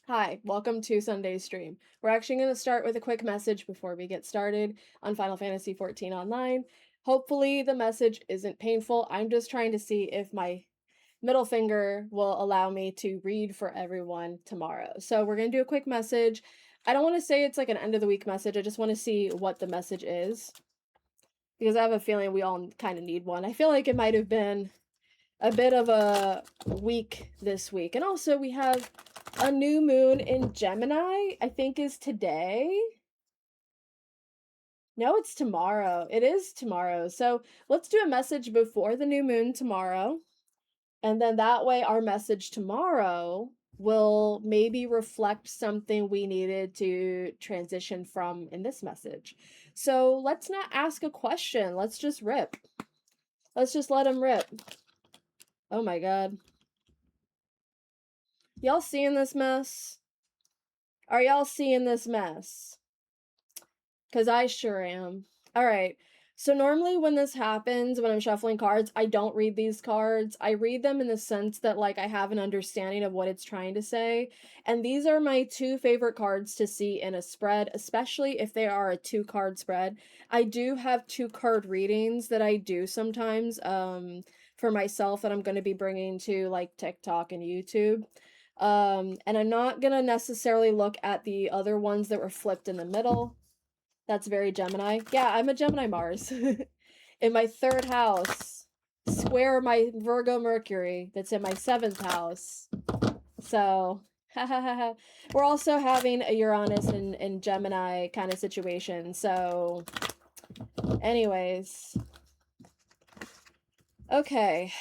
Hi, welcome to Sunday's stream. We're actually going to start with a quick message before we get started on Final Fantasy XIV Online. Hopefully the message isn't painful. I'm just trying to see if my middle finger will allow me to read for everyone tomorrow. So we're going to do a quick message. I don't want to say it's like an end of the week message. I just want to see what the message is, because I have a feeling we all kind of need one. I feel like it might have been a bit of a week this week. And also we have a new moon in Gemini, I think is today. No, it's tomorrow. It is tomorrow. So let's do a message before the new moon tomorrow. And then that way our message tomorrow will maybe reflect something we needed to transition from in this message. So let's not ask a question. Let's just rip. Let's just let them rip. Oh my God. Y'all seeing this mess? Are y'all seeing this mess? Because I sure am. All right. So normally when this happens, when I'm shuffling cards, I don't read these cards. I read them in the sense that like I have an understanding of what it's trying to say. And these are my two favorite cards to see in a spread, especially if they are a 2-card spread. I do have 2-card readings that I do sometimes for myself that I'm going to be bringing to like TikTok and YouTube. And I'm not going to necessarily look at the other ones that were flipped in the middle. That's very Gemini. Yeah, I'm a Gemini Mars. In my 3rd house, square my Virgo Mercury that's in my 7th house. So, we're also having a Uranus and Gemini kind of situation. So, anyways. Okay.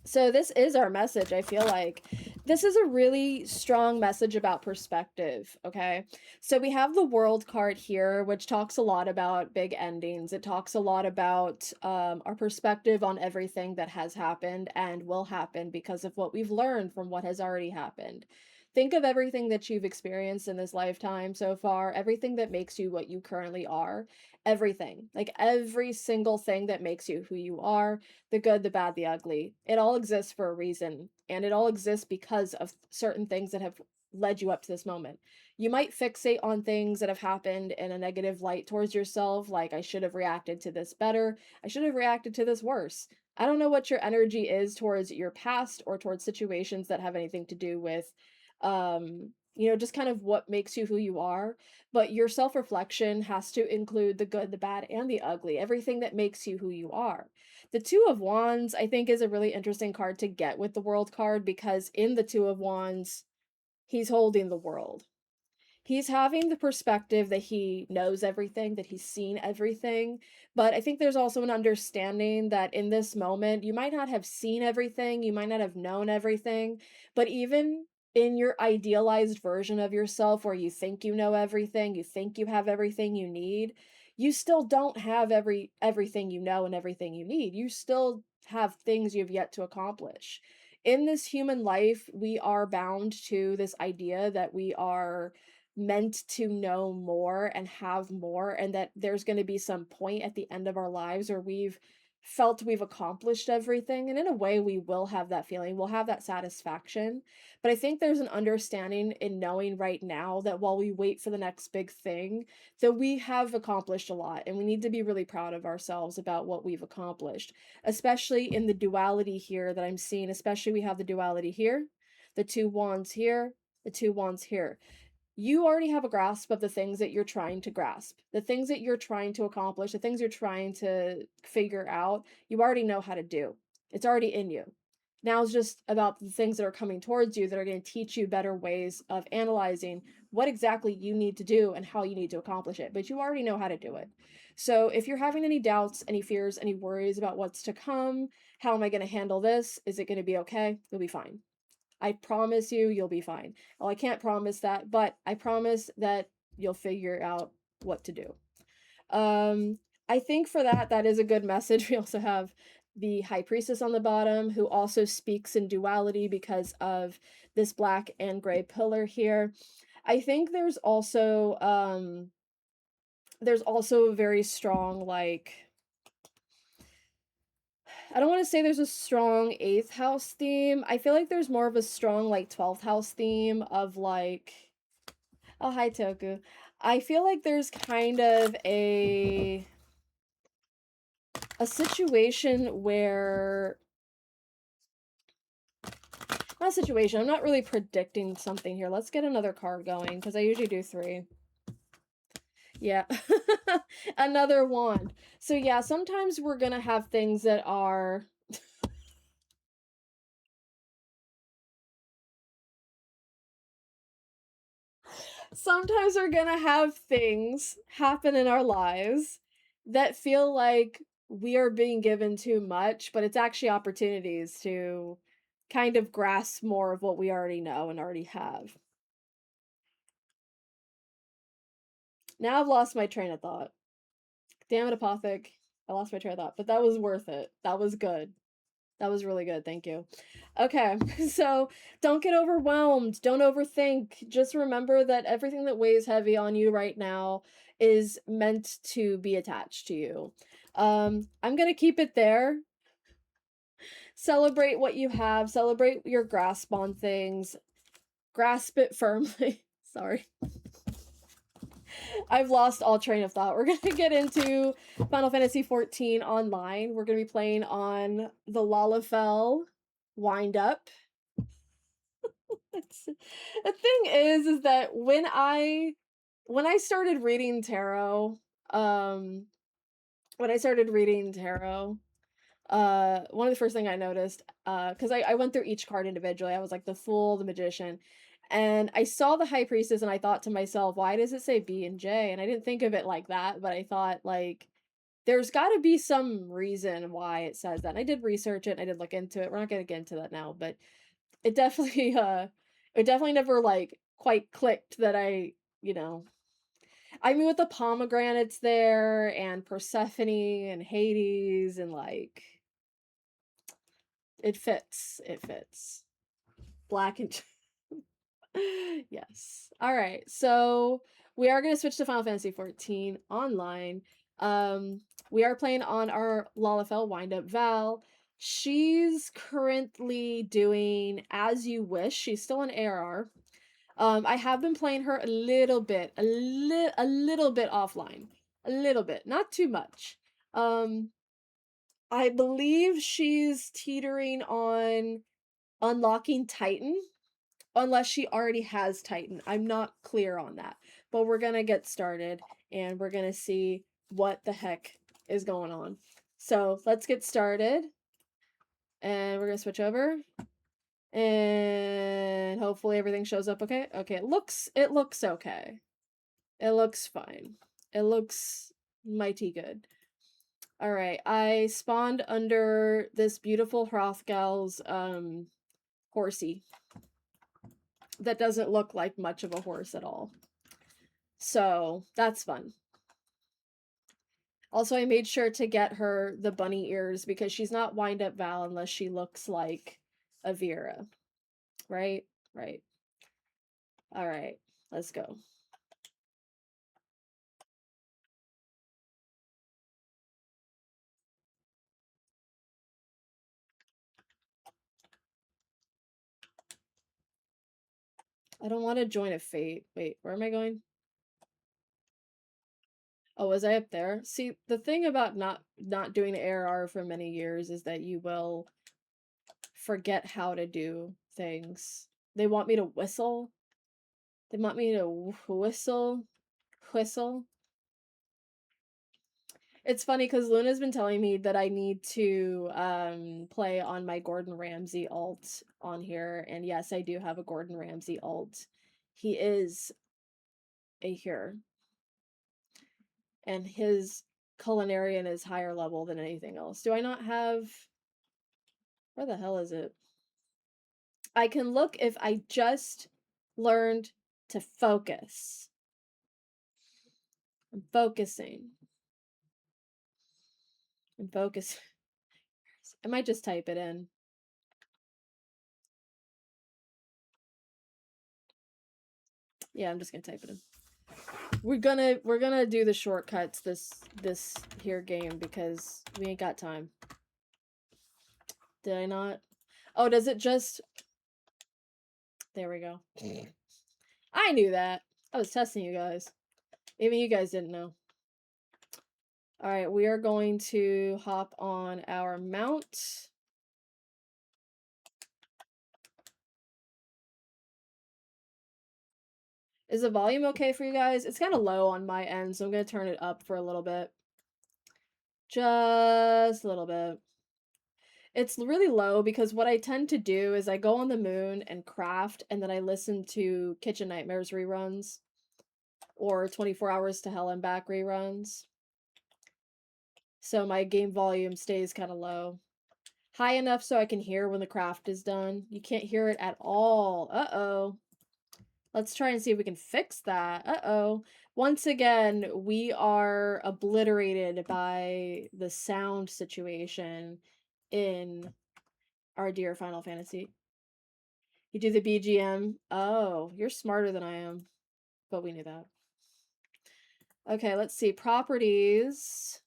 So this is our message, I feel like. This is a really strong message about perspective, okay? So we have the World card here, which talks a lot about big endings. It talks a lot about our perspective on everything that has happened and will happen because of what we've learned from what has already happened. Think of everything that you've experienced in this lifetime so far, everything that makes you what you currently are, everything. Like every single thing that makes you who you are, the good, the bad, the ugly. It all exists for a reason, and it all exists because of certain things that have led you up to this moment. You might fixate on things that have happened in a negative light towards yourself, like I should have reacted to this better, I should have reacted to this worse. I don't know what your energy is towards your past or towards situations that have anything to do with just kind of what makes you who you are, but your self-reflection has to include the good, the bad, and the ugly, everything that makes you who you are. The Two of Wands, I think, is a really interesting card to get with the World card because in the Two of Wands, he's holding the world. He's having the perspective that he knows everything, that he's seen everything, but I think there's also an understanding that in this moment, you might not have seen everything, you might not have known everything, but even in your idealized version of yourself where you think you know everything, you think you have everything you need, you still don't have everything you know and everything you need. You still have things you've yet to accomplish. In this human life, we are bound to this idea that we are meant to know more and have more, and that there's going to be some point at the end of our lives where we've felt we've accomplished everything, and in a way we will have that feeling, we'll have that satisfaction. But I think there's an understanding in knowing right now that while we wait for the next big thing, that we have accomplished a lot, and we need to be really proud of ourselves about what we've accomplished, especially in the duality here that I'm seeing. Especially we have the duality here, the 2 wands here, the 2 wands here. You already have a grasp of the things that you're trying to grasp, the things that you're trying to accomplish, the things you're trying to figure out, you already know how to do. It's already in you. Now it's just about the things that are coming towards you that are going to teach you better ways of analyzing what exactly you need to do and how you need to accomplish it, but you already know how to do it. So if you're having any doubts, any fears, any worries about what's to come, how am I going to handle this? Is it going to be okay? You'll be fine. I promise you, you'll be fine. Well, I can't promise that, but I promise that you'll figure out what to do. I think for that, that is a good message. We also have the High Priestess on the bottom, who also speaks in duality because of this black and gray pillar here. I think there's also a very strong, like, I don't want to say there's a strong 8th house theme. I feel like there's more of a strong like 12th house theme of like, oh hi Toku. I feel like there's kind of a situation where, not a situation, I'm not really predicting something here. Let's get another card going because I usually do 3. Yeah. Another wand. So yeah, sometimes we're gonna have things that are sometimes we're gonna have things happen in our lives that feel like we are being given too much, but it's actually opportunities to kind of grasp more of what we already know and already have. Now I've lost my train of thought. Damn it, Apothic. I lost my train of thought, but that was worth it. That was good. That was really good. Thank you. Okay, so don't get overwhelmed. Don't overthink. Just remember that everything that weighs heavy on you right now is meant to be attached to you. I'm going to keep it there. Celebrate what you have, celebrate your grasp on things, grasp it firmly. Sorry. I've lost all train of thought. We're going to get into Final Fantasy XIV Online. We're going to be playing on the Lalafell wind up. The thing is that when I started reading tarot, um when I started reading tarot, one of the first thing I noticed, because I went through each card individually. I was like the Fool, the Magician, and I saw the High Priestess, and I thought to myself, why does it say B and J? And I didn't think of it like that, but I thought like there's got to be some reason why it says that. And I did research it. And I did look into it. We're not gonna get into that now, but it definitely it definitely never like quite clicked that you know, I mean with the pomegranates there and Persephone and Hades and like it fits. It fits. Black and yes. All right. So we are going to switch to Final Fantasy XIV Online. We are playing on our Lalafell windup. Val, she's currently doing As You Wish. She's still an ARR. I have been playing her a little bit, a little bit offline, a little bit, not too much. I believe she's teetering on unlocking Titan, unless she already has Titan. I'm not clear on that, but we're gonna get started and we're gonna see what the heck is going on. So let's get started, and we're gonna switch over. And hopefully everything shows up okay. Okay, it looks okay. It looks fine. It looks mighty good. All right, I spawned under this beautiful Hrothgal's horsey that doesn't look like much of a horse at all. So, that's fun. Also, I made sure to get her the bunny ears because she's not wind up Val unless she looks like a Vera. Right? Right. All right, let's go. I don't want to join a fate. Wait, where am I going? Oh, was I up there? See, the thing about not doing ARR for many years is that you will forget how to do things. They want me to whistle. They want me to whistle. Whistle. It's funny because Luna's been telling me that I need to play on my Gordon Ramsay alt on here, and yes, I do have a Gordon Ramsay alt. He is a here, and his culinarian is higher level than anything else. Do I not have? Where the hell is it? I can look if I just learned to focus. I'm focusing. I'm focusing. I might just type it in. Yeah, I'm just gonna type it in. We're gonna do the shortcuts this here game because we ain't got time. Did I not? Oh, does it just... There we go. I knew that. I was testing you guys. Even you guys didn't know. Alright, we are going to hop on our mount. Is the volume okay for you guys? It's kind of low on my end, so I'm going to turn it up for a little bit. Just a little bit. It's really low because what I tend to do is I go on the moon and craft, and then I listen to Kitchen Nightmares reruns or 24 Hours to Hell and Back reruns. So my game volume stays kind of low. High enough so I can hear when the craft is done. You can't hear it at all. Uh-oh. Let's try and see if we can fix that. Uh-oh. Once again, we are obliterated by the sound situation in our dear Final Fantasy. You do the BGM. Oh, you're smarter than I am. But we knew that. Okay, let's see. Properties.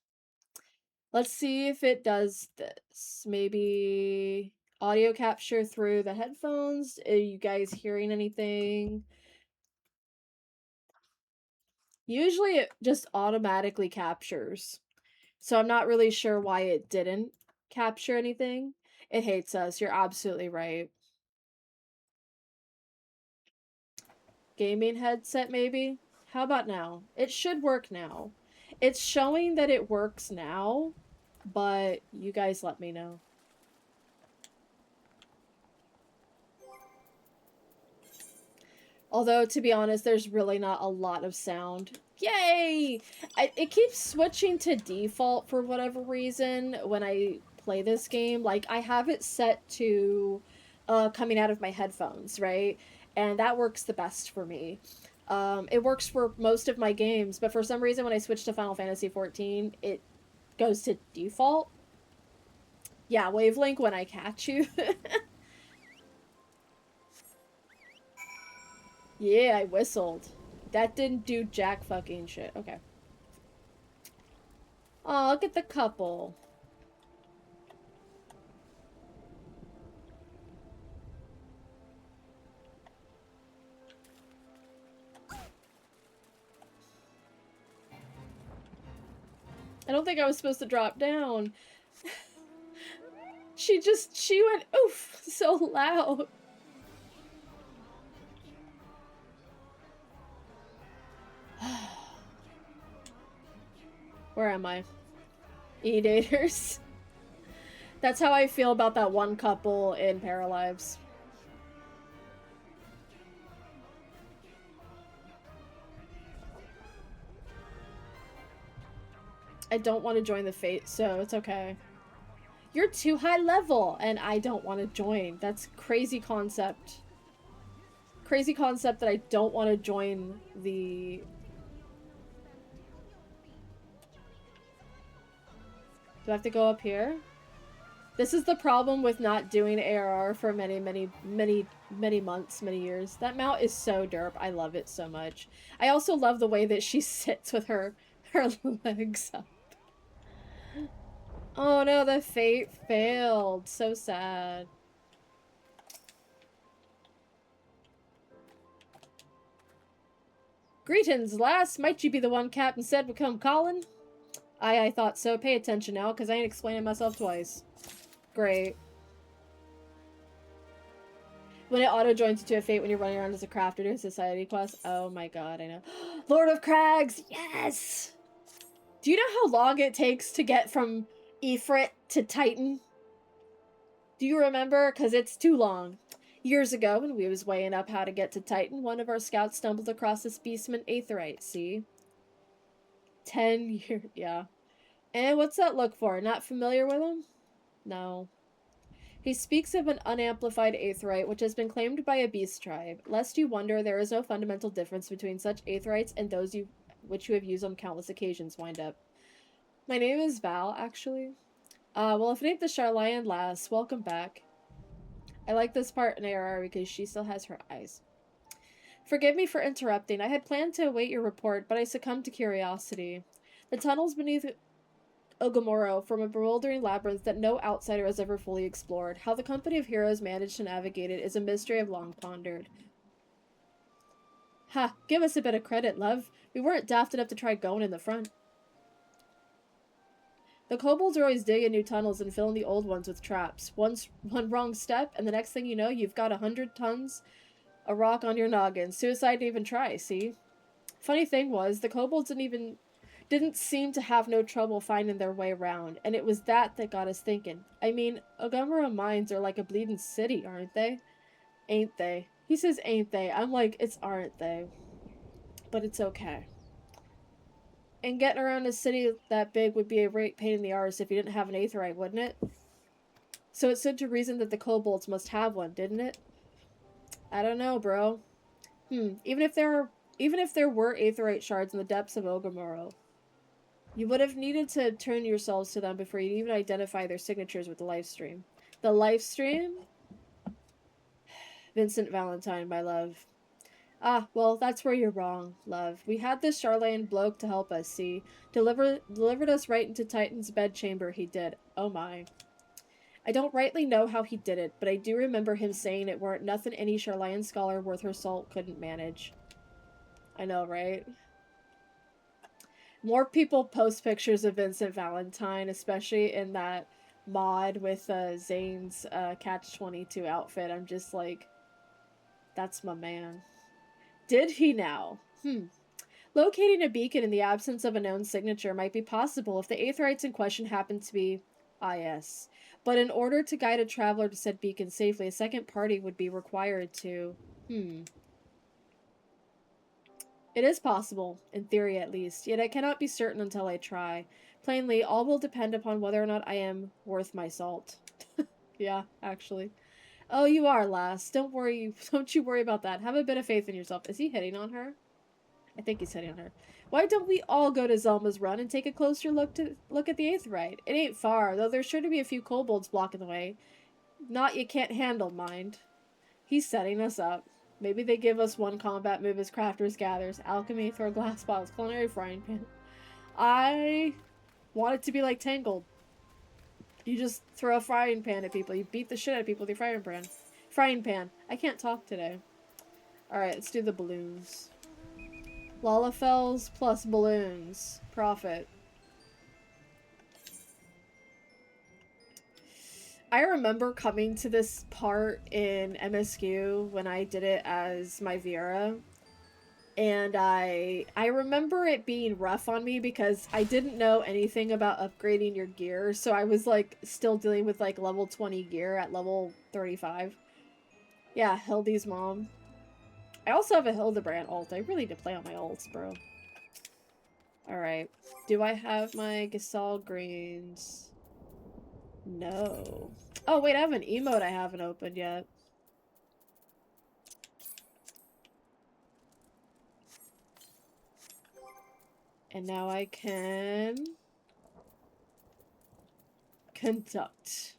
Let's see if it does this. Maybe audio capture through the headphones. Are you guys hearing anything? Usually it just automatically captures. So I'm not really sure why it didn't capture anything. It hates us. You're absolutely right. Gaming headset, maybe? How about now? It should work now. It's showing that it works now, but you guys let me know. Although, to be honest, there's really not a lot of sound. Yay! It keeps switching to default for whatever reason when I play this game. Like, I have it set to coming out of my headphones, right? And that works the best for me. It works for most of my games, but for some reason when I switch to Final Fantasy XIV, it goes to default. Yeah, Wavelink when I catch you. Yeah, I whistled. That didn't do jack fucking shit. Okay. Oh, look at the couple. I don't think I was supposed to drop down. She went oof so loud. Where am I? E-daters. That's how I feel about that one couple in Paralives. I don't want to join the Fate, so it's okay. You're too high level, and I don't want to join. That's crazy concept. Crazy concept that I don't want to join the... Do I have to go up here? This is the problem with not doing ARR for many months, many years. That mount is so derp. I love it so much. I also love the way that she sits with her legs up. Oh no, the Fate failed. So sad. Greetings, lass. Might you be the one Captain said would come calling? I thought so. Pay attention now, because I ain't explaining myself twice. Great. When it auto-joins you to a Fate when you're running around as a crafter doing society quests. Oh my god, I know. Lord of Crags! Yes! Do you know how long it takes to get from Ifrit to Titan? Do you remember? Because it's too long. Years ago, when we was weighing up how to get to Titan, one of our scouts stumbled across this beastman aetheryte, see? 10 years, yeah. And what's that look for? Not familiar with him? No. He speaks of an unamplified aetheryte, which has been claimed by a beast tribe. Lest you wonder, there is no fundamental difference between such aetherites and those which you have used on countless occasions, wind up. My name is Val, actually. Well, if it ain't the Charlian lass, welcome back. I like this part in ARR because she still has her eyes. Forgive me for interrupting. I had planned to await your report, but I succumbed to curiosity. The tunnels beneath Ogomoro from a bewildering labyrinth that no outsider has ever fully explored. How the company of heroes managed to navigate it is a mystery I've long pondered. Ha, give us a bit of credit, love. We weren't daft enough to try going in the front. The kobolds are always digging new tunnels and filling the old ones with traps. One wrong step, and the next thing you know, you've got 100 tons of rock on your noggin. Suicide to even try, see? Funny thing was, the kobolds didn't seem to have no trouble finding their way around, and it was that got us thinking. I mean, Ogumura mines are like a bleeding city, aren't they? Ain't they? He says ain't they. I'm like, it's aren't they. But it's okay. And getting around a city that big would be a great pain in the arse if you didn't have an aetheryte, wouldn't it? So it stood to reason that the kobolds must have one, didn't it? I don't know, bro. Even if there were aetheryte shards in the depths of Ogomoro, you would have needed to turn yourselves to them before you'd even identify their signatures with the live stream. The live stream? Vincent Valentine, my love. Ah, well, that's where you're wrong, love. We had this Charlatan bloke to help us, see? Delivered us right into Titan's bedchamber, he did. Oh my. I don't rightly know how he did it, but I do remember him saying it weren't nothing any Charlatan scholar worth her salt couldn't manage. I know, right? More people post pictures of Vincent Valentine, especially in that mod with Zane's Catch-22 outfit. I'm just like, that's my man. Did he now? Locating a beacon in the absence of a known signature might be possible if the aetherytes in question happen to be IS. But in order to guide a traveler to said beacon safely, a second party would be required to... It is possible, in theory at least, yet I cannot be certain until I try. Plainly, all will depend upon whether or not I am worth my salt. Yeah, actually. Oh, you are, lass. Don't you worry about that. Have a bit of faith in yourself. Is he hitting on her? I think he's hitting on her. Why don't we all go to Zelma's Run and take a closer look at the aetheryte? It ain't far, though there's sure to be a few kobolds blocking the way. Not you can't handle, mind. He's setting us up. Maybe they give us one combat move as Crafters Gathers. Alchemy, throw glass bottles, culinary frying pan. I want it to be like Tangled. You just throw a frying pan at people. You beat the shit out of people with your frying pan. Frying pan. I can't talk today. Alright, let's do the balloons. Lalafels plus balloons. Profit. I remember coming to this part in MSQ when I did it as my Vera. And I remember it being rough on me because I didn't know anything about upgrading your gear. So I was like still dealing with like level 20 gear at level 35. Yeah, Hildy's mom. I also have a Hildebrand ult. I really need to play on my ults, bro. Alright. Do I have my Gasol greens? No. Oh, wait, I have an emote I haven't opened yet. And now I can... conduct.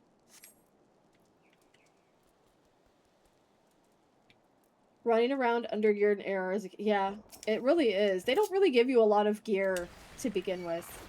Running around under gear and ARR is... Yeah, it really is. They don't really give you a lot of gear to begin with.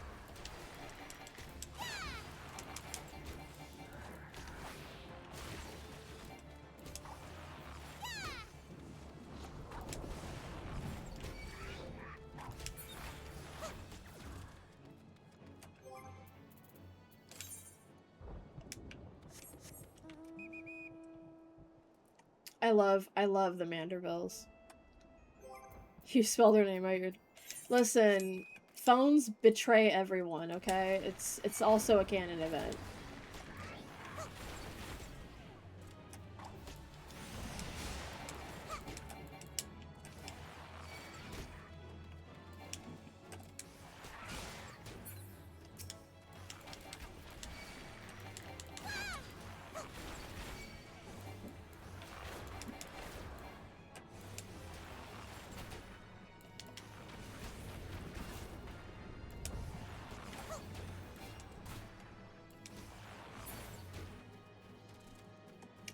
I love the Mandervilles. You spelled their name right. Listen, phones betray everyone, okay? It's also a canon event.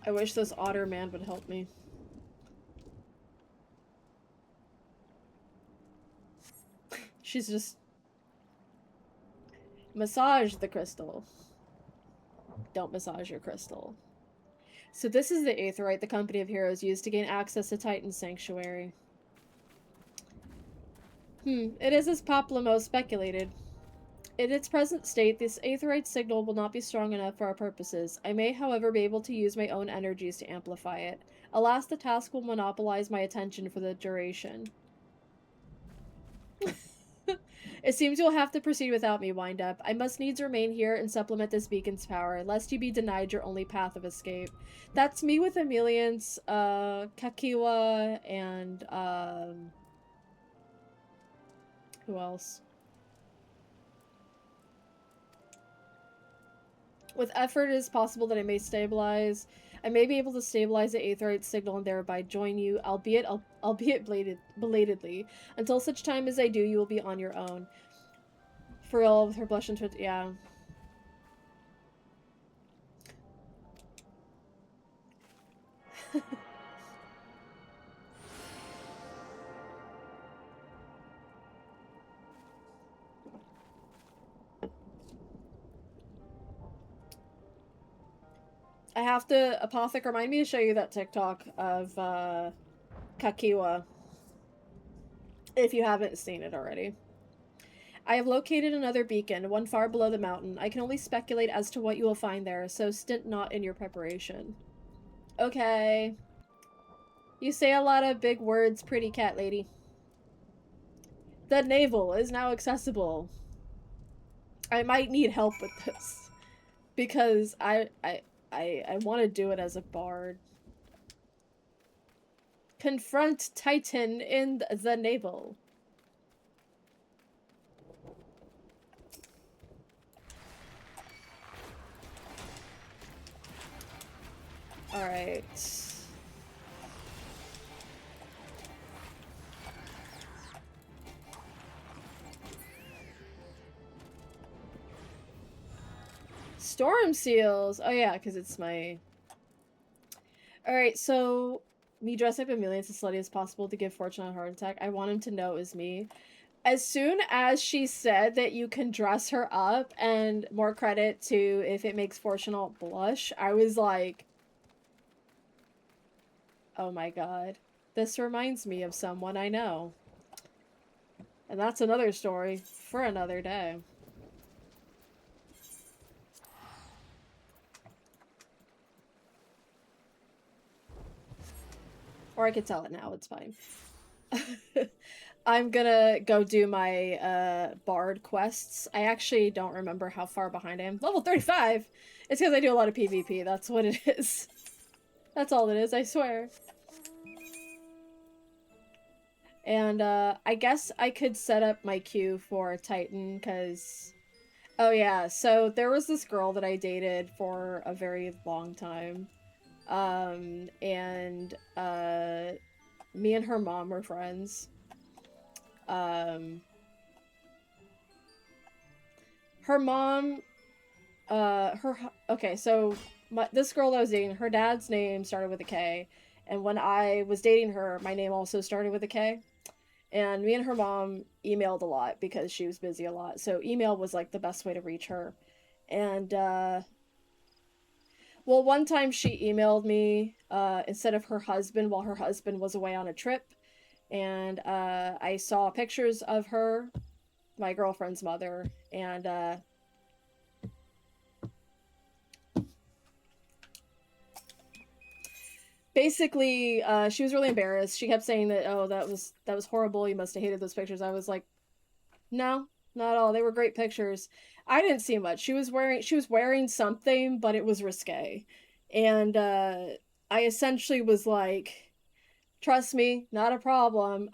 I wish this otter man would help me. She's just... massage the crystal. Don't massage your crystal. So this is the Aetheryte the Company of Heroes used to gain access to Titan's Sanctuary. It is as Paplamo speculated. In its present state, this Aetheryte signal will not be strong enough for our purposes. I may, however, be able to use my own energies to amplify it. Alas, the task will monopolize my attention for the duration. It seems you'll have to proceed without me, Wind-Up. I must needs remain here and supplement this beacon's power, lest you be denied your only path of escape. That's me with Emeliance, Kakiwa, and, who else? With effort, it is possible that I may stabilize. I may be able to stabilize the Aetheryte signal and thereby join you, albeit belatedly. Until such time as I do, you will be on your own. For all with her blush and twitch, yeah. I have to, Apothec, remind me to show you that TikTok of, Kakiwa. If you haven't seen it already. I have located another beacon, one far below the mountain. I can only speculate as to what you will find there, so stint not in your preparation. Okay. You say a lot of big words, pretty cat lady. The navel is now accessible. I might need help with this. Because I want to do it as a bard. Confront Titan in the navel. Alright. Storm seals! Oh yeah, because it's my... Alright, so... Me dress up Emeliance as slutty as possible to give Fortune a heart attack. I want him to know it was me. As soon as she said that you can dress her up, and more credit to if it makes Fortunate blush, I was like... Oh my god. This reminds me of someone I know. And that's another story for another day. Or I could tell it now, it's fine. I'm gonna go do my Bard quests. I actually don't remember how far behind I am. Level 35! It's because I do a lot of PvP, that's what it is. That's all it is, I swear. And I guess I could set up my queue for Titan, because... Oh yeah, so there was this girl that I dated for a very long time. And me and her mom were friends. Her mom, okay, so this girl that I was dating, her dad's name started with a K, and when I was dating her, my name also started with a K. And me and her mom emailed a lot because she was busy a lot, so email was like the best way to reach her. And well, one time she emailed me instead of her husband while her husband was away on a trip. And I saw pictures of her, my girlfriend's mother, and basically she was really embarrassed. She kept saying that, oh, that was horrible, you must have hated those pictures. I was like, no, not at all. They were great pictures. I didn't see much. She was wearing something, but it was risque. And I essentially was like, trust me, not a problem.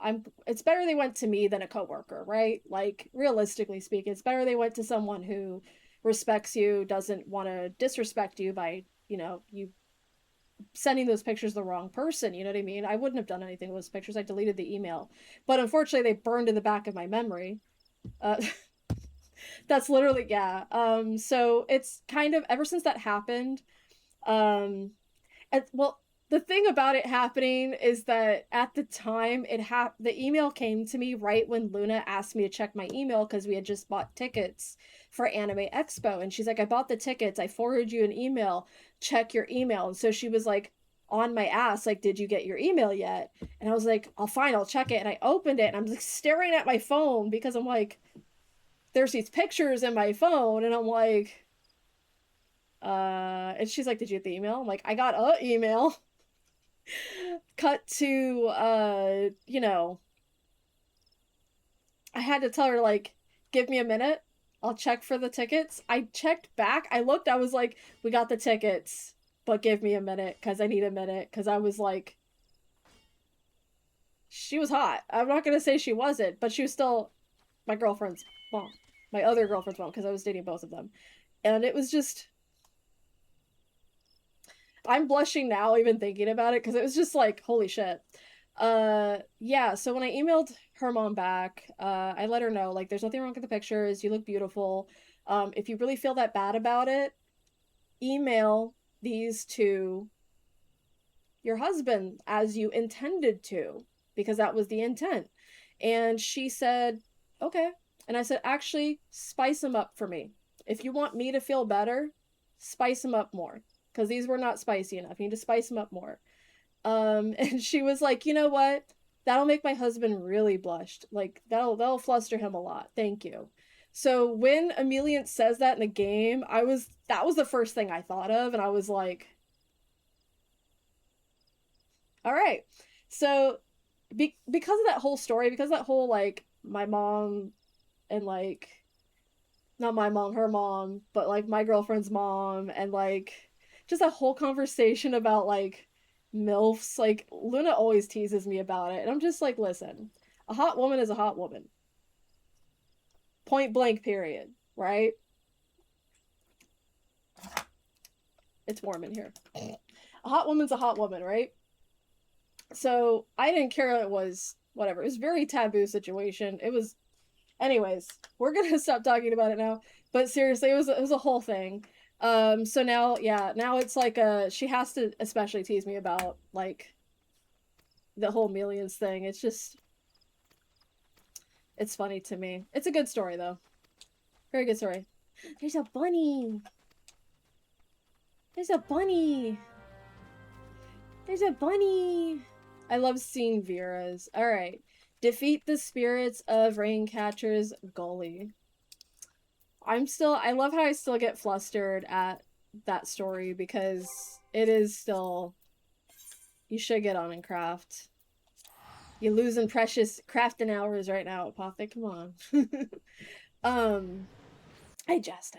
It's better they went to me than a coworker, right? Like, realistically speaking, it's better they went to someone who respects you, doesn't want to disrespect you by, you sending those pictures to the wrong person, you know what I mean? I wouldn't have done anything with those pictures. I deleted the email. But unfortunately, they burned in the back of my memory. That's literally, yeah. So it's kind of, ever since that happened, well, the thing about it happening is that at the time the email came to me right when Luna asked me to check my email because we had just bought tickets for Anime Expo, and she's like, I bought the tickets, I forwarded you an email, check your email. And so she was like on my ass, like, did you get your email yet? And I was like, oh fine, I'll check it. And I opened it and I'm like staring at my phone because I'm like, there's these pictures in my phone, and I'm like, and she's like, did you get the email? I'm like, I got a email. Cut to you know, I had to tell her, like, give me a minute, I'll check for the tickets. I checked back, I looked, I was like, we got the tickets, but give me a minute because I need a minute, because I was like, she was hot. I'm not gonna say she wasn't, but she was still my girlfriend's mom, my other girlfriend's mom, because I was dating both of them. And it was just, I'm blushing now even thinking about it because it was just like, holy shit. Yeah, so when I emailed her mom back, I let her know, like, there's nothing wrong with the pictures, you look beautiful. If you really feel that bad about it, email these to your husband as you intended to, because that was the intent. And she said, okay. And I said, actually, spice them up for me. If you want me to feel better, spice them up more, because these were not spicy enough. You need to spice them up more. And she was like, you know what? That'll make my husband really blushed. Like, that'll fluster him a lot. Thank you. So when Emelian says that in the game, that was the first thing I thought of, and I was like, all right. So because of that whole story, because of that whole, like, my mom and, like, not my mom, her mom, but like my girlfriend's mom, and like just a whole conversation about like MILFs. Like, Luna always teases me about it, and I'm just like, listen, a hot woman is a hot woman. Point blank, period. Right? It's warm in here. A hot woman's a hot woman, right? So I didn't care what it was, whatever. It was a very taboo situation. It was, anyways, we're gonna stop talking about it now. But seriously, it was a whole thing. So now, yeah, now it's like she has to especially tease me about like the whole millions thing. It's just, it's funny to me. It's a good story though. Very good story. There's a bunny. There's a bunny. There's a bunny. I love seeing Vera's. All right. Defeat the spirits of Raincatcher's Gully. I love how I still get flustered at that story because it is still, you should get on and craft. You're losing precious crafting hours right now, Apothic. Come on. I jest.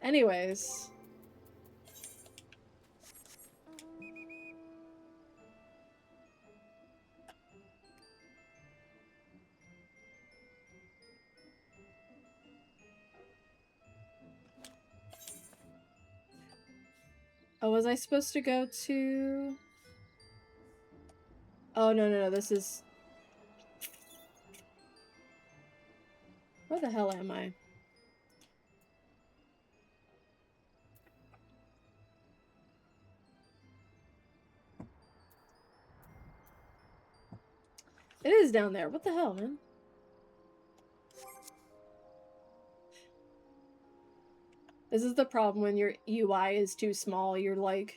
Anyways. Oh, was I supposed to go to... Oh, no, this is... Where the hell am I? It is down there. What the hell, man? This is the problem when your UI is too small. You're, like,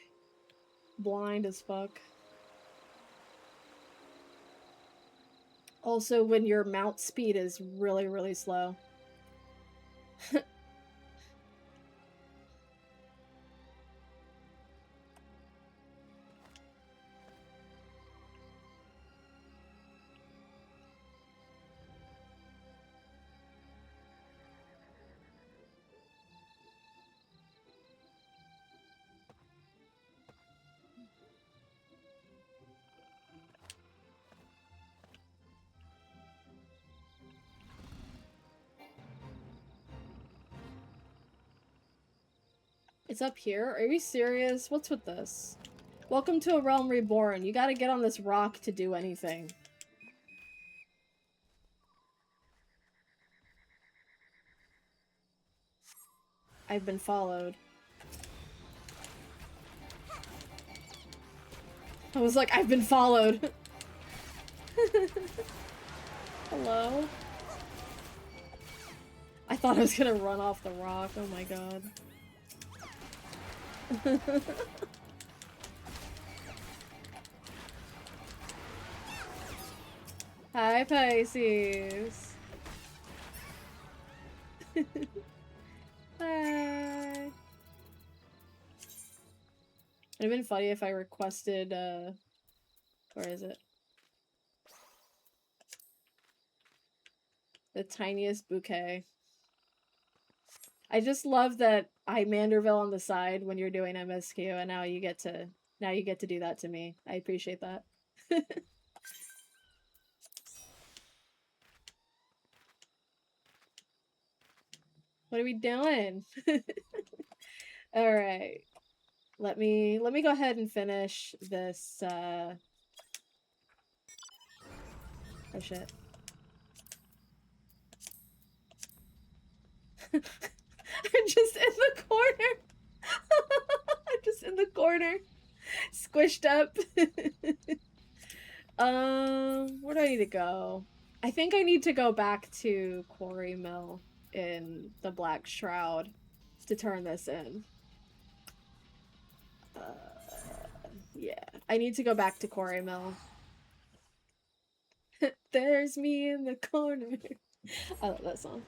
blind as fuck. Also, when your mount speed is really, really slow. It's up here? Are you serious? What's with this? Welcome to a realm reborn. You gotta get on this rock to do anything. I've been followed. I was like, I've been followed. Hello? I thought I was gonna run off the rock. Oh my god. Hi, Pisces. Hi. It'd have been funny if I requested, where is it? The tiniest bouquet. I just love that I Manderville on the side when you're doing MSQ, and now you get to do that to me. I appreciate that. What are we doing? All right. Let me go ahead and finish this oh shit. I'm just in the corner. I'm just in the corner. Squished up. Where do I need to go? I think I need to go back to Quarry Mill in the Black Shroud to turn this in. Yeah. I need to go back to Quarry Mill. There's me in the corner. I love that song.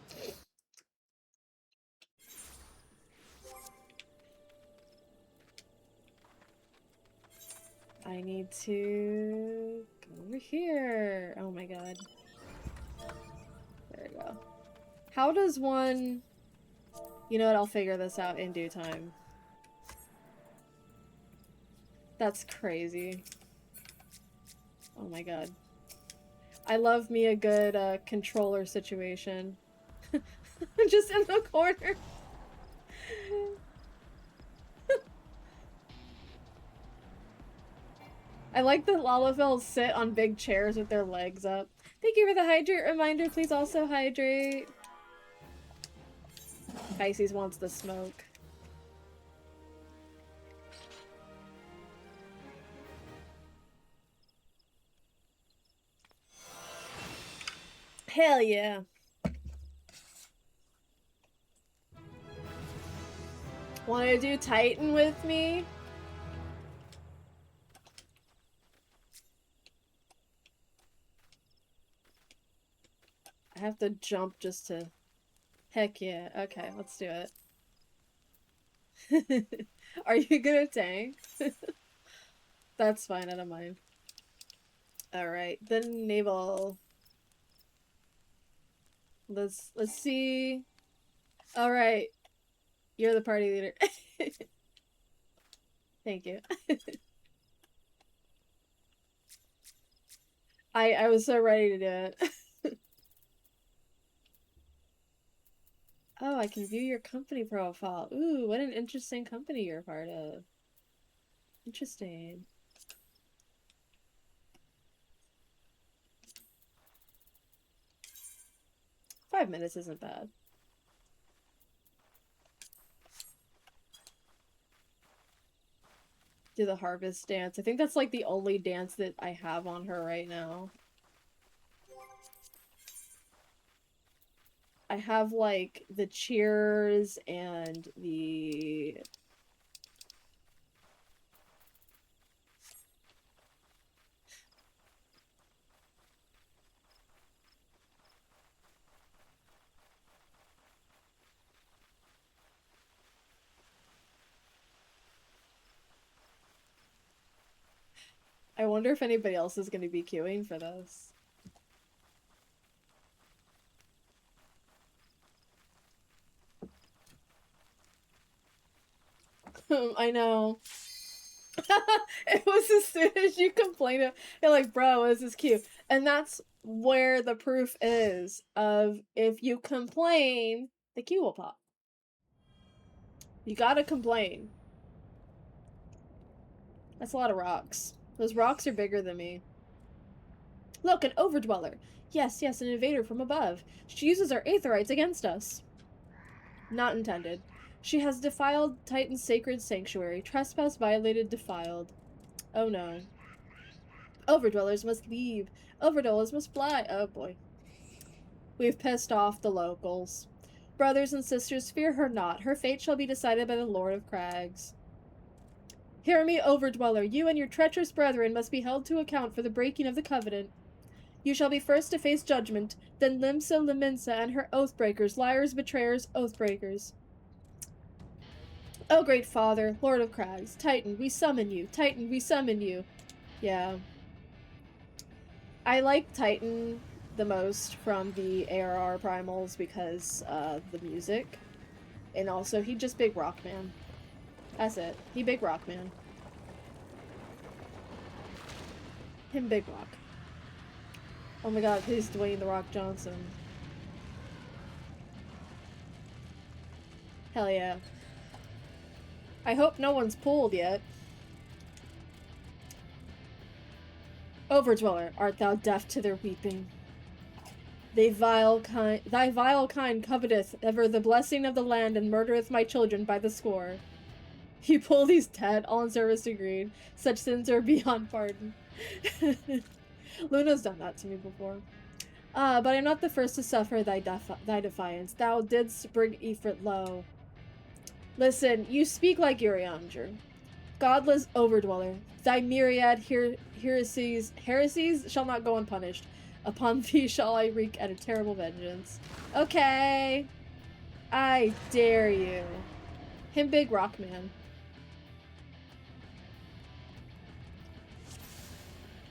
I need to go over here. Oh my god. There we go. How does one... You know what? I'll figure this out in due time. That's crazy. Oh my god. I love me a good controller situation. I'm just in the corner. I like that Lalafels sit on big chairs with their legs up. Thank you for the hydrate reminder. Please also hydrate. Pisces wants the smoke. Hell yeah. Wanna do Titan with me? I have to jump just to... Heck yeah. Okay, let's do it. Are you gonna tank? That's fine, I don't mind. Alright, the naval. Let's see. Alright. You're the party leader. Thank you. I was so ready to do it. Oh, I can view your company profile. Ooh, what an interesting company you're a part of. Interesting. Five minutes isn't bad. Do the harvest dance. I think that's like the only dance that I have on her right now. I have like the cheers and the... I wonder if anybody else is going to be queuing for this. I know. It was as soon as you complain, you're like, bro, is this cute? And that's where the proof is of if you complain, the queue will pop. You gotta complain. That's a lot of rocks. Those rocks are bigger than me. Look, an overdweller. Yes, yes, an invader from above. She uses our aetherites against us. Not intended. She has defiled Titan's sacred sanctuary. Trespass violated defiled. Oh no. Overdwellers must leave. Overdwellers must fly. Oh boy. We've pissed off the locals. Brothers and sisters, fear her not. Her fate shall be decided by the Lord of Crags. Hear me, Overdweller. You and your treacherous brethren must be held to account for the breaking of the covenant. You shall be first to face judgment, then Limsa Liminsa and her oathbreakers, liars, betrayers, oathbreakers. Oh, great father, Lord of Crags, Titan, we summon you. Titan, we summon you. Yeah. I like Titan the most from the ARR primals because the music. And also, he just big rock man. That's it. He big rock man. Him big rock. Oh my god, please Dwayne The Rock Johnson. Hell yeah. I hope no one's pulled yet. Overdweller, art thou deaf to their weeping? Thy vile kind coveteth ever the blessing of the land and murdereth my children by the score. You pull these dead, all in service to greed. Such sins are beyond pardon. Luna's done that to me before. But I'm not the first to suffer thy defiance. Thou didst bring Ifrit low. Listen, you speak like Urianger. Godless overdweller, thy myriad heresies shall not go unpunished. Upon thee shall I wreak at a terrible vengeance. Okay. I dare you. Him big rock man.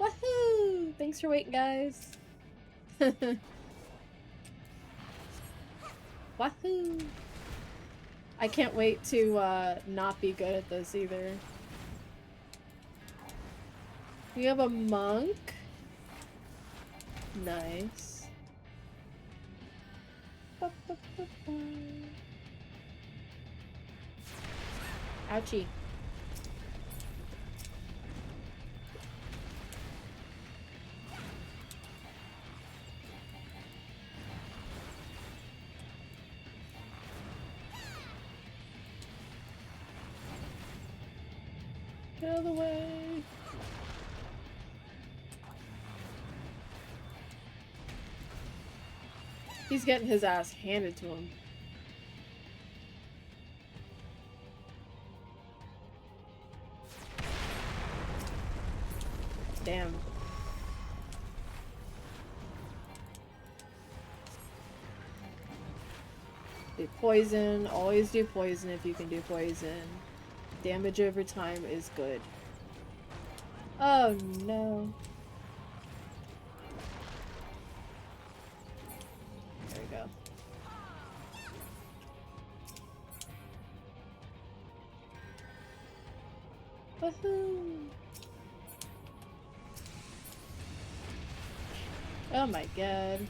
Woohoo! Thanks for waiting, guys. Wahoo! I can't wait to not be good at this either. We have a monk. Nice. Ouchie. Get out of the way. He's getting his ass handed to him. Damn. Do poison. Always do poison if you can do poison. Damage over time is good. Oh no. There we go. Woohoo! Oh my god.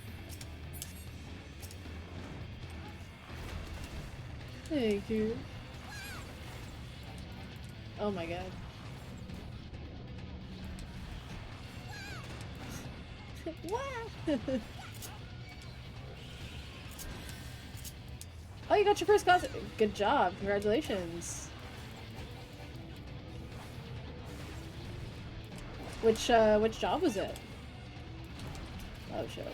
Thank you. Oh my god. Wow! Oh, you got your first class. Good job. Congratulations. Which job was it? Oh shit.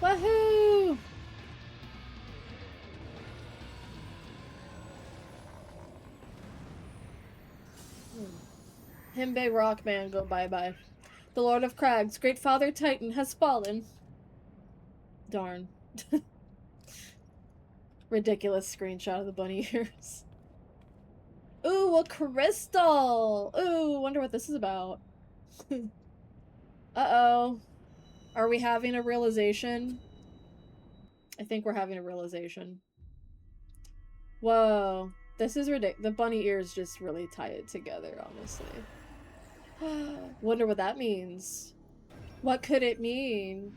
Wahoo! Himbe Rockman, go bye-bye. The Lord of Crags, Great Father Titan, has fallen. Darn. Ridiculous screenshot of the bunny ears. Ooh, a crystal! Ooh, wonder what this is about. Uh-oh. Are we having a realization? I think we're having a realization. Whoa. This is ridiculous. The bunny ears just really tie it together, honestly. Wonder what that means. What could it mean?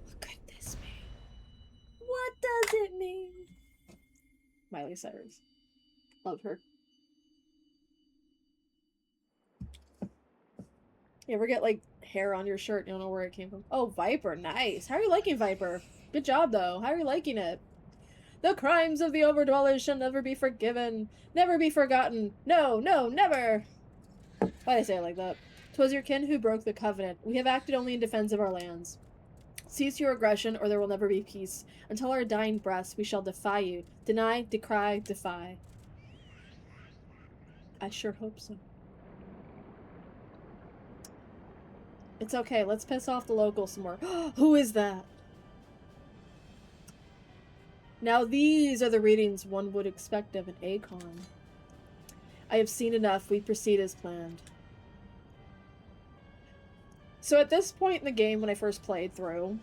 What could this mean? What does it mean? Miley Cyrus. Love her. You ever get, like, hair on your shirt, you don't know where it came from? Oh, Viper, nice. How are you liking Viper? Good job, though. How are you liking it? The crimes of the Overdwellers shall never be forgiven, never be forgotten. No, no, never! Why'd I say it like that? 'Twas your kin who broke the covenant. We have acted only in defense of our lands. Cease your aggression, or there will never be peace. Until our dying breaths, we shall defy you. Deny, decry, defy. I sure hope so. It's okay, let's piss off the locals some more. Who is that? Now these are the readings one would expect of an Acon. I have seen enough, we proceed as planned. So at this point in the game, when I first played through,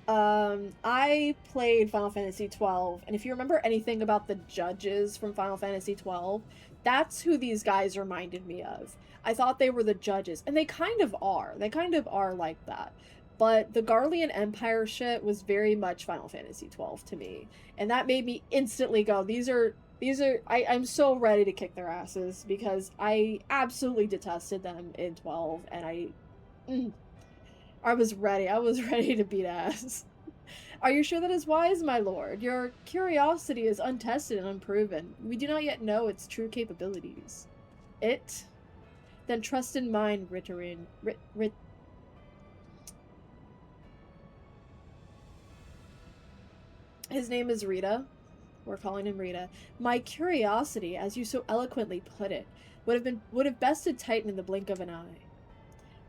I played Final Fantasy XII, and if you remember anything about the judges from Final Fantasy XII, that's who these guys reminded me of. I thought they were the judges, and they kind of are. They kind of are like that. But the Garlean Empire shit was very much Final Fantasy XII to me, and that made me instantly go, I'm so ready to kick their asses, because I absolutely detested them in 12, and I was ready. I was ready to beat ass. Are you sure that is wise, my lord? Your curiosity is untested and unproven. We do not yet know its true capabilities. It? Then trust in mine, Ritterin. His name is Rita. We're calling him Rita. My curiosity, as you so eloquently put it, would have bested Titan in the blink of an eye.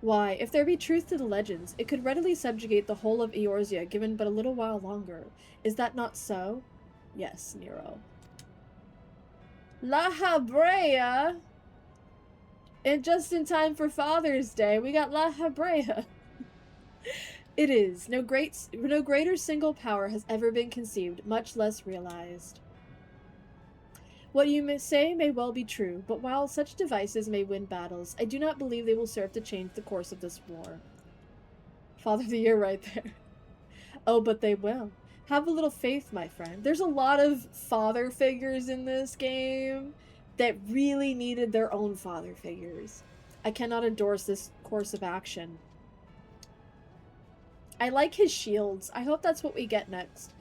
Why, if there be truth to the legends, it could readily subjugate the whole of Eorzea given but a little while longer. Is that not so? Yes, Nero. La Habrea! And just in time for Father's Day, we got La Habrea. It is. No greater single power has ever been conceived, much less realized. What you may say may well be true, but while such devices may win battles, I do not believe they will serve to change the course of this war. Father of the Year right there. Oh, but they will. Have a little faith, my friend. There's a lot of father figures in this game that really needed their own father figures. I cannot endorse this course of action. I like his shields. I hope that's what we get next.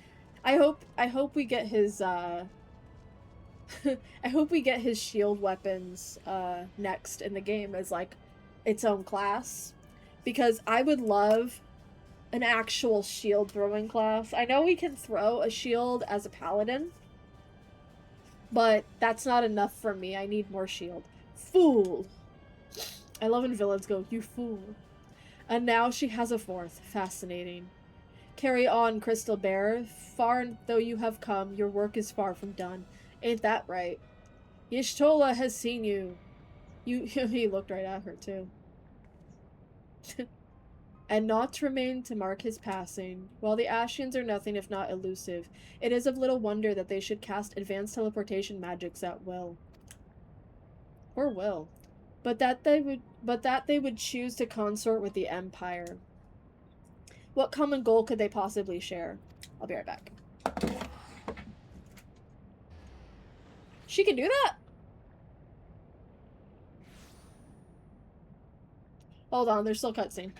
I hope we get his, I hope we get his shield weapons next in the game as, like, its own class. Because I would love an actual shield throwing class. I know we can throw a shield as a paladin, but that's not enough for me. I need more shield. Fool! I love when villains go, you fool. And now she has a fourth. Fascinating. Carry on, Crystal Bearer. Far though you have come, your work is far from done. Ain't that right? Y'shtola has seen you. He looked right at her, too. And naught remained to mark his passing. While the Ashians are nothing if not elusive, it is of little wonder that they should cast advanced teleportation magics at will. Or will. But that they would choose to consort with the Empire. What common goal could they possibly share? I'll be right back. She can do that? Hold on, there's still cutscene.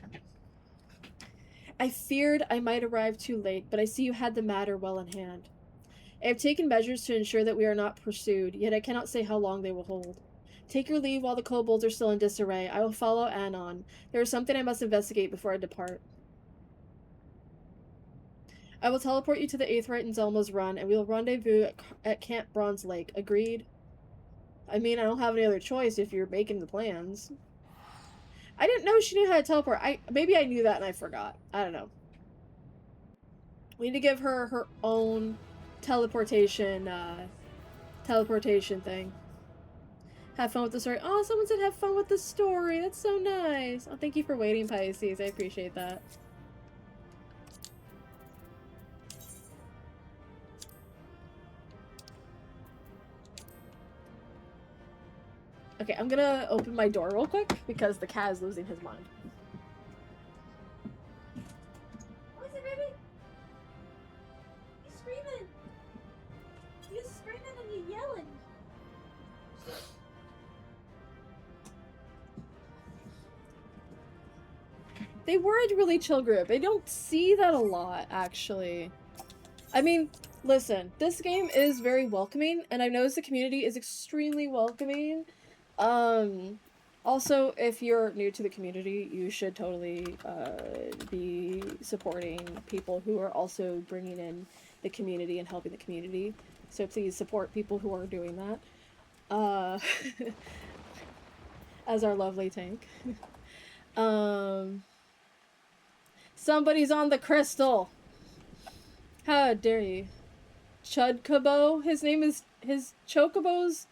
I feared I might arrive too late, but I see you had the matter well in hand. I have taken measures to ensure that we are not pursued, yet I cannot say how long they will hold. Take your leave while the kobolds are still in disarray. I will follow Anon. There is something I must investigate before I depart. I will teleport you to the Aetheryte and Zelma's Run, and we will rendezvous at Camp Bronze Lake. Agreed? I mean, I don't have any other choice if you're making the plans. I didn't know she knew how to teleport. Maybe I knew that and I forgot. I don't know. We need to give her her own teleportation thing. Have fun with the story. Oh, someone said have fun with the story. That's so nice. Oh, thank you for waiting, Pisces. I appreciate that. Okay, I'm gonna open my door real quick because the cat is losing his mind. What is it, baby? He's screaming. He's screaming and he's yelling. They were a really chill group. I don't see that a lot, actually. I mean, listen, this game is very welcoming, and I noticed the community is extremely welcoming. Um, Also, if you're new to the community, you should totally be supporting people who are also bringing in the community and helping the community. So please support people who are doing that. Uh, as our lovely tank. um, Somebody's on the crystal. How dare you? Chudkobo? His Chocobo's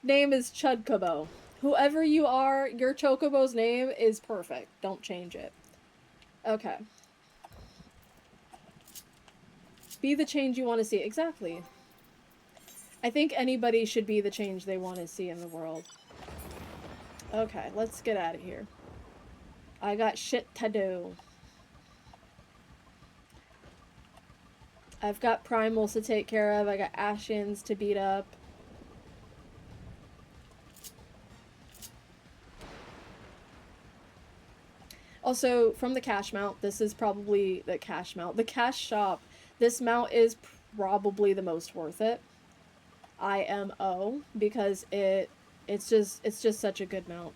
name is Chudkobo. Whoever you are, your Chocobo's name is perfect. Don't change it. Okay. Be the change you want to see. Exactly. I think anybody should be the change they want to see in the world. Okay, let's get out of here. I got shit to do. I've got primals to take care of. I got Ashians to beat up. Also, from the cash mount, this is probably the cash mount. The cash shop, this mount is probably the most worth it. IMO, because it's just such a good mount.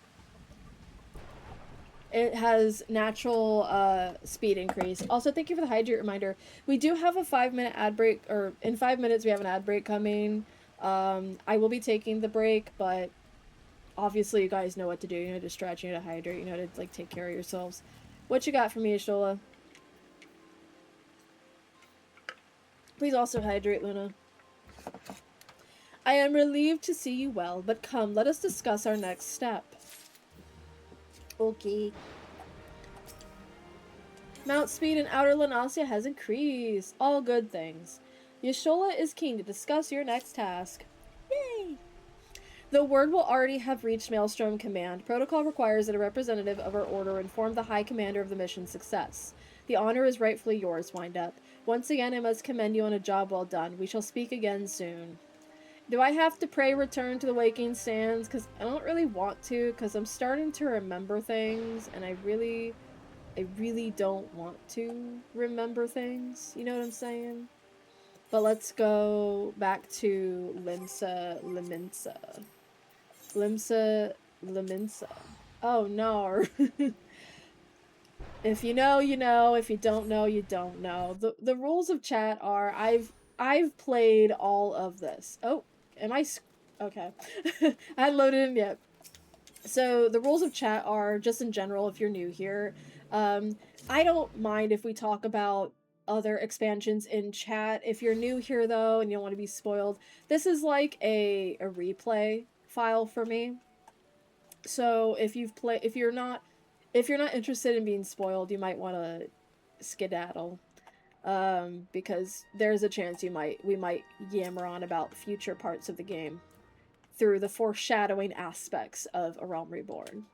It has natural speed increase. Also, thank you for the hydrate reminder. We do have a 5-minute ad break, or in 5 minutes we have an ad break coming. I will be taking the break, but obviously you guys know what to do. You know to stretch, you know to hydrate, you know to like take care of yourselves. What you got for me, Ashola? Please also hydrate, Luna. I am relieved to see you well, but come, let us discuss our next step. Okay. Mount speed in Outer Lanasia has increased. All good things. Yashola is keen to discuss your next task. Yay! The word will already have reached Maelstrom Command. Protocol requires that a representative of our order inform the High Commander of the mission's success. The honor is rightfully yours, Wind-Up. Once again, I must commend you on a job well done. We shall speak again soon. Do I have to pray return to the Waking Sands? Because I don't really want to, because I'm starting to remember things, and I really don't want to remember things. You know what I'm saying? But let's go back to Limsa Leminsa. Oh no. If you know, you know. If you don't know, you don't know. The rules of chat are I've played all of this. Oh, am I okay. I hadn't loaded in yet. So the rules of chat are just in general if you're new here. I don't mind if we talk about other expansions in chat. If you're new here though and you don't want to be spoiled, this is like a replay file for me. So if you're not interested in being spoiled, you might want to skedaddle. Because there's a chance we might yammer on about future parts of the game through the foreshadowing aspects of A Realm Reborn.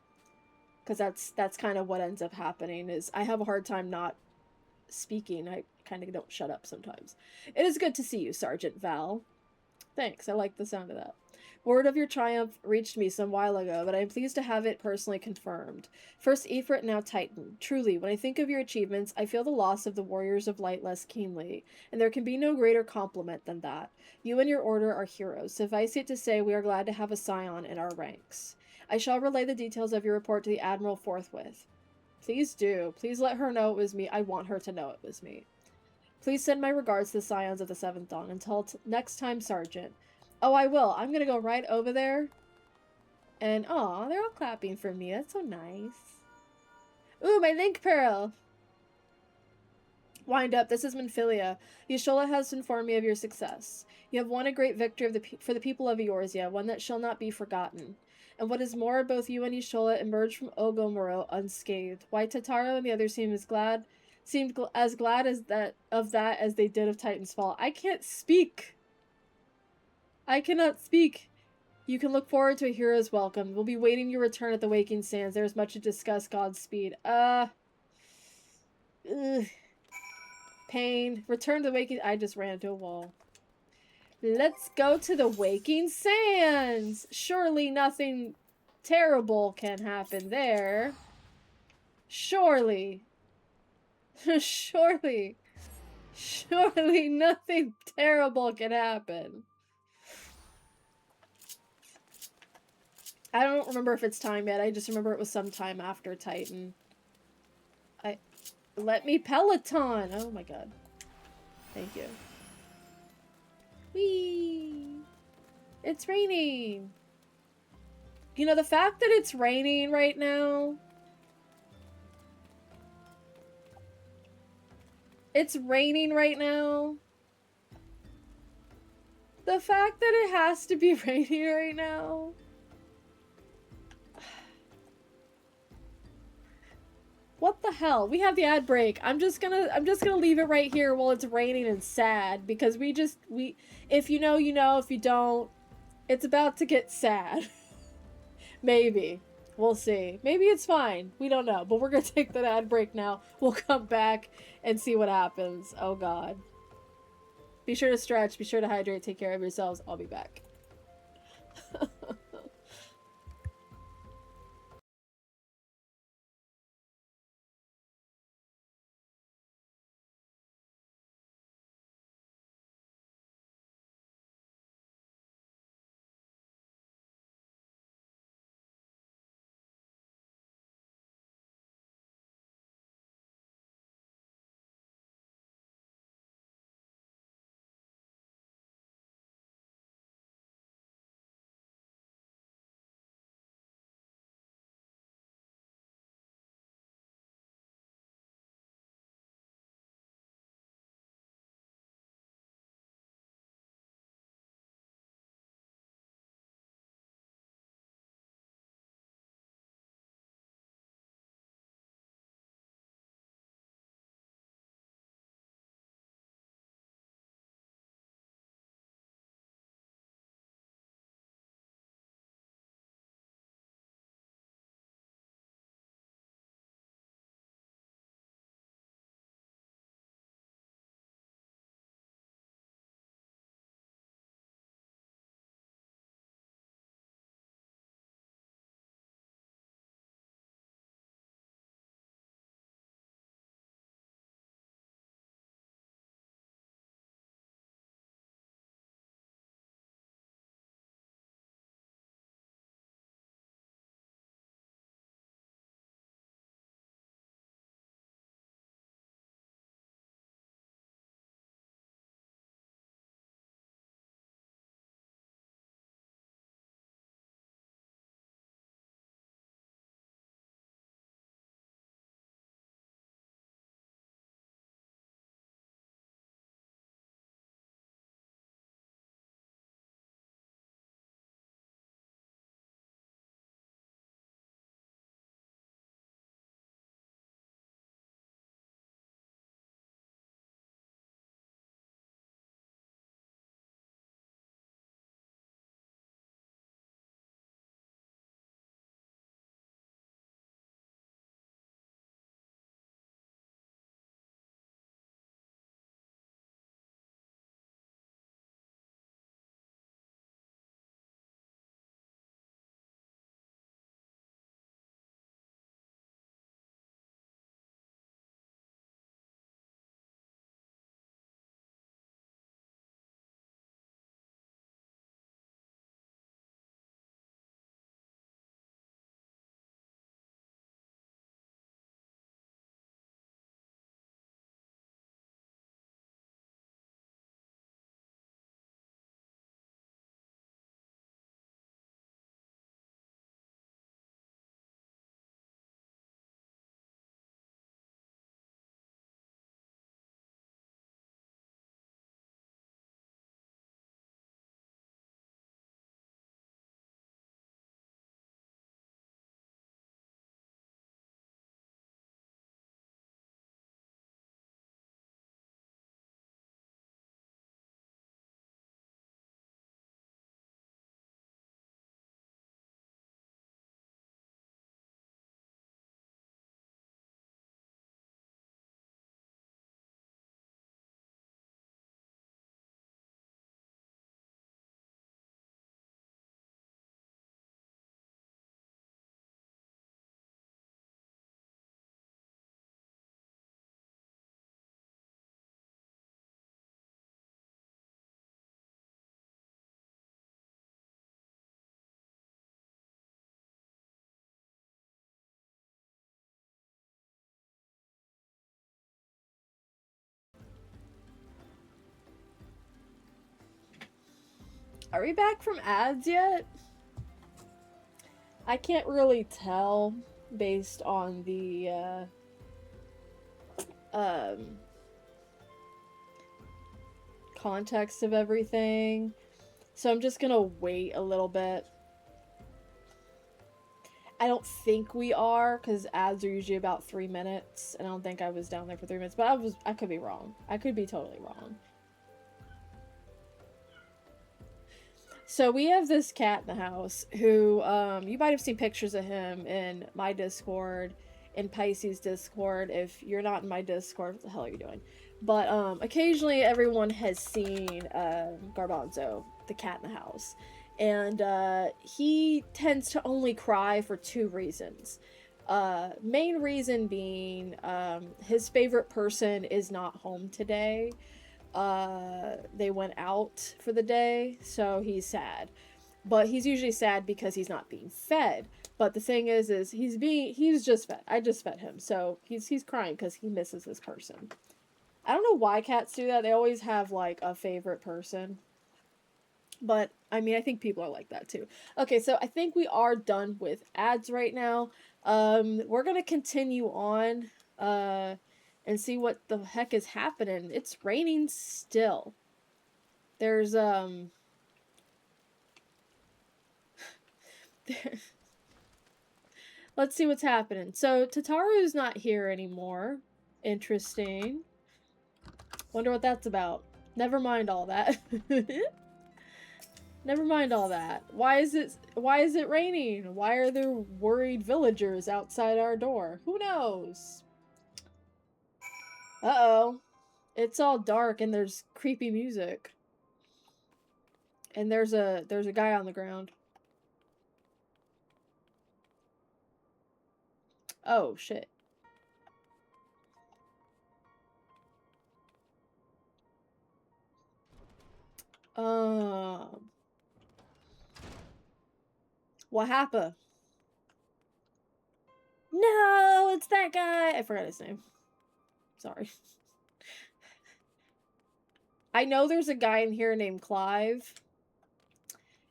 Because that's kind of what ends up happening, is I have a hard time not speaking. I kind of don't shut up sometimes. It is good to see you, Sergeant Val. Thanks, I like the sound of that. Word of your triumph reached me some while ago, but I am pleased to have it personally confirmed. First Ifrit, now Titan. Truly, when I think of your achievements, I feel the loss of the Warriors of Light less keenly, and there can be no greater compliment than that. You and your order are heroes. Suffice it to say, we are glad to have a scion in our ranks. I shall relay the details of your report to the Admiral forthwith. Please do. Please let her know it was me. I want her to know it was me. Please send my regards to the scions of the 7th Dawn. Until next time, Sergeant. Oh, I will. I'm gonna go right over there. And, aw, they're all clapping for me. That's so nice. Ooh, my link pearl! Wind up, this is Minfilia. Yashola has informed me of your success. You have won a great victory for the people of Eorzea, one that shall not be forgotten. And what is more, both you and Yashola emerged from Ogomoro unscathed. Why Tataro and the others seemed as glad as that as they did of Titan's fall. I can't speak! I cannot speak. You can look forward to a hero's welcome. We'll be waiting your return at the Waking Sands. There's much to discuss. Godspeed. Ugh. Pain. Return to the Waking... I just ran into a wall. Let's go to the Waking Sands. Surely nothing terrible can happen there. Surely. Surely. Surely nothing terrible can happen. I don't remember if it's time yet. I just remember it was sometime after Titan. Let me Peloton! Oh my god. Thank you. Whee! It's raining! You know, the fact that it's raining right now... It's raining right now. The fact that it has to be raining right now... What the hell? We have the ad break. I'm just gonna leave it right here while it's raining and sad, because if you know, you know. If you don't, it's about to get sad. Maybe. We'll see. Maybe it's fine. We don't know. But we're gonna take that ad break now. We'll come back and see what happens. Oh god. Be sure to stretch, be sure to hydrate, take care of yourselves. I'll be back. Are we back from ads yet? I can't really tell based on the context of everything. So I'm just gonna wait a little bit. I don't think we are, because ads are usually about 3 minutes, and I don't think I was down there for 3 minutes, but I could be wrong. I could be totally wrong. So we have this cat in the house who, you might have seen pictures of him in my Discord, in Pisces Discord. If you're not in my Discord, what the hell are you doing? But occasionally everyone has seen Garbanzo, the cat in the house. And he tends to only cry for 2 reasons. Main reason being his favorite person is not home today. They went out for the day, so he's sad. But he's usually sad because he's not being fed. But the thing is he's just fed. I just fed him, so he's crying because he misses his person. I don't know why cats do that. They always have like a favorite person. But I mean, I think people are like that too. Okay, so I think we are done with ads right now. We're gonna continue on and see what the heck is happening. It's raining still. There's let's see what's happening. So Tataru's not here anymore. Interesting. Wonder what that's about. Never mind all that. Never mind all that. Why is it raining? Why are there worried villagers outside our door? Who knows? Uh-oh. It's all dark and there's creepy music. And there's a guy on the ground. Oh, shit. What happened? No, it's that guy. I forgot his name. Sorry. I know there's a guy in here named Clive.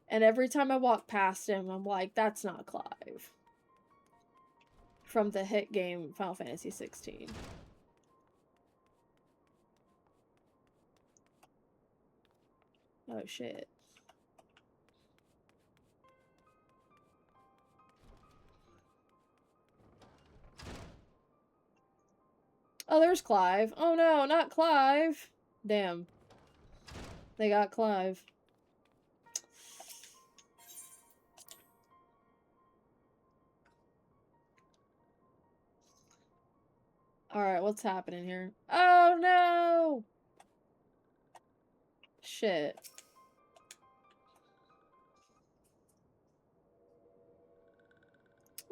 And every time I walk past him, I'm like, that's not Clive. From the hit game Final Fantasy 16. Oh, shit. Oh, there's Clive. Oh no, not Clive. Damn. They got Clive. Alright, what's happening here? Oh no! Shit.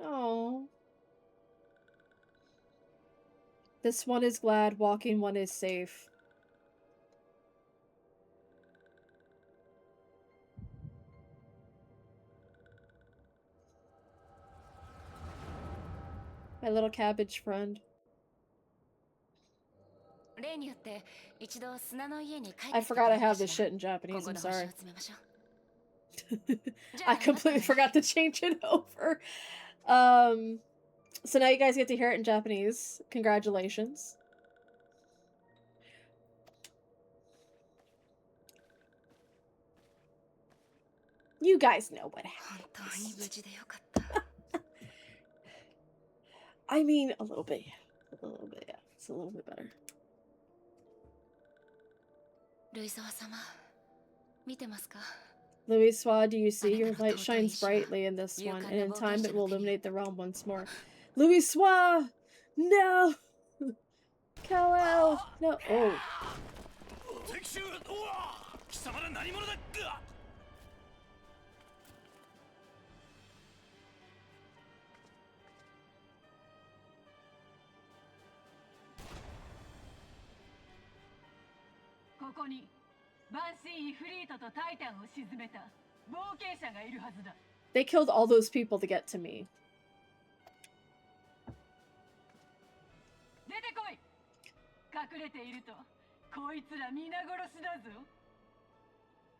Oh. This one is glad, walking one is safe. My little cabbage friend. I forgot I have this shit in Japanese, I'm sorry. I completely forgot to change it over. So now you guys get to hear it in Japanese. Congratulations. You guys know what happened. I mean, a little bit, yeah. A little bit, yeah. It's a little bit better. Louis-Swa, do you see? Your light shines brightly in this one, and in time it will illuminate the realm once more. Louis-Swa! No! Kal-El! No. Oh. They killed all those people to get to me.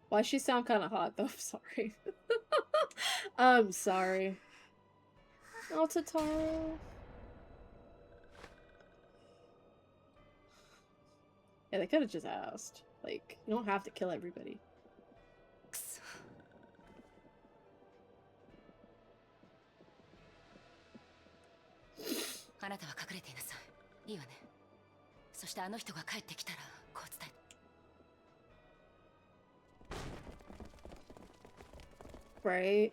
Why she sound kind of hot though? I'm sorry. I'm sorry. Oh, Totaro. Yeah, they could have just asked. Like, you don't have to kill everybody. あなたは隠れていなさい。いいわね。そしてあの人が帰ってきたらこう伝え。 Right?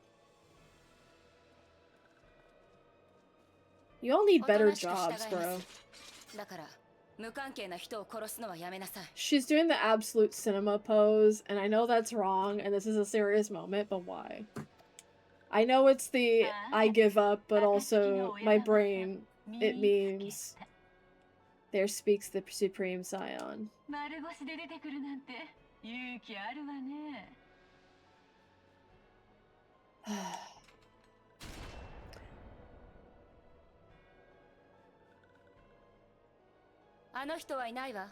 You all need better jobs, bro. だから無関係な人を殺すのはやめなさい。 She's doing the absolute cinema pose, and I know that's wrong, and this is a serious moment, but why? I know it's the I give up, but also my brain, it means there speaks the Supreme Scion. 丸腰で出てくるなんて勇気あるわね。あの人はいないわ。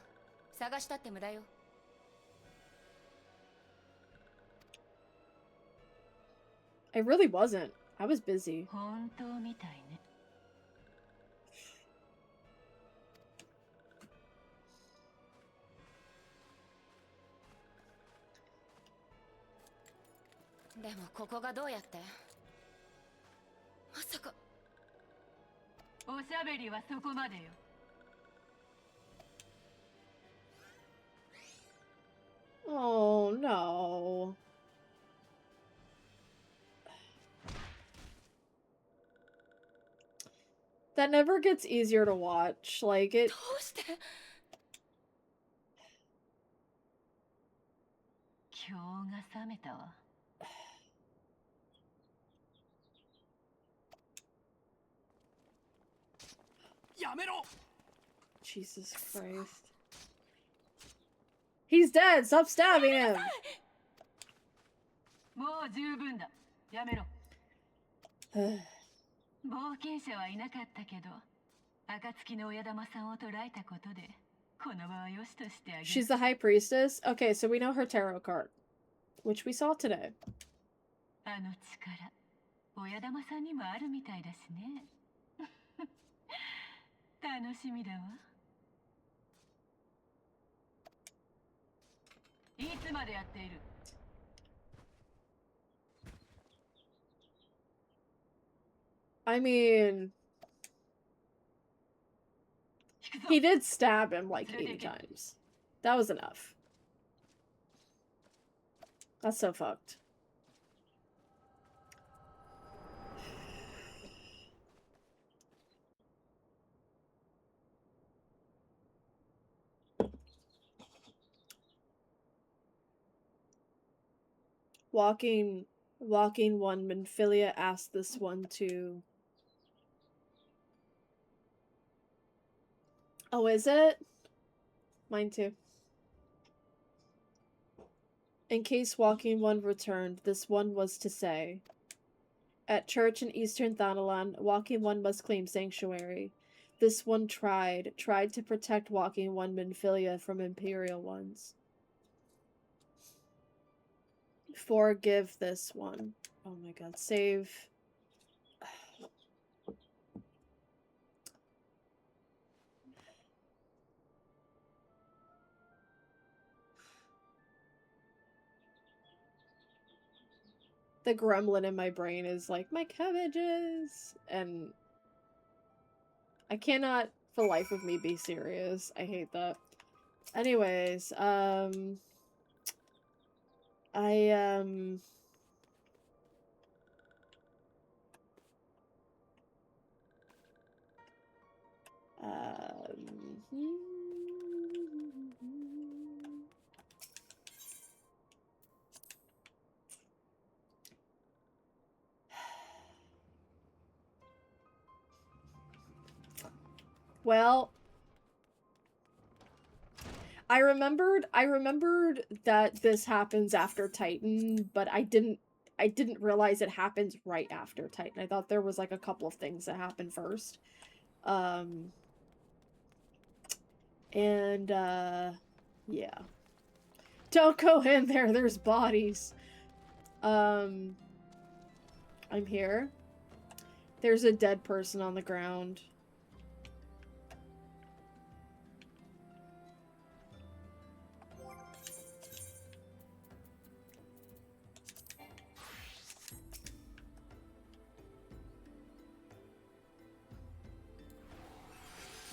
探したって無駄よ。 I really wasn't. I was busy. 本当みたいね。でもここがどうやって？まさか。おしゃべりはそこまでよ。Oh no. That never gets easier to watch. Like it. どうして？今日が覚めたわ。やめろ! Jesus Christ. He's dead! Stop stabbing him! もう十分だ。やめろ。冒険者はいなかったけど、暁の親玉さんを捕らえたことで、この場はよしとしてあげる。 She's the high priestess? Okay, so we know her tarot card, which we saw today. あの力、親玉さんにもあるみたいだしね。楽しみだわ。いつまでやっている？ I mean, he did stab him like 80 times. That was enough. That's so fucked. Walking one, Minfilia asked this one to... Oh, is it? Mine too. In case Walking One returned, this one was to say, at church in Eastern Thanalan, Walking One must claim sanctuary. This one tried to protect Walking One Minfilia from Imperial ones. Forgive this one. Oh my god, save. The gremlin in my brain is like, my cabbages! And I cannot, for the life of me, be serious. I hate that. Anyways, well, I remembered that this happens after Titan, but I didn't realize it happens right after Titan. I thought there was like a couple of things that happened first. Yeah. Don't go in there, there's bodies. I'm here. There's a dead person on the ground.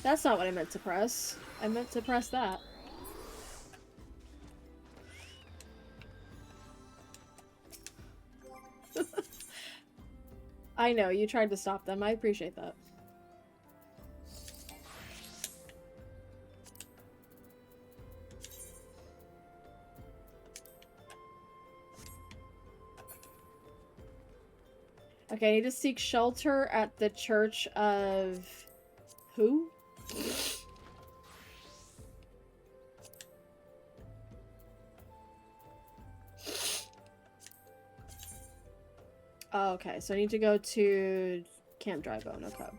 That's not what I meant to press. I meant to press that. I know, you tried to stop them. I appreciate that. Okay, I need to seek shelter at the Church of... Who? Oh, okay, so I need to go to Camp Drybone, okay.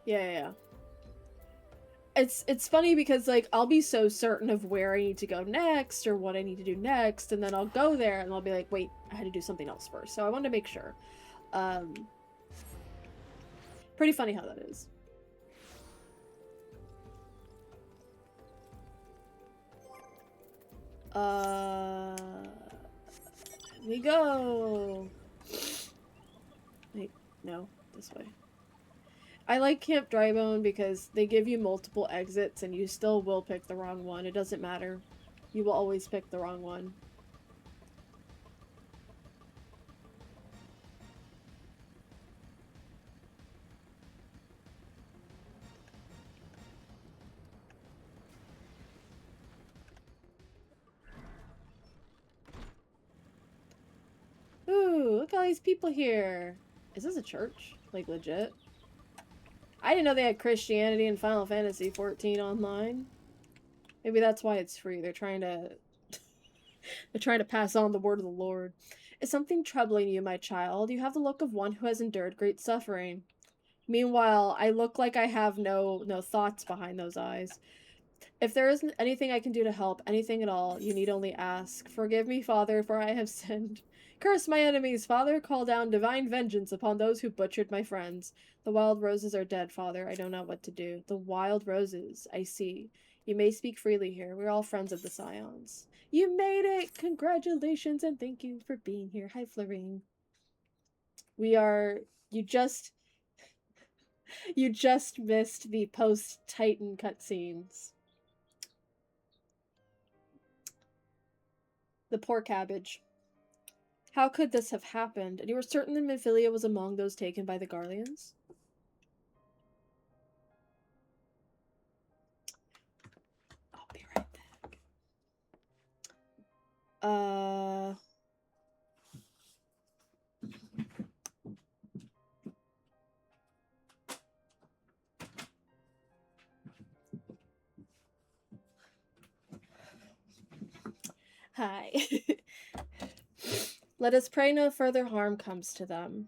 Yeah. It's funny because, like, I'll be so certain of where I need to go next or what I need to do next, and then I'll go there and I'll be like, wait, I had to do something else first. So I wanted to make sure. Pretty funny how that is. Here we go. Wait, no, this way. I like Camp Drybone because they give you multiple exits and you still will pick the wrong one. It doesn't matter. You will always pick the wrong one. Ooh, look at all these people here. Is this a church? Like, legit? I didn't know they had Christianity and Final Fantasy 14 online. Maybe that's why it's free. They're trying to... They're trying to pass on the word of the Lord. Is something troubling you, my child? You have the look of one who has endured great suffering. Meanwhile, I look like I have no thoughts behind those eyes. If there isn't anything I can do to help, anything at all, you need only ask. Forgive me, Father, for I have sinned. Curse my enemies, Father. Call down divine vengeance upon those who butchered my friends. The wild roses are dead, Father. I don't know what to do. The wild roses, I see. You may speak freely here. We're all friends of the Scions. You made it! Congratulations and thank you for being here. Hi, Florine. We are... You just missed the post-Titan cutscenes. The poor cabbage. How could this have happened? And you were certain that Minfilia was among those taken by the Garleans? I'll be right back. Hi. Let us pray no further harm comes to them.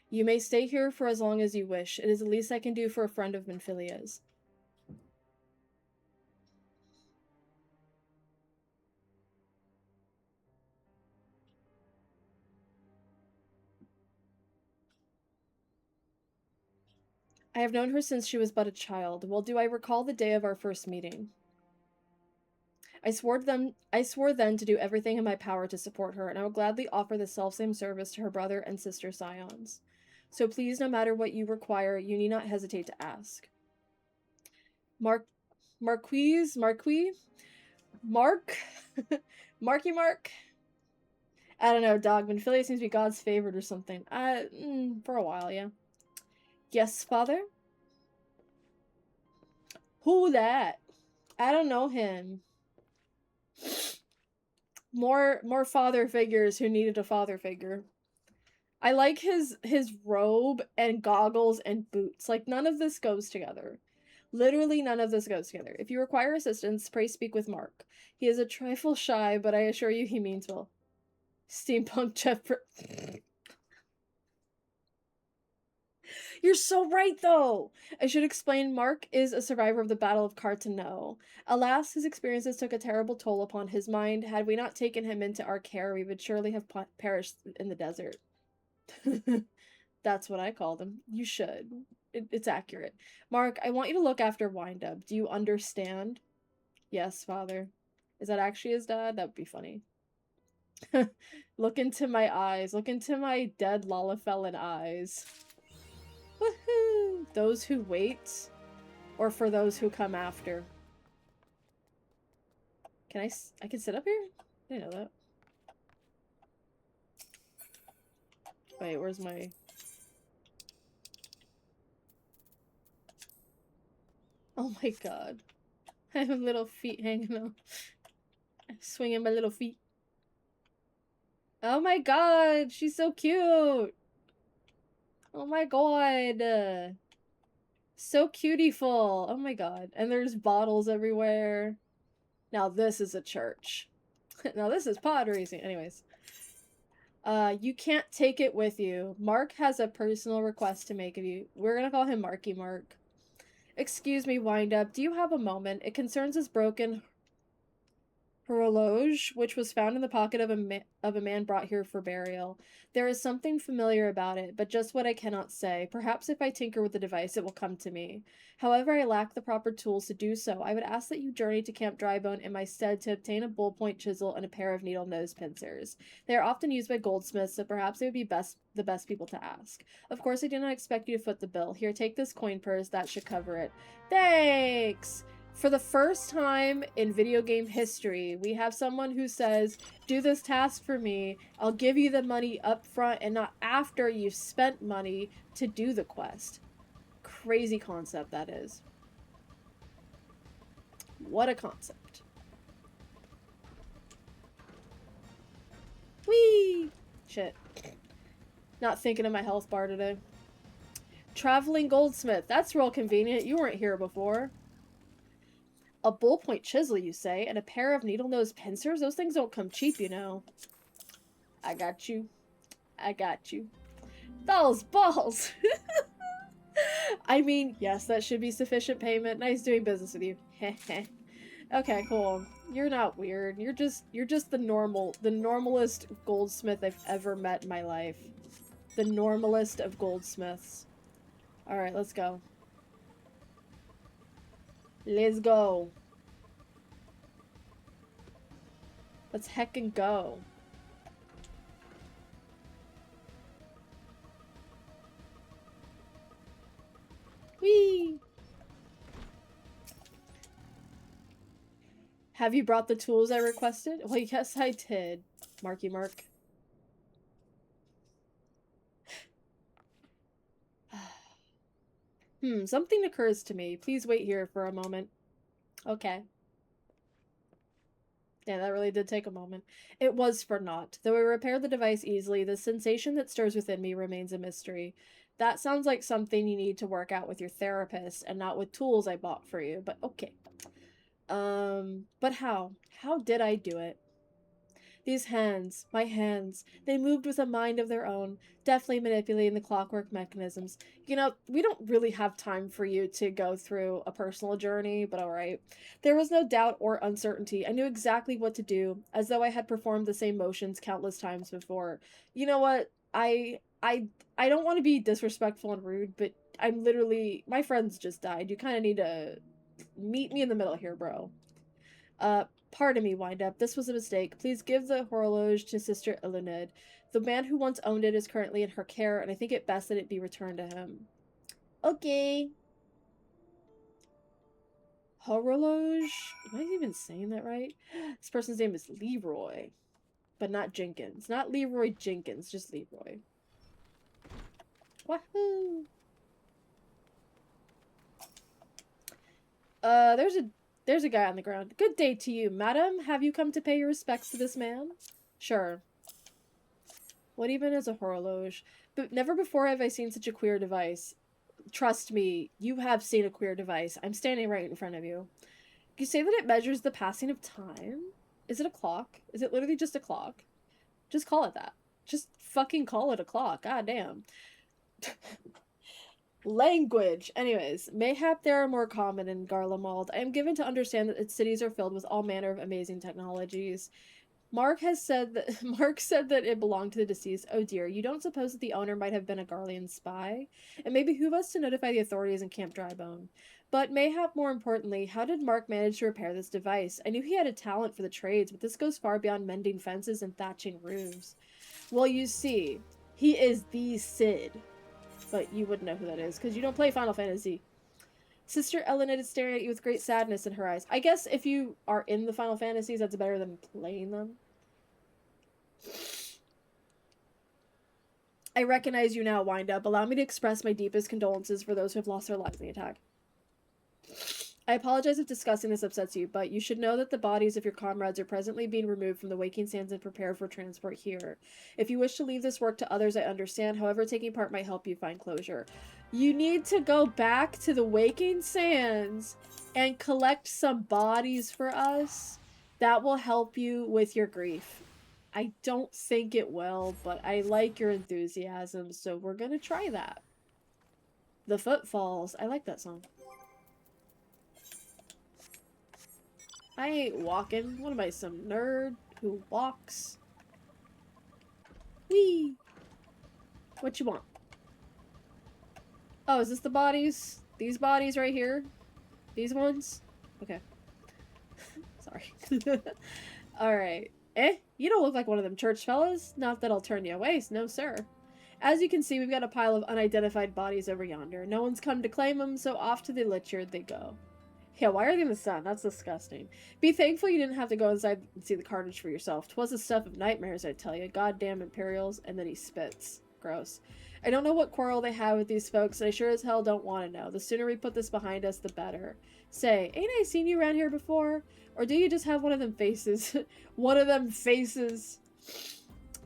You may stay here for as long as you wish. It is the least I can do for a friend of Minfilia's. I have known her since she was but a child. Well, do I recall the day of our first meeting? I swore then to do everything in my power to support her, and I will gladly offer the selfsame service to her brother and sister Scions. So please, no matter what you require, you need not hesitate to ask. Mark? Marky Mark? I don't know, dog. Minfilia seems to be God's favorite or something. For a while, yeah. Yes, father? Who that? I don't know him. More father figures who needed a father figure. I like his robe and goggles and boots. Like, none of this goes together. Literally none of this goes together. If you require assistance, pray speak with Mark. He is a trifle shy, but I assure you he means well. Steampunk Jeff... You're so right, though! I should explain Mark is a survivor of the Battle of Cartano. Alas, his experiences took a terrible toll upon his mind. Had we not taken him into our care, we would surely have perished in the desert. That's what I called him. You should. It's accurate. Mark, I want you to look after Windup. Do you understand? Yes, father. Is that actually his dad? That would be funny. Look into my eyes. Look into my dead Lalafellan eyes. Woohoo! Those who wait, or for those who come after. Can I can sit up here? I didn't know that. Wait, where's my... Oh my god. I have little feet hanging out. Swinging my little feet. Oh my god, she's so cute! Oh my god. So cutieful. Oh my god. And there's bottles everywhere. Now this is a church. Now this is pod racing. Anyways. You can't take it with you. Mark has a personal request to make of you. We're gonna call him Marky Mark. Excuse me, Windup. Do you have a moment? It concerns his broken horologe, which was found in the pocket of a man brought here for burial. There is something familiar about it, but just what I cannot say. Perhaps if I tinker with the device, it will come to me. However, I lack the proper tools to do so. I would ask that you journey to Camp Drybone in my stead to obtain a bullpoint chisel and a pair of needle nose pincers. They are often used by goldsmiths, so perhaps they would be the best people to ask. Of course, I do not expect you to foot the bill. Here, take this coin purse. That should cover it. Thanks! For the first time in video game history, we have someone who says, do this task for me, I'll give you the money up front and not after you've spent money to do the quest. Crazy concept that is. What a concept. Whee! Shit. Not thinking of my health bar today. Traveling goldsmith. That's real convenient. You weren't here before. A bullpoint chisel, you say, and a pair of needle-nose pincers? Those things don't come cheap, you know. I got you. I got you. Those balls! I mean, yes, that should be sufficient payment. Nice doing business with you. Okay, cool. You're not weird. You're just the normalest goldsmith I've ever met in my life. The normalest of goldsmiths. Alright, let's go. Let's go. Let's heckin' go. Whee! Have you brought the tools I requested? Well, yes, I did. Marky Mark. Something occurs to me. Please wait here for a moment. Okay. Yeah, that really did take a moment. It was for naught. Though I repaired the device easily, the sensation that stirs within me remains a mystery. That sounds like something you need to work out with your therapist and not with tools I bought for you, but okay. But how? How did I do it? These hands, my hands, they moved with a mind of their own, deftly manipulating the clockwork mechanisms. You know, we don't really have time for you to go through a personal journey, but alright. There was no doubt or uncertainty. I knew exactly what to do, as though I had performed the same motions countless times before. You know what? I don't want to be disrespectful and rude, but I'm literally... My friends just died. You kind of need to meet me in the middle here, bro. Pardon me, Windup. This was a mistake. Please give the horologe to Sister Elined. The man who once owned it is currently in her care, and I think it best that it be returned to him. Okay. Horologe? Am I even saying that right? This person's name is Leroy. But not Jenkins. Not Leroy Jenkins, just Leroy. Wahoo! There's a guy on the ground. Good day to you, madam. Have you come to pay your respects to this man? Sure. What even is a horologe? But never before have I seen such a queer device. Trust me, you have seen a queer device. I'm standing right in front of you. You say that it measures the passing of time? Is it a clock? Is it literally just a clock? Just call it that. Just fucking call it a clock. God damn. Language. Anyways, mayhap they are more common in Garlemald. I am given to understand that its cities are filled with all manner of amazing technologies. Mark said that it belonged to the deceased. Oh dear, you don't suppose that the owner might have been a Garlean spy? It may behoove us to notify the authorities in Camp Drybone. But mayhap more importantly, how did Mark manage to repair this device? I knew he had a talent for the trades, but this goes far beyond mending fences and thatching roofs. Well, you see, he is the Cid. But you wouldn't know who that is, because you don't play Final Fantasy. Sister Elenid is staring at you with great sadness in her eyes. I guess if you are in the Final Fantasies, that's better than playing them. I recognize you now, Wind Up. Allow me to express my deepest condolences for those who have lost their lives in the attack. I apologize if discussing this upsets you, but you should know that the bodies of your comrades are presently being removed from the Waking Sands and prepared for transport here. If you wish to leave this work to others, I understand. However, taking part might help you find closure. You need to go back to the Waking Sands and collect some bodies for us. That will help you with your grief. I don't think it will, but I like your enthusiasm, so we're gonna try that. The Footfalls. I like that song. I ain't walking. What am I, some nerd who walks? Whee! What you want? Oh, is this the bodies? These bodies right here? These ones? Okay. Sorry. Alright. You don't look like one of them church fellas. Not that I'll turn you away, no sir. As you can see, we've got a pile of unidentified bodies over yonder. No one's come to claim them, so off to the Lich-Yard they go. Yeah, why are they in the sun? That's disgusting. Be thankful you didn't have to go inside and see the carnage for yourself. 'Twas the stuff of nightmares, I tell you. Goddamn Imperials. And then he spits. Gross. I don't know what quarrel they have with these folks, and I sure as hell don't want to know. The sooner we put this behind us, the better. Say, ain't I seen you around here before? Or do you just have one of them faces? One of them faces.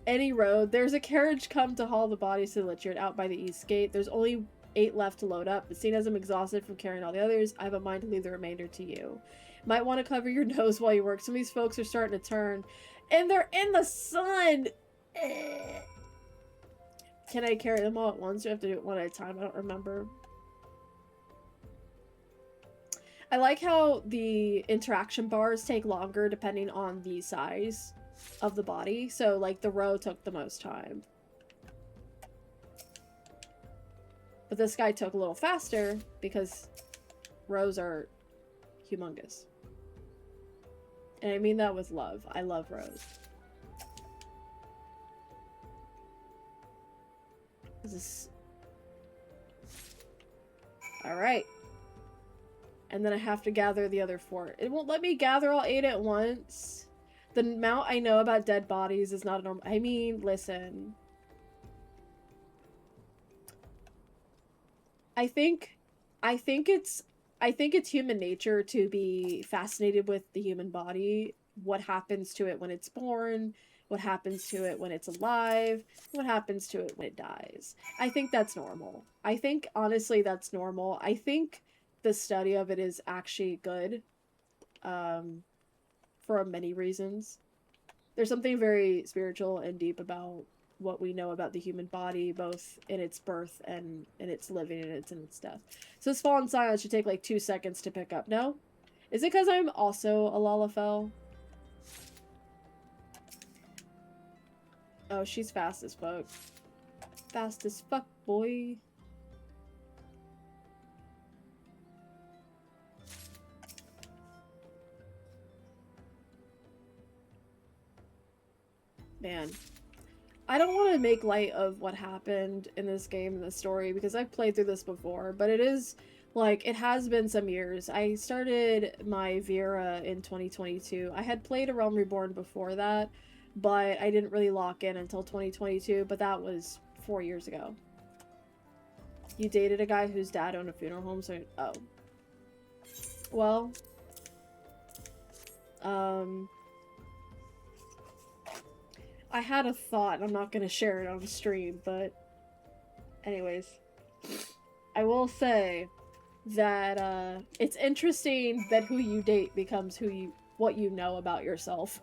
Any road. There's a carriage come to haul the bodies to the Lich-Yard out by the east gate. There's only 8 left to load up, but seeing as I'm exhausted from carrying all the others, I have a mind to leave the remainder to you. Might want to cover your nose while you work. Some of these folks are starting to turn, and they're in the sun! Can I carry them all at once? Do I have to do it one at a time? I don't remember. I like how the interaction bars take longer depending on the size of the body. So, like, the row took the most time. But this guy took a little faster because rows are humongous. And I mean that with love. I love rows. This is... Alright. And then I have to gather the other 4. It won't let me gather all 8 at once. The amount I know about dead bodies is not a normal... I mean, listen... I think it's human nature to be fascinated with the human body, what happens to it when it's born, what happens to it when it's alive, what happens to it when it dies. I think that's normal. I think, honestly, that's normal. I think the study of it is actually good, for many reasons. There's something very spiritual and deep about what we know about the human body, both in its birth and in its living and in its death. So this Fallen Silence should take like 2 seconds to pick up. No? Is it because I'm also a Lalafell? Oh, she's fast as fuck. Fast as fuck, boy. Man. I don't want to make light of what happened in this game, in the story, because I've played through this before, but it is, like, it has been some years. I started my Vera in 2022. I had played A Realm Reborn before that, but I didn't really lock in until 2022, but that was 4 years ago. You dated a guy whose dad owned a funeral home, so... Oh. Well... I had a thought. I'm not gonna share it on stream, but... Anyways. I will say that, it's interesting that who you date becomes what you know about yourself.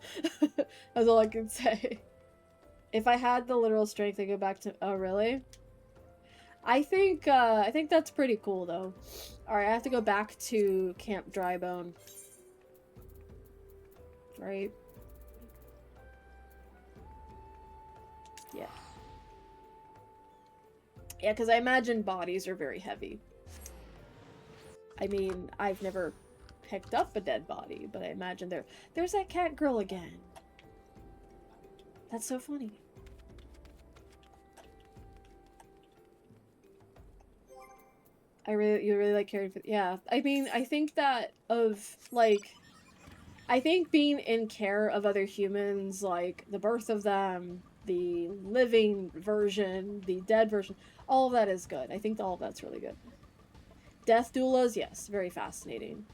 That's all I can say. If I had the literal strength to go back to... Oh, really? I think that's pretty cool though. Alright, I have to go back to Camp Drybone. Right? Yeah. Yeah, because I imagine bodies are very heavy. I mean, I've never picked up a dead body, but I imagine there's that cat girl again. That's so funny. You really like caring for, yeah. I mean, I think that I think being in care of other humans, like the birth of them, the living version, the dead version, all of that is good. I think all of that's really good. Death doulas, yes, very fascinating.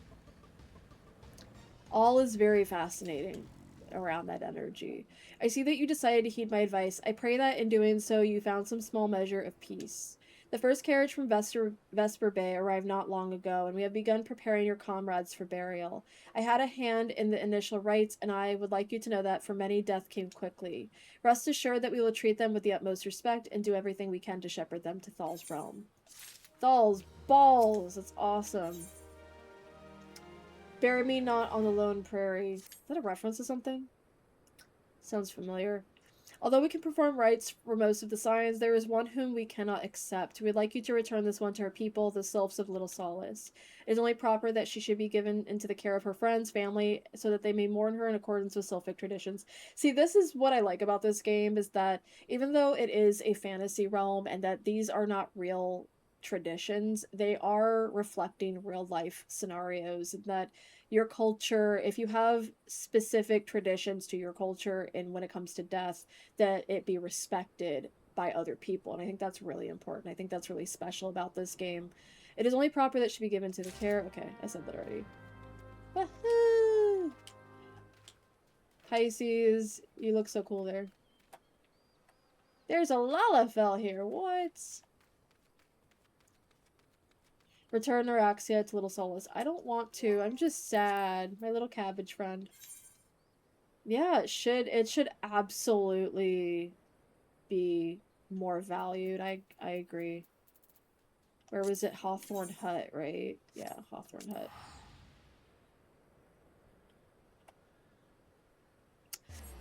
All is very fascinating around that energy. I see that you decided to heed my advice. I pray that in doing so you found some small measure of peace. The first carriage from Vesper Bay arrived not long ago, and we have begun preparing your comrades for burial. I had a hand in the initial rites, and I would like you to know that for many death came quickly. Rest assured that we will treat them with the utmost respect and do everything we can to shepherd them to Thal's realm. Thal's balls! That's awesome. Bury me not on the lone prairie. Is that a reference to something? Sounds familiar. Although we can perform rites for most of the signs, there is one whom we cannot accept. We'd like you to return this one to her people, the Sylphs of Little Solace. It is only proper that she should be given into the care of her friends, family, so that they may mourn her in accordance with Sylphic traditions. See, this is what I like about this game, is that even though it is a fantasy realm and that these are not real traditions, they are reflecting real life scenarios, and that your culture, if you have specific traditions to your culture and when it comes to death, that it be respected by other people. And I think that's really important. I think that's really special about this game. It is only proper that should be given to the care. Okay, I said that already. Pisces, you look so cool there. There's a Lalafell here. What? Return Araxia to Little Solace. I don't want to. I'm just sad. My little cabbage friend. Yeah, it should absolutely be more valued. I agree. Where was it? Hawthorne Hut, right? Yeah, Hawthorne Hut.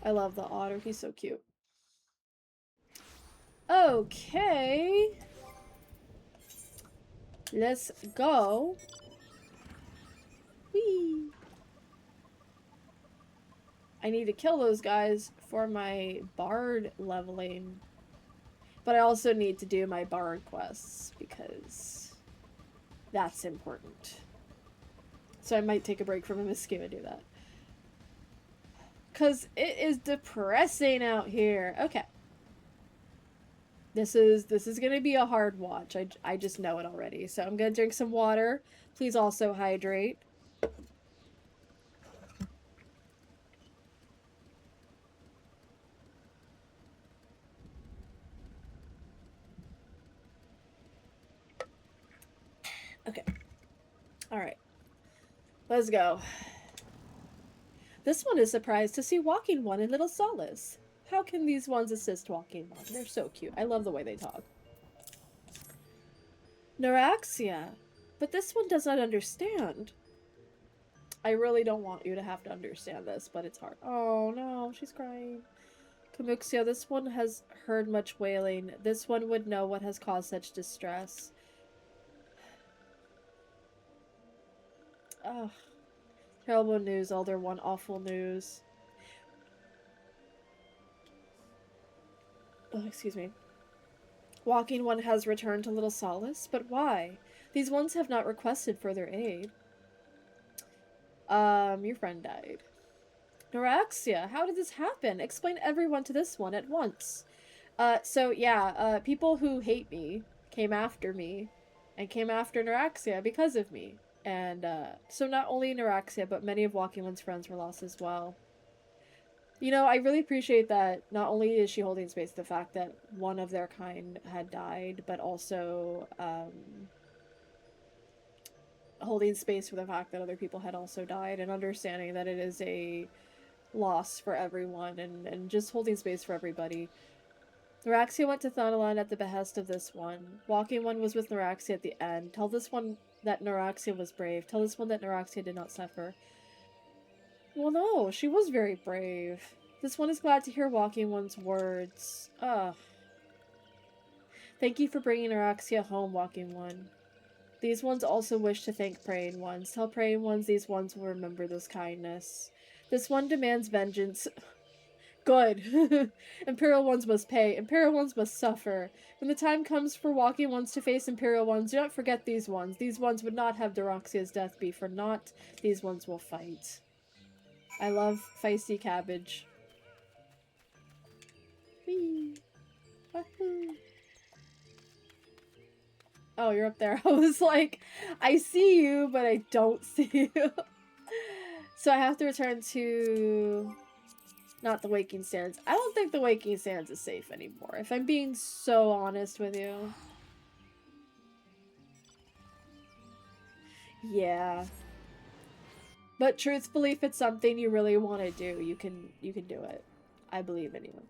I love the otter. He's so cute. Okay. Let's go. Whee! I need to kill those guys for my bard leveling. But I also need to do my bard quests because that's important. So I might take a break from MSQ and do that. Because it is depressing out here. Okay. This is gonna be a hard watch. I just know it already. So I'm gonna drink some water. Please also hydrate. Okay. Alright. Let's go. This one is surprised to see Walking One in Little Solace. How can these ones assist Walking One? They're so cute. I love the way they talk. Neuraxia. But this one does not understand. I really don't want you to have to understand this, but it's hard. Oh no, she's crying. Camuxia, this one has heard much wailing. This one would know what has caused such distress. Ugh. Terrible news, Elder One. Awful news. Oh, excuse me. Walking One has returned to Little Solace, but why? These ones have not requested further aid. Your friend died. Neuraxia, how did this happen? Explain everyone to this one at once. So yeah, people who hate me came after me and came after Neuraxia because of me. And, so not only Neuraxia, but many of Walking One's friends were lost as well. You know, I really appreciate that not only is she holding space the fact that one of their kind had died, but also, holding space for the fact that other people had also died and understanding that it is a loss for everyone and just holding space for everybody. Neuraxia went to Thanalan at the behest of this one. Walking One was with Neuraxia at the end. Tell this one that Neuraxia was brave. Tell this one that Neuraxia did not suffer. Well, no, she was very brave. This one is glad to hear Walking One's words. Ugh. Thank you for bringing Neuraxia home, Walking One. These ones also wish to thank Praying Ones. Tell Praying Ones these ones will remember this kindness. This one demands vengeance. Good. Imperial Ones must pay. Imperial Ones must suffer. When the time comes for Walking Ones to face Imperial Ones, do not forget these ones. These ones would not have Diraxia's death be for naught. These ones will fight. I love feisty cabbage. Whee! Wahoo! Oh, you're up there. I was like, I see you, but I don't see you. So I have to return to... not the Waking Sands. I don't think the Waking Sands is safe anymore, if I'm being so honest with you. Yeah. But truthfully, if it's something you really want to do, you can do it. I believe in you.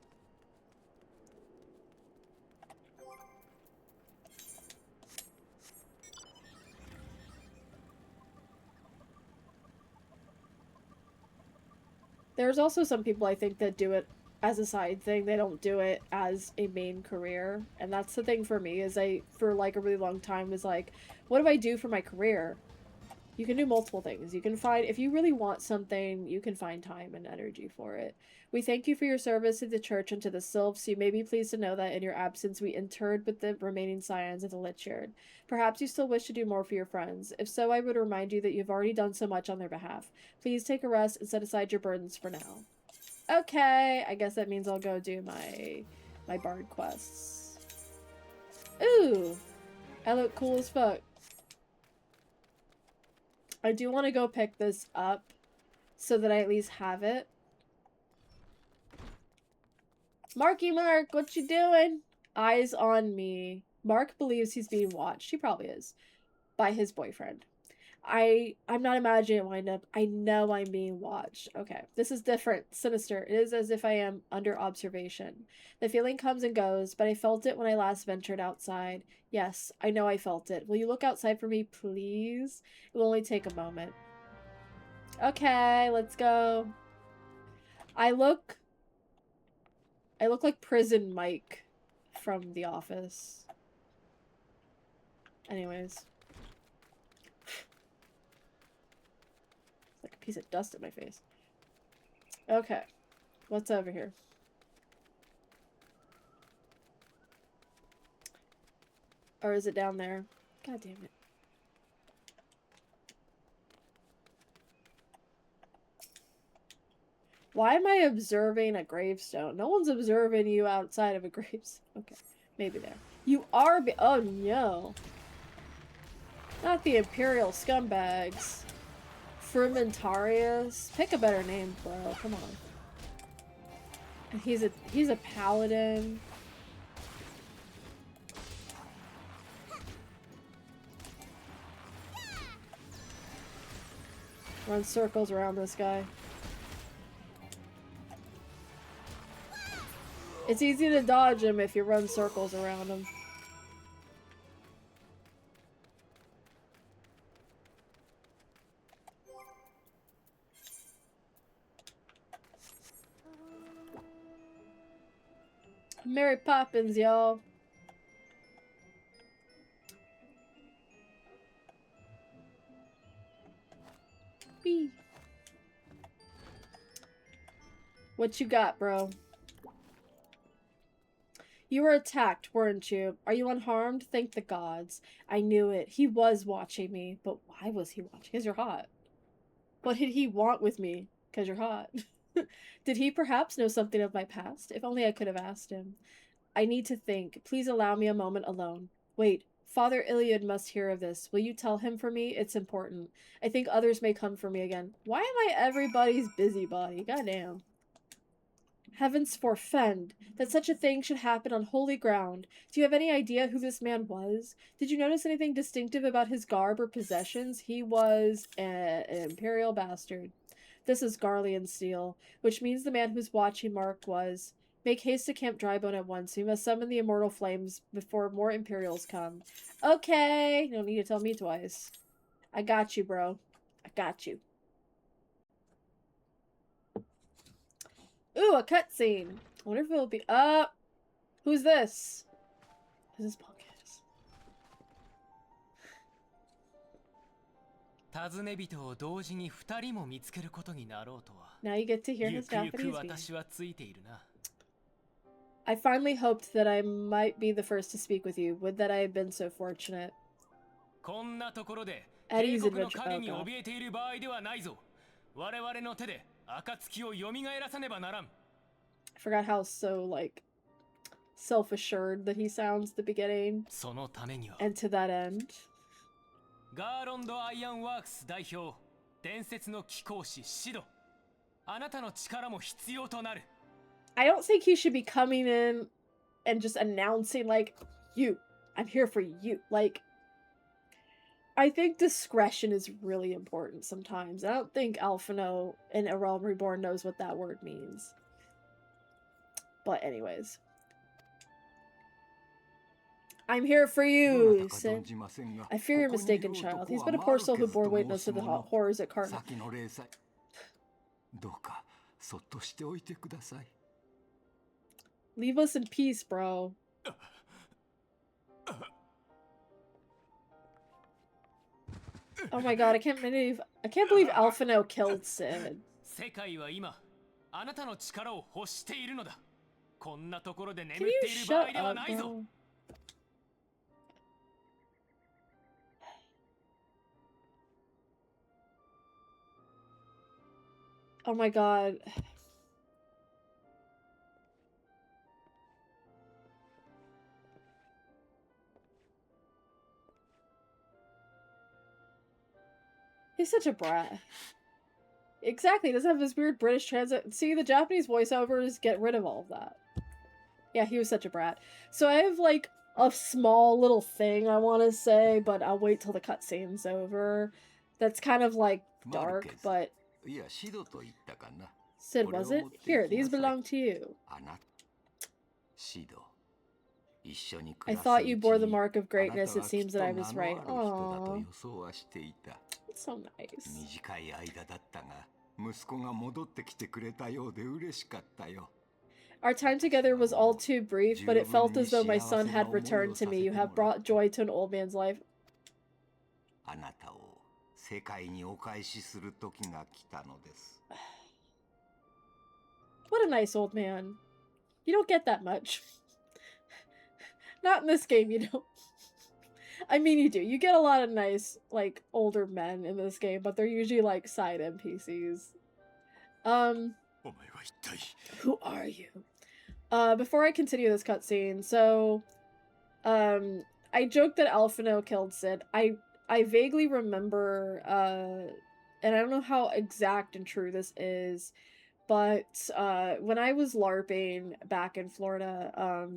There's also some people, I think, that do it as a side thing. They don't do it as a main career. And that's the thing for me, is for like a really long time, was like, what do I do for my career? You can do multiple things. You can find, if you really want something, you can find time and energy for it. We thank you for your service to the church and to the sylphs. You may be pleased to know that in your absence we interred with the remaining scions of the Lichyard. Perhaps you still wish to do more for your friends. If so, I would remind you that you've already done so much on their behalf. Please take a rest and set aside your burdens for now. Okay, I guess that means I'll go do my bard quests. Ooh, I look cool as fuck. I do want to go pick this up so that I at least have it. Marky Mark, what you doing? Eyes on me. Mark believes he's being watched. He probably is. By his boyfriend. I'm not imagining it wind up. I know I'm being watched. Okay. This is different. Sinister. It is as if I am under observation. The feeling comes and goes, but I felt it when I last ventured outside. Yes, I know I felt it. Will you look outside for me, please? It will only take a moment. Okay, let's go. I look like Prison Mike from The Office. Anyways. Like a piece of dust in my face. Okay. What's over here? Or is it down there? God damn it. Why am I observing a gravestone? No one's observing you outside of a gravestone. Okay. Maybe there. You are oh no. Not the Imperial scumbags. Frumentarius. Pick a better name, bro. Come on. He's a paladin. Run circles around this guy. It's easy to dodge him if you run circles around him. Mary Poppins, y'all. Whee. What you got, bro? You were attacked, weren't you? Are you unharmed? Thank the gods. I knew it. He was watching me. But why was he watching? Because you're hot. What did he want with me? Because you're hot. Did he perhaps know something of my past? If only I could have asked him. I need to think. Please allow me a moment alone. Wait. Father Iliad must hear of this. Will you tell him for me? It's important. I think others may come for me again. Why am I everybody's busybody? Goddamn. Heavens forfend that such a thing should happen on holy ground. Do you have any idea who this man was? Did you notice anything distinctive about his garb or possessions? He was an imperial bastard. This is Garlean steel, which means the man whose watching Mark was. Make haste to Camp Drybone at once. We must summon the immortal flames before more Imperials come. Okay! You don't need to tell me twice. I got you, bro. I got you. Ooh, a cutscene. I wonder if it'll be... who's this? Who's this punk ass? 尋ね人を同時に2人も見つけることになろうとは。 Now you get to hear ゆ his くゆく Japanese 私 speak. はついているな。I finally hoped that I might be the first to speak with you. Would that I had been so fortunate. こんなところで Eddie's 帝国の adventure. 影 Oh に god. 怯えている場合ではないぞ。我々の手で暁を蘇らさねばならん。 I forgot how so, like, self-assured that he sounds at the beginning. そのためには And to that end. ガーロンド・アイアンワークス代表、伝説の貴公子シド。あなたの力も必要となる。 I don't think he should be coming in and just announcing, like, you, I'm here for you. Like, I think discretion is really important sometimes. I don't think Alphino in A Realm Reborn knows what that word means. But anyways. I'm here for you, Sid. I fear you're mistaken, child. He's been a poor soul who bore witness to the horrors at Carton. 先の霊祭どうかそっとしておいてください Leave us in peace, bro. Oh my god, I can't believe Alphino killed Sid. 世界は今、あなたの力を欲しているのだ。こんなところで Can 眠っ you ている場合 shut では up, ないぞ。 bro? Oh my god. He's such a brat. Exactly, he doesn't have this weird British transit. See, the Japanese voiceovers get rid of all of that. Yeah, he was such a brat. So I have, like, a small little thing I want to say, but I'll wait till the cutscene's over. That's kind of, like, dark, but... いやシドと言ったかな Sid, was it? Here, these belong to you. あなシド一緒に I 暮らす thought うち you に bore the mark of あな greatness. た It はきっ seems と that 名 I の was あ right. る人だと Aww. 予想はしていた It's so nice. 短い間だったが息子が戻ってきてくれたようで嬉しかったよ Our time together was all too brief, but it felt as though my son had returned to me. You have brought joy to an old man's life. あなたを世界にお返しする時が来たのです What a nice old man. You don't get that much. Not in this game, you don't. I mean, you do. You get a lot of nice, like, older men in this game, but they're usually, like, side NPCs. お前は一体 Who are you? Before I continue this cutscene, so, I joked that Alphino killed Sid. I vaguely remember, and I don't know how exact and true this is, but, when I was LARPing back in Florida,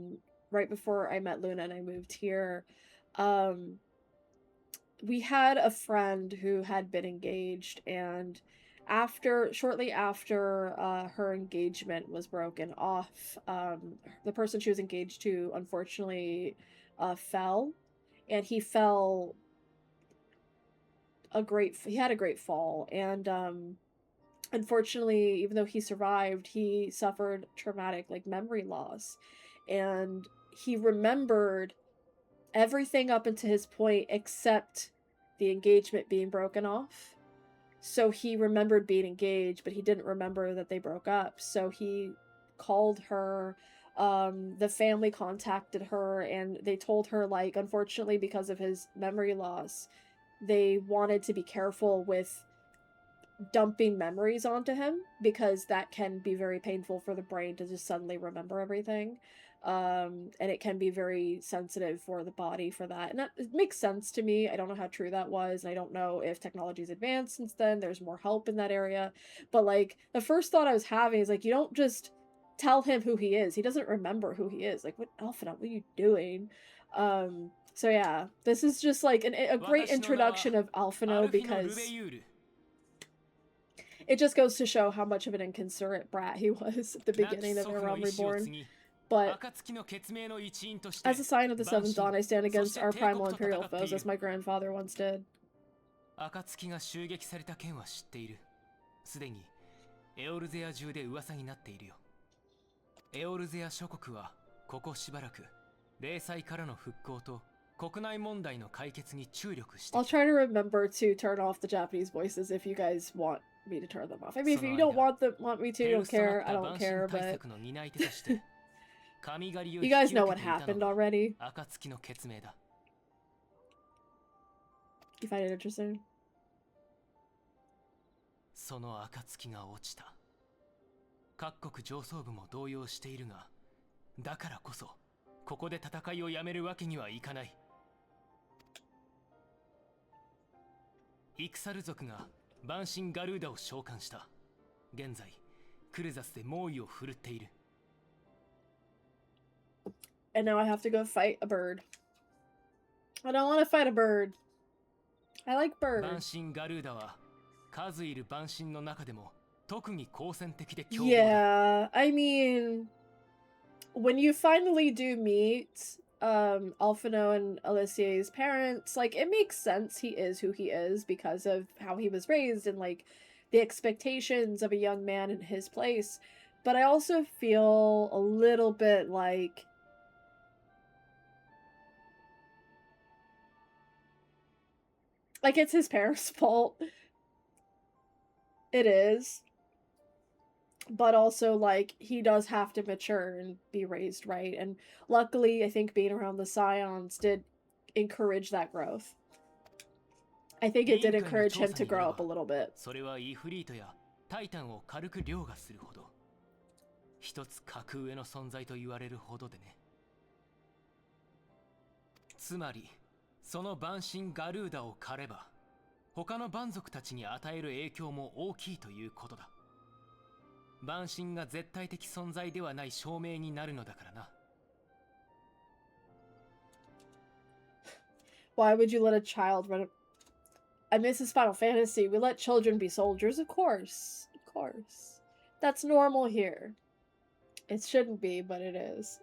right before I met Luna and I moved here, we had a friend who had been engaged, and shortly after her engagement was broken off, the person she was engaged to unfortunately fell, and he fell he had a great fall, and unfortunately, even though he survived, he suffered traumatic, like, memory loss, and he remembered everything up until his point except the engagement being broken off. So he remembered being engaged, but he didn't remember that they broke up. So he called her, the family contacted her, and they told her, like, unfortunately, because of his memory loss, they wanted to be careful with dumping memories onto him, because that can be very painful for the brain to just suddenly remember everything. And it can be very sensitive for the body for that. And that it makes sense to me. I don't know how true that was. And I don't know if technology's advanced since then. There's more help in that area. But, like, the first thought I was having is, like, you don't just tell him who he is. He doesn't remember who he is. Like, what, Alphina, what are you doing? So yeah, this is just, like, a great introduction of Alphino, because It just goes to show how much of an inconsiderate brat he was at the 亡き beginning of 祖父 ARR の意志を Reborn. 継ぎ But 暁の血盟の一員として as a sign of the 万 Seventh 神 Dawn, I stand そ against して our 帝 primal 国と戦 imperial ってい foes, る as my grandfather once did. 暁が襲撃された件は知っている。すでにエオルゼア中で噂になっているよ。エオルゼア諸国はここしばらく霊災からの復興と国内問題の解決に注力して I'll きた。 try to remember to turn off the Japanese voices if you guys want me to turn them off. I mean, if you don't want me to, ペ don't ルソナ care, っ I た don't 万神 care, 対 but 策の担い手として神狩りを you 引 guys き know 受 what けていた happened のが already. 暁の血盟だ。 You find it interesting? その暁が落ちた。各国上層部も動揺しているが、だからこそここで戦いをやめるわけにはいかない。イクサル族が万神ガルーダを召喚した。現在クルザスで猛威を振るっている。 And now I have to go fight a bird. I don't want to fight a bird. I like 万 birds. 神ガルーダは数いる万神の中でも特に好戦的で凶暴だ。 Yeah, I mean, when you finally do meet Alphino and Alissier's parents, like, it makes sense he is who he is because of how he was raised and, like, the expectations of a young man in his place. But I also feel a little bit like it's his parents' fault. It is. But also, like, he does have to mature and be raised right. And luckily, I think being around the Scions did encourage that growth. I think it did encourage him to grow up a little bit. それはイフリートやタイタンを軽く凌駕するほど、一つ格上の存在と言われるほどでね。つまり、その万神ガルーダを狩れば、他の蛮族たちに与える影響も大きいということだ。万神が絶対的存在ではない証明になるのだからな。Why would you let a child run? I mean, this is Final Fantasy. We let children be soldiers, of course. Of course. That's normal here. It shouldn't be, but it is.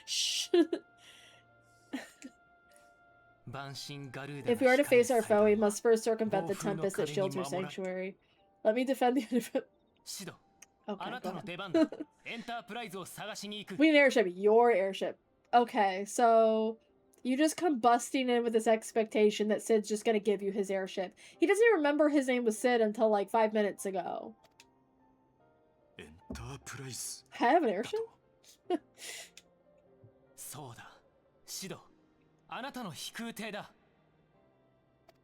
Shh. If we are to face our foe, we must first circumvent the tempest that shields her sanctuary. Let me defend the okay, シド、 go あなたの ahead. 出番だ。エンタープライズを探しに行く。 We need an airship. Your airship. Okay, so you just come busting in with this expectation that Sid's just gonna give you his airship. He doesn't even remember his name was Sid until like 5 minutes ago. エンタープライズ I have an airship? そうだ、シド、あなたの飛空艇だ。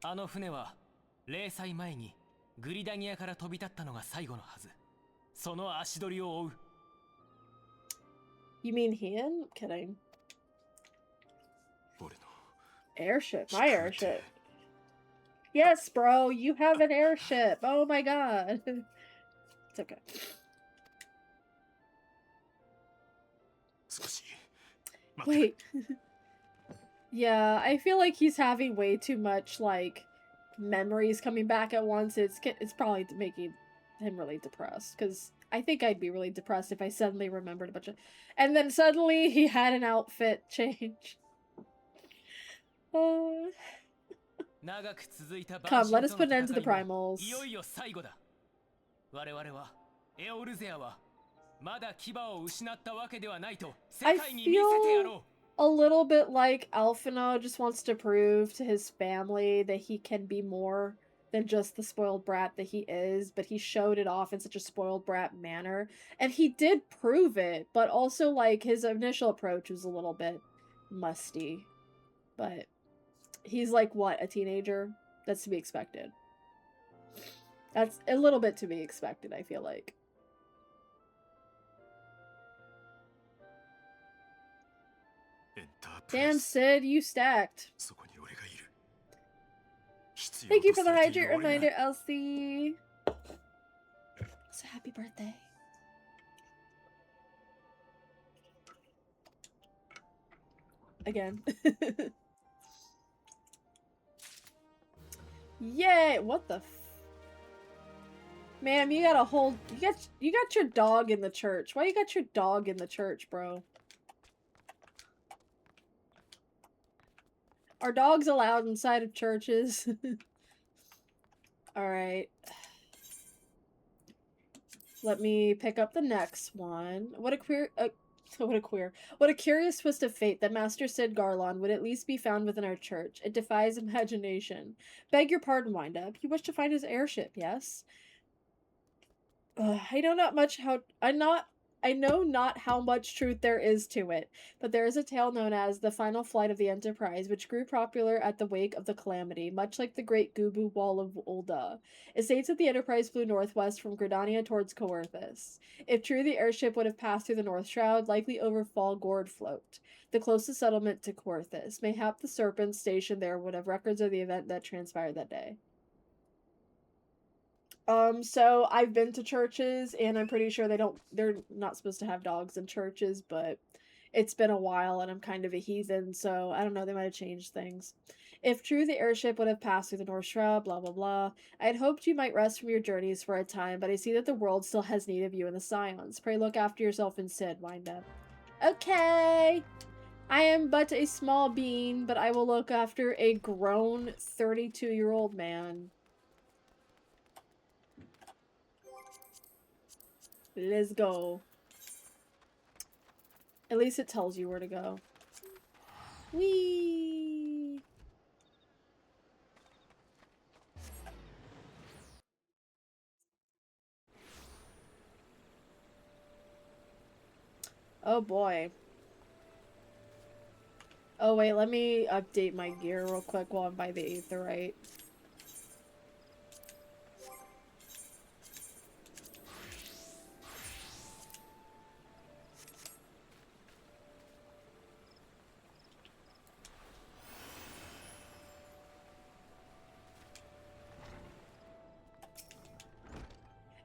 あの船は零歳前にグリダニアから飛び立ったのが最後のはず。その足取りを追う。 You mean he? I'm kidding. 俺の Airship. My airship. Yes, bro. You have an airship. Oh my god. It's okay. 少し待って Wait. Yeah, I feel like he's having way too much, like, memories coming back at once. It's probably making him really depressed, because I think I'd be really depressed if I suddenly remembered a bunch of... And then suddenly he had an outfit change. Come, let us put an end to the primals. いよいよ最後だ。我々はエオルゼアはまだ牙を失ったわけではないと世界に見せてやろう。 A little bit like Alphino just wants to prove to his family that he can be more than just the spoiled brat that he is, but he showed it off in such a spoiled brat manner. And he did prove it, but also, like, his initial approach was a little bit musty. But he's like, what, a teenager? That's to be expected. That's a little bit to be expected, I feel like. Damn, Sid, you stacked. そこに俺がいる。必要 Thank you と for さ the れてい hydrate る俺が reminder, Elsie. So happy birthday. Again. Yay! What the f... Ma'am, you got a whole you got your dog in the church. Why you got your dog in the church, bro? Are dogs allowed inside of churches? Alright. Let me pick up the next one. What a curious twist of fate that Master Sid Garlon would at least be found within our church. It defies imagination. Beg your pardon, Windup. You wish to find his airship, yes? I know not much how I know not how much truth there is to it, but there is a tale known as the final flight of the Enterprise, which grew popular at the wake of the calamity, much like the Great Gubu Wall of Ulda. It states that the Enterprise flew northwest from Gridania towards Coerthus. If true, the airship would have passed through the North Shroud, likely over Fall Gourd Float, the closest settlement to Coerthus. Mayhap the Serpents stationed there would have records of the event that transpired that day. So I've been to churches and I'm pretty sure they're not supposed to have dogs in churches, but it's been a while and I'm kind of a heathen, so I don't know, they might have changed things. If true, the airship would have passed through the North Shroud, blah blah blah. I had hoped you might rest from your journeys for a time, but I see that the world still has need of you and the Scions. Pray look after yourself instead, Windup. Okay! I am but a small bean, but I will look after a grown 32-year-old man. Let's go. At least it tells you where to go. Whee! Oh boy. Oh wait, let me update my gear real quick while I'm by the Aetherite.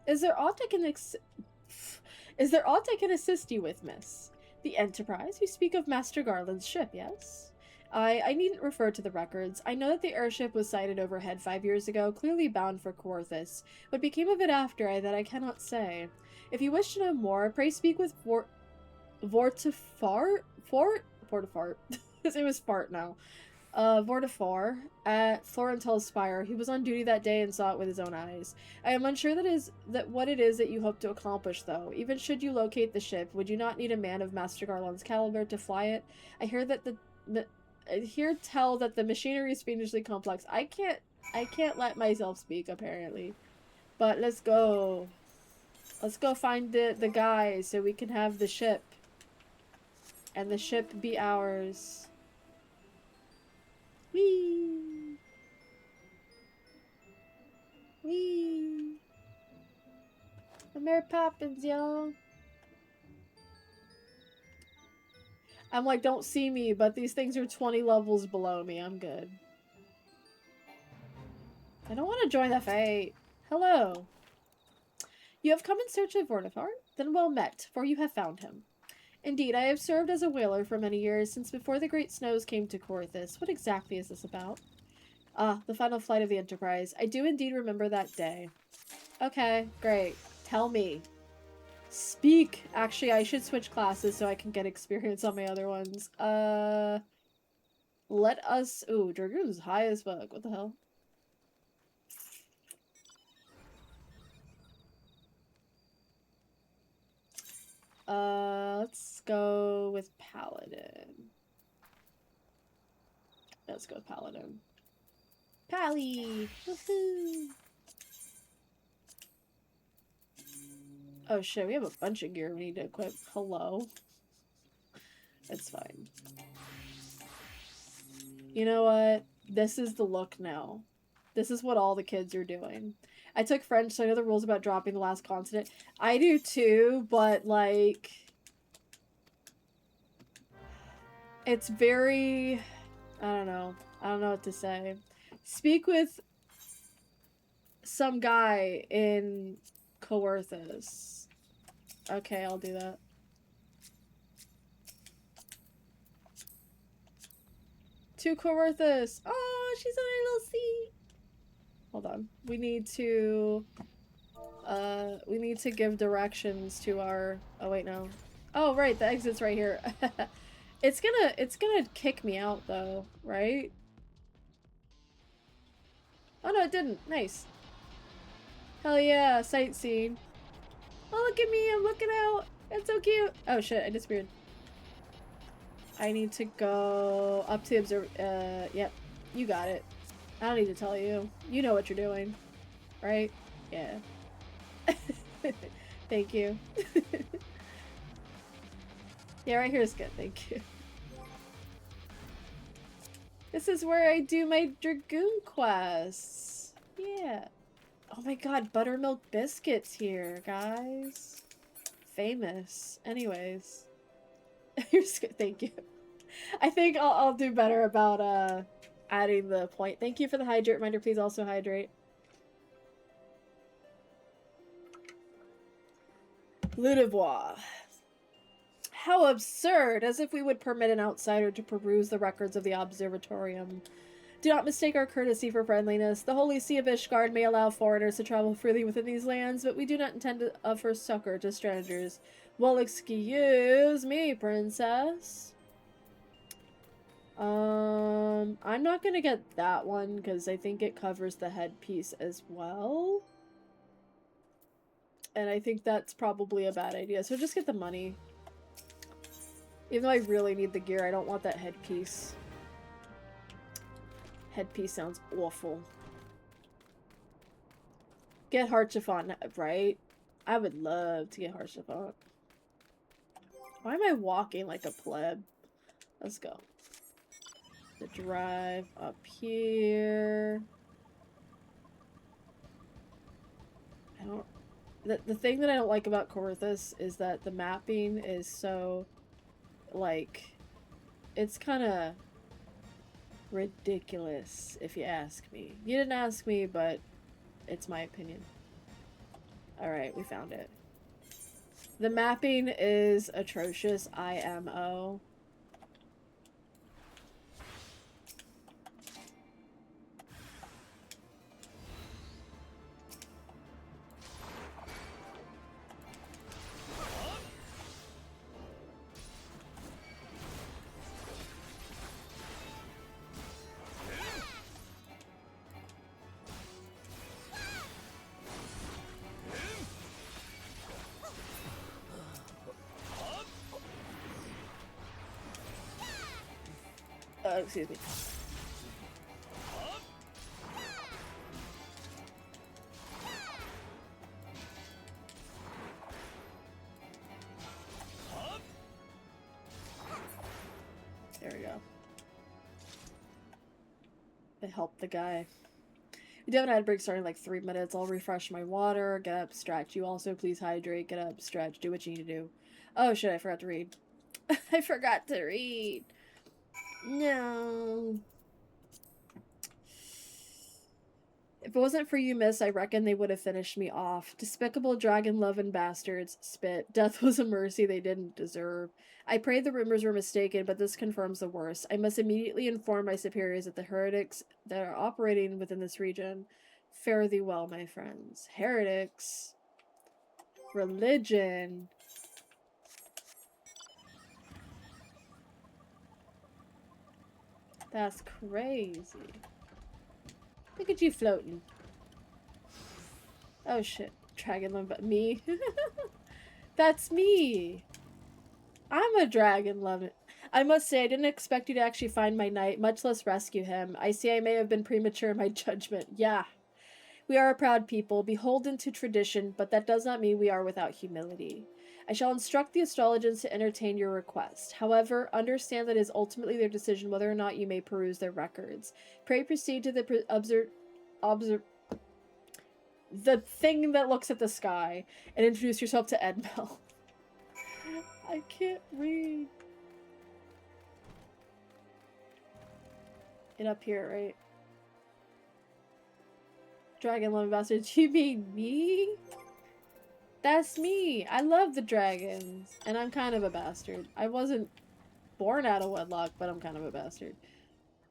Is there aught I can assist you with, miss? The Enterprise? You speak of Master Garland's ship, yes? I needn't refer to the records. I know that the airship was sighted overhead 5 years ago, clearly bound for Coerthus. What became of it after that I cannot say. If you wish to know more, pray speak with Vortifart? His name is Fart now. Vortifar at Florentel's Spire. He was on duty that day and saw it with his own eyes. I am unsure that what it is that you hope to accomplish, though. Even should you locate the ship, would you not need a man of Master Garland's caliber to fly it? I hear tell that the machinery is strangely complex. I can't let myself speak, apparently. But let's go. Let's go find the guy so we can have the ship. And the ship be ours. Whee! Whee! Mary Poppins, y'all. I'm like, don't see me, but these things are 20 levels below me. I'm good. I don't want to join the fate. Hello. You have come in search of Vortifar? Then well met, for you have found him. Indeed, I have served as a whaler for many years, since before the great snows came to Coerthus. What exactly is this about? Ah, the final flight of the Enterprise. I do indeed remember that day. Okay, great. Tell me. Speak! Actually, I should switch classes so I can get experience on my other ones. Let us... Ooh, Dragoon's high as fuck. What the hell? Let's go with Paladin. Let's go with Paladin. Pally! Woohoo! Oh shit, we have a bunch of gear we need to equip. Hello. It's fine. You know what? This is the look now. This is what all the kids are doing. I took French, so I know the rules about dropping the last consonant. I do too, but like... It's very... I don't know. I don't know what to say. Speak with some guy in Coerthus. Okay, I'll do that. To Coerthus! Oh, she's on her little seat! Hold on. We need to... we need to give directions to our... Oh, wait, no. Oh, right, the exit's right here. It's gonna kick me out, though, right? Oh, no, it didn't. Nice. Hell yeah, sightseeing. Oh, look at me, I'm looking out. It's so cute. Oh, shit, I disappeared. I need to go up to the observer. Yep. You got it. I don't need to tell you. You know what you're doing. Right? Yeah. Thank you. Yeah, right here is good. Thank you. This is where I do my Dragoon quests. Yeah. Oh my god, buttermilk biscuits here, guys. Famous. Anyways. Here's good. Thank you. I think I'll do better about adding the point. Thank you for the hydrate reminder. Please also hydrate. Ludevois. How absurd! As if we would permit an outsider to peruse the records of the observatorium. Do not mistake our courtesy for friendliness. The Holy See of Ishgard may allow foreigners to travel freely within these lands, but we do not intend to offer succor to strangers. Well, excuse me, princess. I'm not gonna get that one because I think it covers the headpiece as well. And I think that's probably a bad idea. So just get the money. Even though I really need the gear, I don't want that headpiece. Headpiece sounds awful. Get Haurchefant, right? I would love to get Haurchefant. Why am I walking like a pleb? Let's go. The drive up here. I don't... The thing that I don't like about Corythus is that the mapping is so... like... it's kind of... ridiculous, if you ask me. You didn't ask me, but it's my opinion. Alright, we found it. The mapping is atrocious, IMO. Excuse me. There we go. It helped the guy. We haven't had a break starting in like 3 minutes. I'll refresh my water, get up, stretch. You also please hydrate, get up, stretch, do what you need to do. Oh shit, I forgot to read. I forgot to read. No. If it wasn't for you, miss, I reckon they would have finished me off. Despicable dragon-loving bastards. Spit. Death was a mercy they didn't deserve. I pray the rumors were mistaken, but this confirms the worst. I must immediately inform my superiors that the heretics that are operating within this region fare thee well, my friends. Heretics. Religion. That's crazy. Look at you floating. Oh shit. Dragon loving, but me? That's me. I'm a dragon loving. I must say, I didn't expect you to actually find my knight, much less rescue him. I see I may have been premature in my judgment. Yeah. We are a proud people, beholden to tradition, but that does not mean we are without humility. I shall instruct the astrologers to entertain your request. However, understand that it is ultimately their decision whether or not you may peruse their records. Pray proceed to the the thing that looks at the sky and introduce yourself to Edmel. I can't read. Get up here, right? Dragon loving bastard. You mean me? That's me. I love the dragons. And I'm kind of a bastard. I wasn't born out of wedlock, but I'm kind of a bastard.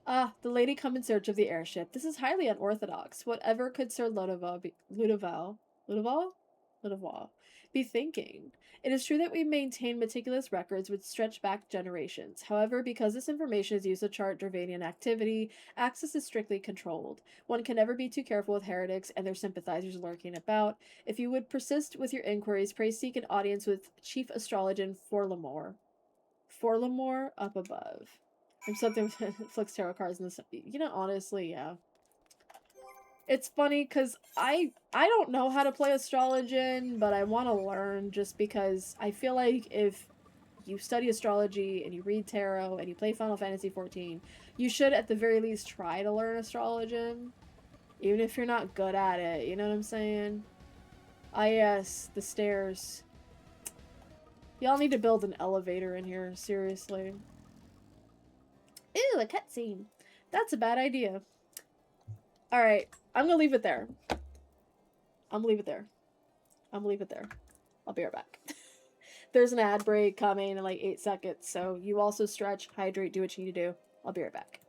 Ah, the lady come in search of the airship. This is highly unorthodox. Whatever could Sir Ludoval be? Ludoval? Ludoval? Le devoir. Be thinking. It is true that we maintain meticulous records which stretch back generations. However, because this information is used to chart Dravanian activity, access is strictly controlled. One can never be too careful with heretics and their sympathizers lurking about. If you would persist with your inquiries, pray seek an audience with Chief Astrologan Forlamore. Forlamore up above. I'm something with flicks tarot cards in this. You know, honestly, yeah. It's funny because I don't know how to play Astrologian, but I want to learn just because I feel like if you study astrology and you read tarot and you play Final Fantasy 14, you should at the very least try to learn Astrologian, even if you're not good at it. You know what I'm saying? Ah, yes, the stairs. Y'all need to build an elevator in here, seriously. Ew, a cutscene. That's a bad idea. Alright, I'm gonna leave it there. I'm gonna leave it there. I'm gonna leave it there. I'll be right back. There's an ad break coming in like 8 seconds, so you also stretch, hydrate, do what you need to do. I'll be right back.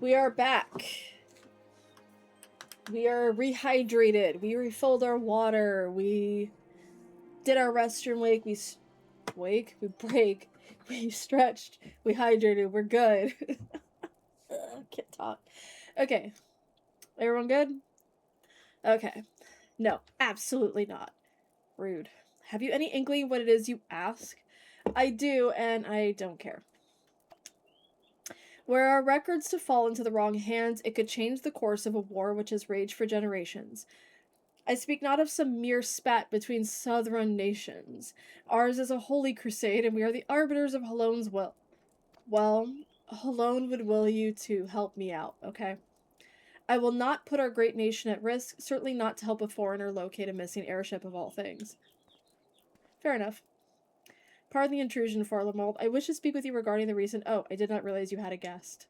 We are back. We are rehydrated. We refilled our water. We did our restroom wake. We break. We stretched. We hydrated. We're good. Can't talk. Okay. Everyone good? Okay. No, absolutely not. Rude. Have you any inkling what it is you ask? I do, and I don't care. Were our records to fall into the wrong hands, it could change the course of a war which has raged for generations. I speak not of some mere spat between southern nations. Ours is a holy crusade, and we are the arbiters of Halone's will. Well, Halone would will you to help me out, okay? I will not put our great nation at risk, certainly not to help a foreigner locate a missing airship of all things. Fair enough. Pardon the intrusion, Farlamald. I wish to speak with you regarding the recent— Oh, I did not realize you had a guest.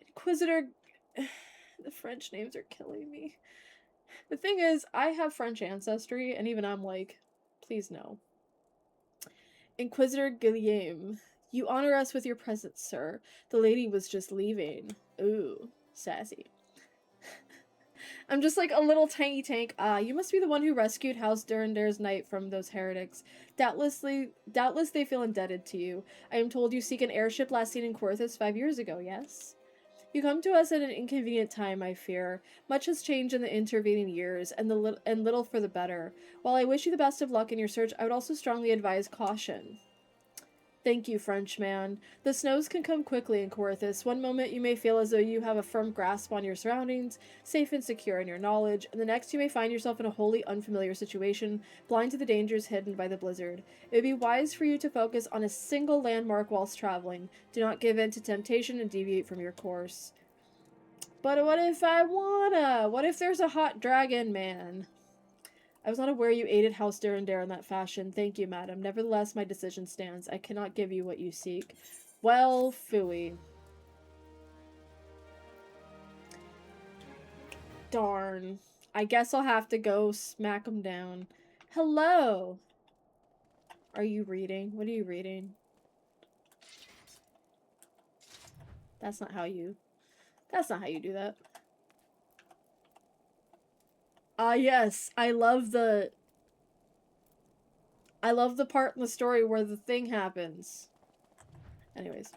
Inquisitor— The French names are killing me. The thing is, I have French ancestry, and even I'm like, please no. Inquisitor Guillaume, you honor us with your presence, sir. The lady was just leaving. Ooh, sassy. I'm just like a little tiny tank. You must be the one who rescued House Durandare's knight from those heretics. Doubtless they feel indebted to you. I am told you seek an airship last seen in Quarthus 5 years ago, yes? You come to us at an inconvenient time, I fear. Much has changed in the intervening years, and little for the better. While I wish you the best of luck in your search, I would also strongly advise caution. Thank you, Frenchman. The snows can come quickly in Quarthus. One moment you may feel as though you have a firm grasp on your surroundings, safe and secure in your knowledge, and the next you may find yourself in a wholly unfamiliar situation, blind to the dangers hidden by the blizzard. It would be wise for you to focus on a single landmark whilst traveling. Do not give in to temptation and deviate from your course. But what if I wanna? What if there's a hot dragon man? I was not aware you aided House Durandare in that fashion. Thank you, madam. Nevertheless, my decision stands. I cannot give you what you seek. Well, phooey. Darn. I guess I'll have to go smack him down. Hello! Are you reading? What are you reading? That's not how you do that. Ah, yes. I love the part in the story where the thing happens. Anyways.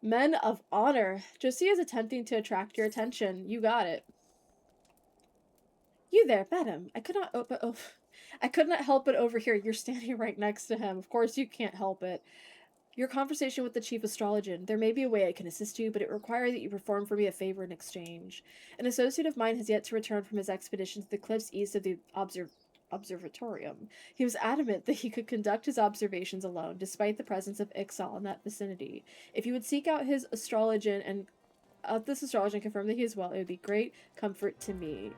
Men of honor. Josie is attempting to attract your attention. You got it. You there, madam. I could not help but overhear. You're standing right next to him. Of course you can't help it. Your conversation with the chief astrologian. There may be a way I can assist you, but it requires that you perform for me a favor in exchange. An associate of mine has yet to return from his expedition to the cliffs east of the observatorium. He was adamant that he could conduct his observations alone, despite the presence of Ixal in that vicinity. If you would seek out his astrologian and this astrologian confirm that he is well, it would be great comfort to me.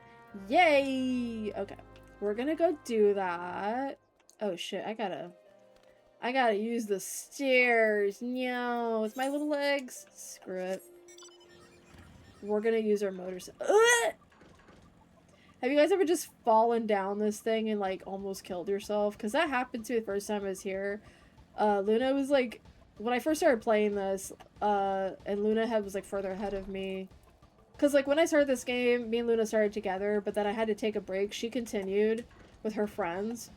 Yay! Okay, we're gonna go do that. Oh shit, I gotta use the stairs. No, with my little legs. Screw it. We're gonna use our motors. Ugh! Have you guys ever just fallen down this thing and like almost killed yourself? Because that happened to me the first time I was here. Luna was like, when I first started playing this, and Luna was like further ahead of me. Because like when I started this game, me and Luna started together, but then I had to take a break. She continued with her friends.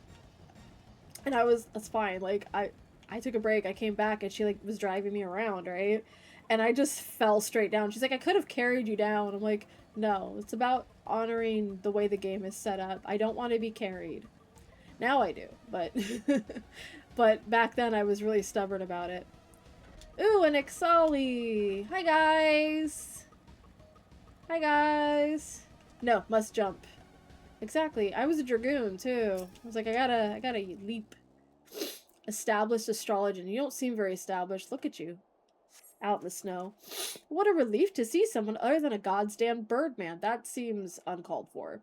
And that's fine. Like, I took a break, I came back, and she, like, was driving me around, right? And I just fell straight down. She's like, I could have carried you down. I'm like, no, it's about honoring the way the game is set up. I don't want to be carried. Now I do, but, but back then I was really stubborn about it. Ooh, an Ixali! Hi, guys! Hi, guys! No, must jump. Exactly. I was a dragoon, too. I was like, I gotta leap. Established astrologian. You don't seem very established. Look at you. Out in the snow. What a relief to see someone other than a goddamn birdman. That seems uncalled for.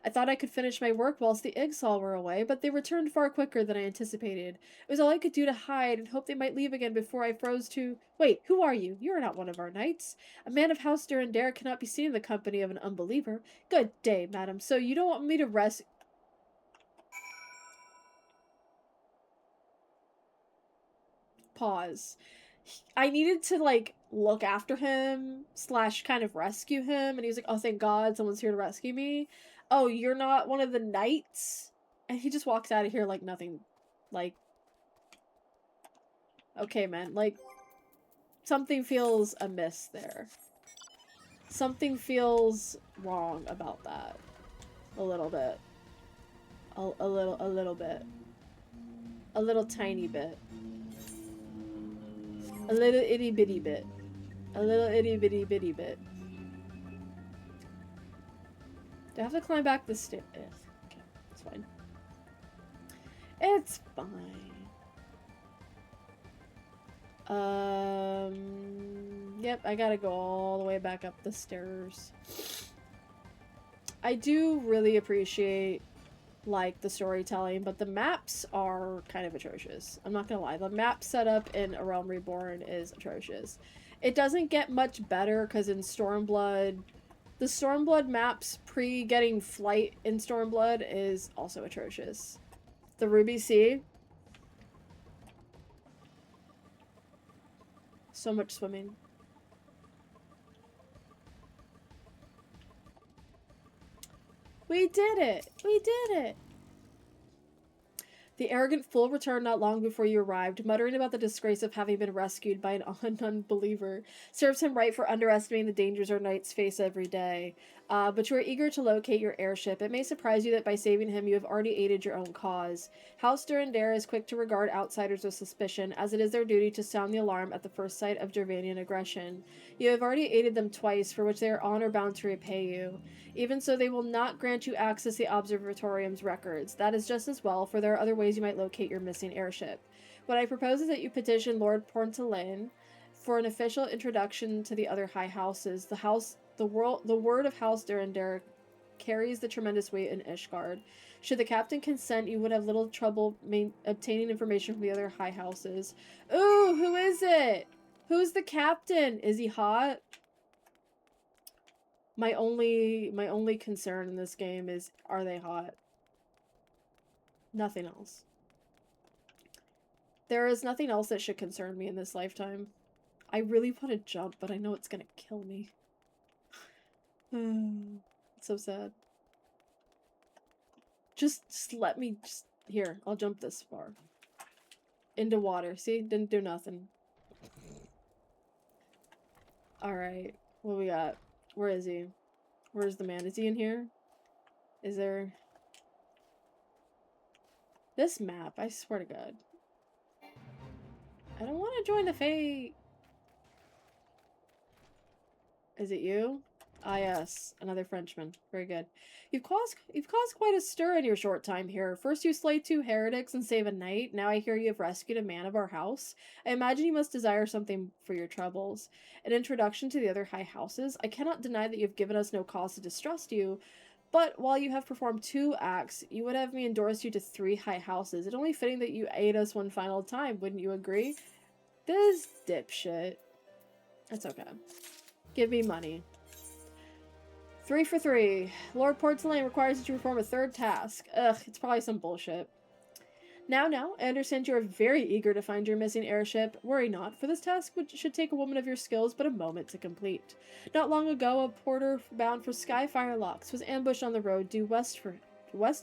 I thought I could finish my work whilst the Ixal were away, but they returned far quicker than I anticipated. It was all I could do to hide and hope they might leave again before I froze to— Wait, who are you? You are not one of our knights. A man of House Durandare cannot be seen in the company of an unbeliever. Good day, madam. So you don't want me to rest— Pause. I needed to, like, look after him slash kind of rescue him, and he was like, oh, thank God someone's here to rescue me. Oh, you're not one of the knights? And he just walks out of here like nothing. Like, okay, man, like, something feels amiss there. Something feels wrong about that. A little bit. A little bit. A little tiny bit. A little itty bitty bit. A little itty bitty bitty bit. Do I have to climb back the stairs? Okay, it's fine. It's fine. Yep, I gotta go all the way back up the stairs. I do really appreciate, like, the storytelling, but the maps are kind of atrocious. I'm not gonna lie. The map setup in A Realm Reborn is atrocious. It doesn't get much better because in Stormblood, the Stormblood maps pre-getting flight in Stormblood is also atrocious. The Ruby Sea. So much swimming. We did it! We did it! The arrogant fool returned not long before you arrived, muttering about the disgrace of having been rescued by an unbeliever. Serves him right for underestimating the dangers our knights face every day. But you are eager to locate your airship. It may surprise you that by saving him you have already aided your own cause. House Durandare is quick to regard outsiders with suspicion, as it is their duty to sound the alarm at the first sight of Gervanian aggression. You have already aided them twice, for which they are honor bound to repay you. Even so, they will not grant you access to the Observatorium's records. That is just as well, for there are other ways you might locate your missing airship. What I propose is that you petition Lord Portelaine for an official introduction to the other high houses. The word of House Durandare carries the tremendous weight in Ishgard. Should the captain consent, you would have little trouble obtaining information from the other high houses. Ooh, who is it? Who's the captain? Is he hot? My only concern in this game is, are they hot? Nothing else. There is nothing else that should concern me in this lifetime. I really want to jump, but I know it's gonna kill me. It's so sad. Just let me, here, I'll jump this far. Into water. See? Didn't do nothing. Alright. What we got? Where is he? Where's the man? Is he in here? Is there... This map, I swear to God. I don't want to join the fate. Is it you? Ah, yes. Another Frenchman. Very good. You've caused quite a stir in your short time here. First you slay 2 heretics and save a knight. Now I hear you have rescued a man of our house. I imagine you must desire something for your troubles. An introduction to the other high houses. I cannot deny that you have given us no cause to distrust you, but while you have performed 2 acts, you would have me endorse you to 3 high houses. It's only fitting that you aid us one final time, wouldn't you agree? This dipshit. That's okay. Give me money. 3 for 3. Lord Portelaine requires that you perform a 3rd task. Ugh, it's probably some bullshit. Now, I understand you are very eager to find your missing airship. Worry not, for this task should take a woman of your skills but a moment to complete. Not long ago, a porter bound for Skyfire Locks was ambushed on the road due west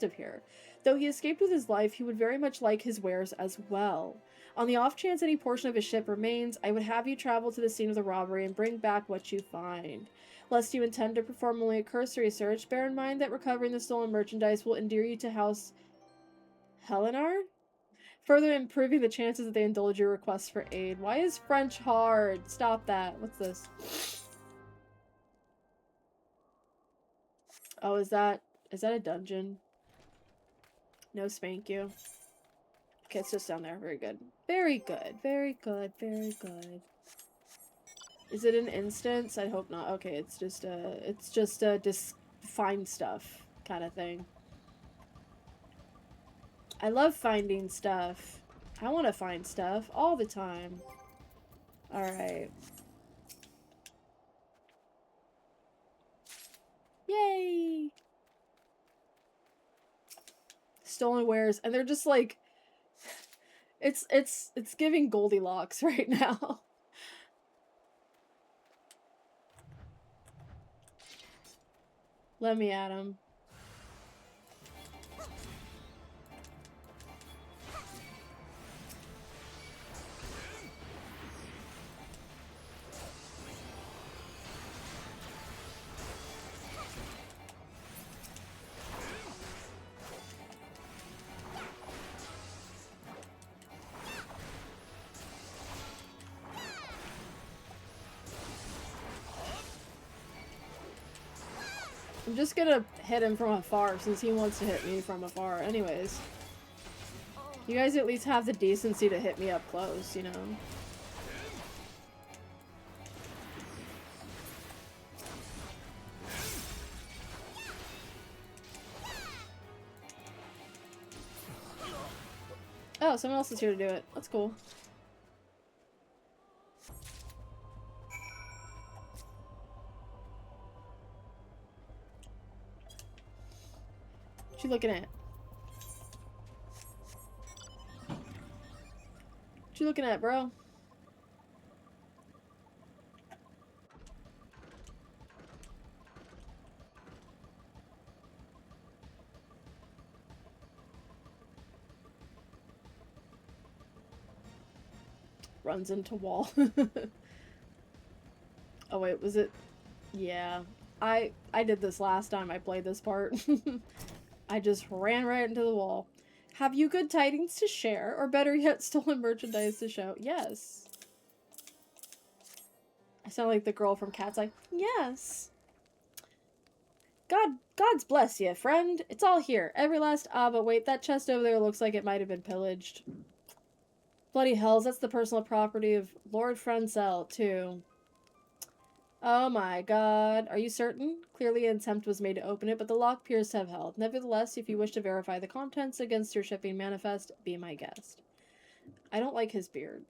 of here. Though he escaped with his life, he would very much like his wares as well. On the off chance any portion of his ship remains, I would have you travel to the scene of the robbery and bring back what you find. Lest you intend to perform only a cursory search, bear in mind that recovering the stolen merchandise will endear you to House Helenard, further improving the chances that they indulge your requests for aid. Why is French hard? Stop that. What's this? Oh, is that a dungeon? No spank you. Okay, it's just down there. Very good. Very good. Very good. Very good. Is it an instance? I hope not. Okay, it's just a find stuff kind of thing. I love finding stuff. I want to find stuff all the time. Alright. Yay! Stolen wares, and they're just like, it's giving Goldilocks right now. Let me at him. I'm just gonna hit him from afar since he wants to hit me from afar. Anyways. You guys at least have the decency to hit me up close, you know? Oh, someone else is here to do it. That's cool. What you looking at? What you looking at, bro? Runs into wall. Oh wait, was it? Yeah. I did this last time I played this part. I just ran right into the wall. Have you good tidings to share, or better yet, stolen merchandise to show? Yes. I sound like the girl from Cat's Eye. Yes. God's bless you, friend. It's all here. Every last... Ah, but wait, that chest over there looks like it might have been pillaged. Bloody hells, that's the personal property of Lord Francel, too. Oh my god. Are you certain? Clearly an attempt was made to open it, but the lock appears to have held. Nevertheless, if you wish to verify the contents against your shipping manifest, be my guest. I don't like his beard.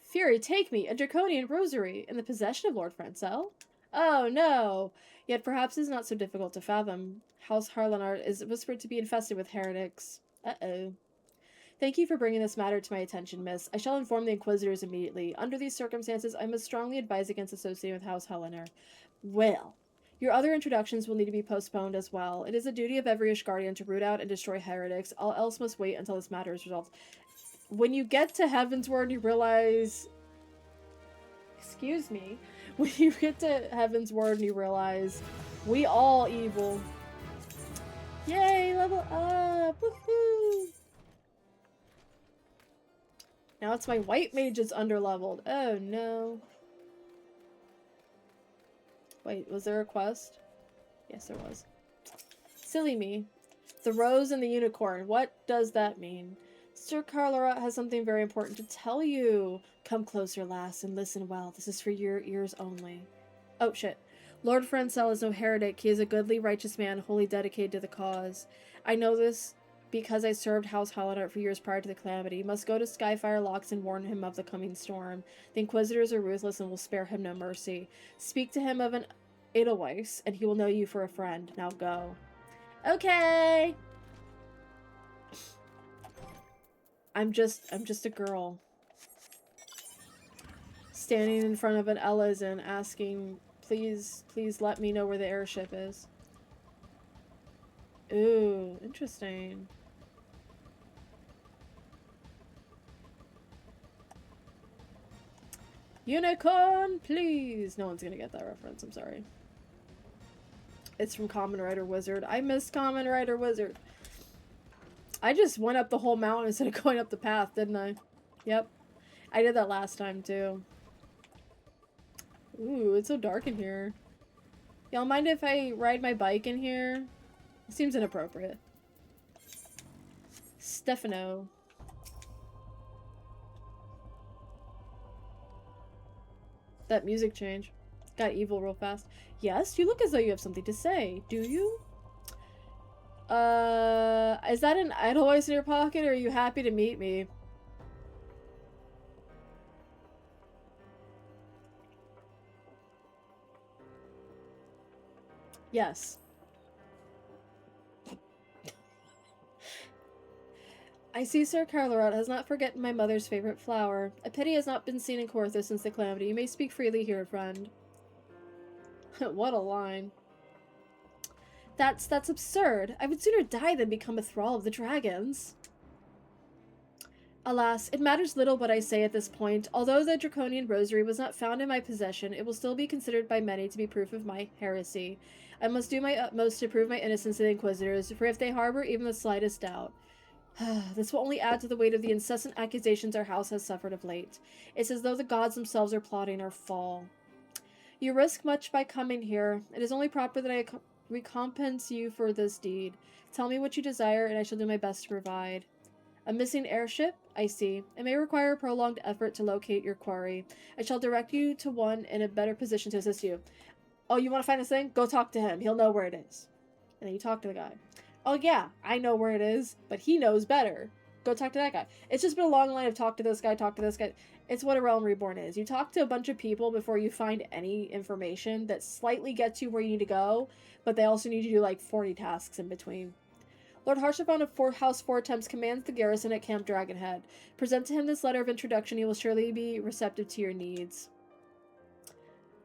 Fury, take me! A draconian rosary! In the possession of Lord Francel? Oh no! Yet perhaps it is not so difficult to fathom. House Harlanart is whispered to be infested with heretics. Uh-oh. Thank you for bringing this matter to my attention, miss. I shall inform the Inquisitors immediately. Under these circumstances, I must strongly advise against associating with House Helena. Well, your other introductions will need to be postponed as well. It is the duty of every Ishgardian to root out and destroy heretics. All else must wait until this matter is resolved. When you get to Heavensward, you realize... Excuse me. When you get to Heavensward and you realize we all evil. Yay, level up! Woohoo! Now it's my white mage that's underleveled. Oh no. Wait, was there a quest? Yes, there was. Silly me. The rose and the unicorn. What does that mean? Sir Carlarat has something very important to tell you. Come closer, lass, and listen well. This is for your ears only. Oh, shit. Lord Francel is no heretic. He is a goodly, righteous man, wholly dedicated to the cause. I know this because I served House Hallinart for years prior to the calamity. You must go to Skyfire Locks and warn him of the coming storm. The Inquisitors are ruthless and will spare him no mercy. Speak to him of an Edelweiss, and he will know you for a friend. Now go. Okay! I'm just a girl. Standing in front of an Ella's and asking, please let me know where the airship is. Ooh, interesting. Unicorn, please! No one's gonna get that reference, I'm sorry. It's from Kamen Rider Wizard. I missed Kamen Rider Wizard. I just went up the whole mountain instead of going up the path, didn't I? Yep. I did that last time, too. Ooh, it's so dark in here. Y'all mind if I ride my bike in here? It seems inappropriate. Stefano. That music change. Got evil real fast. Yes, you look as though you have something to say. Do you? Is that an Edelweiss in your pocket, or are you happy to meet me? Yes. I see Sir Carlarat has not forgotten my mother's favorite flower. A pity has not been seen in Corthus since the calamity. You may speak freely here, friend. What a line. That's absurd. I would sooner die than become a thrall of the dragons. Alas, it matters little what I say at this point. Although the draconian rosary was not found in my possession, it will still be considered by many to be proof of my heresy. I must do my utmost to prove my innocence to the Inquisitors, for if they harbor even the slightest doubt, this will only add to the weight of the incessant accusations our house has suffered of late. It's as though the gods themselves are plotting our fall. You risk much by coming here. It is only proper that I recompense you for this deed. Tell me what you desire, and I shall do my best to provide. A missing airship? I see. It may require a prolonged effort to locate your quarry. I shall direct you to one in a better position to assist you. Oh, you want to find this thing? Go talk to him. He'll know where it is. And then you talk to the guy. Oh yeah, I know where it is, but he knows better. Go talk to that guy. It's just been a long line of talk to this guy, talk to this guy. It's what a Realm Reborn is. You talk to a bunch of people before you find any information that slightly gets you where you need to go, but they also need you to do like 40 tasks in between. Lord Haurchefant of House Four Temps commands the garrison at Camp Dragonhead. Present to him this letter of introduction. He will surely be receptive to your needs.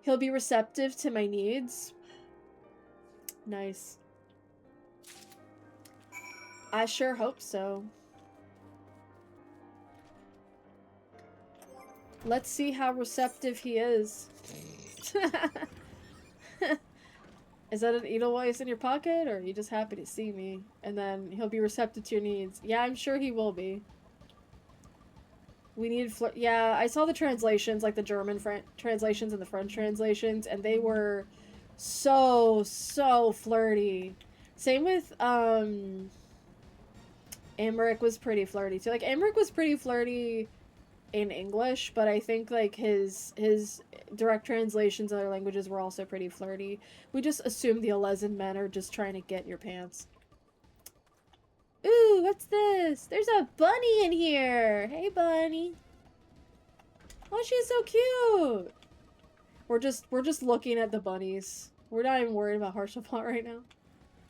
He'll be receptive to my needs? Nice. I sure hope so. Let's see how receptive he is. Is that an Edelweiss in your pocket, or are you just happy to see me? And then he'll be receptive to your needs. Yeah, I'm sure he will be. We need... Yeah, I saw the translations, like the German translations and the French translations, and they were so flirty. Same with, Amaric was pretty flirty, too. Like, Amaric was pretty flirty in English, but I think, like, his direct translations in other languages were also pretty flirty. We just assume the Alezen men are just trying to get in your pants. Ooh, what's this? There's a bunny in here! Hey, bunny. Oh, she's so cute! We're just looking at the bunnies. We're not even worried about Haurchefant right now.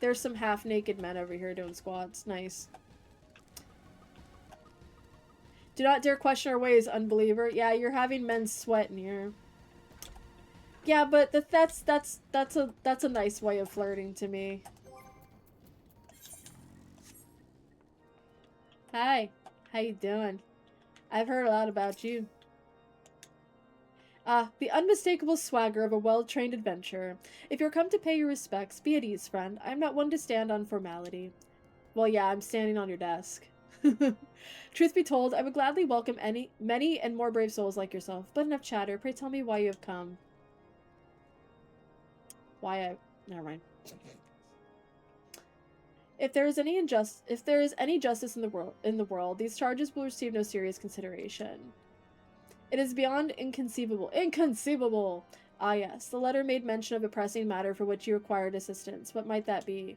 There's some half-naked men over here doing squats. Nice. Do not dare question our ways, unbeliever. Yeah, you're having men sweat in here. Yeah, but that's a nice way of flirting to me. Hi, how you doing? I've heard a lot about you. The unmistakable swagger of a well-trained adventurer. If you're come to pay your respects, be at ease, friend. I'm not one to stand on formality. Well, yeah, I'm standing on your desk. Truth be told, I would gladly welcome many and more brave souls like yourself. But enough chatter. Pray tell me why you have come. Never mind. If there is any justice in the world, these charges will receive no serious consideration. It is beyond inconceivable. Inconceivable! Ah, yes. The letter made mention of a pressing matter for which you required assistance. What might that be?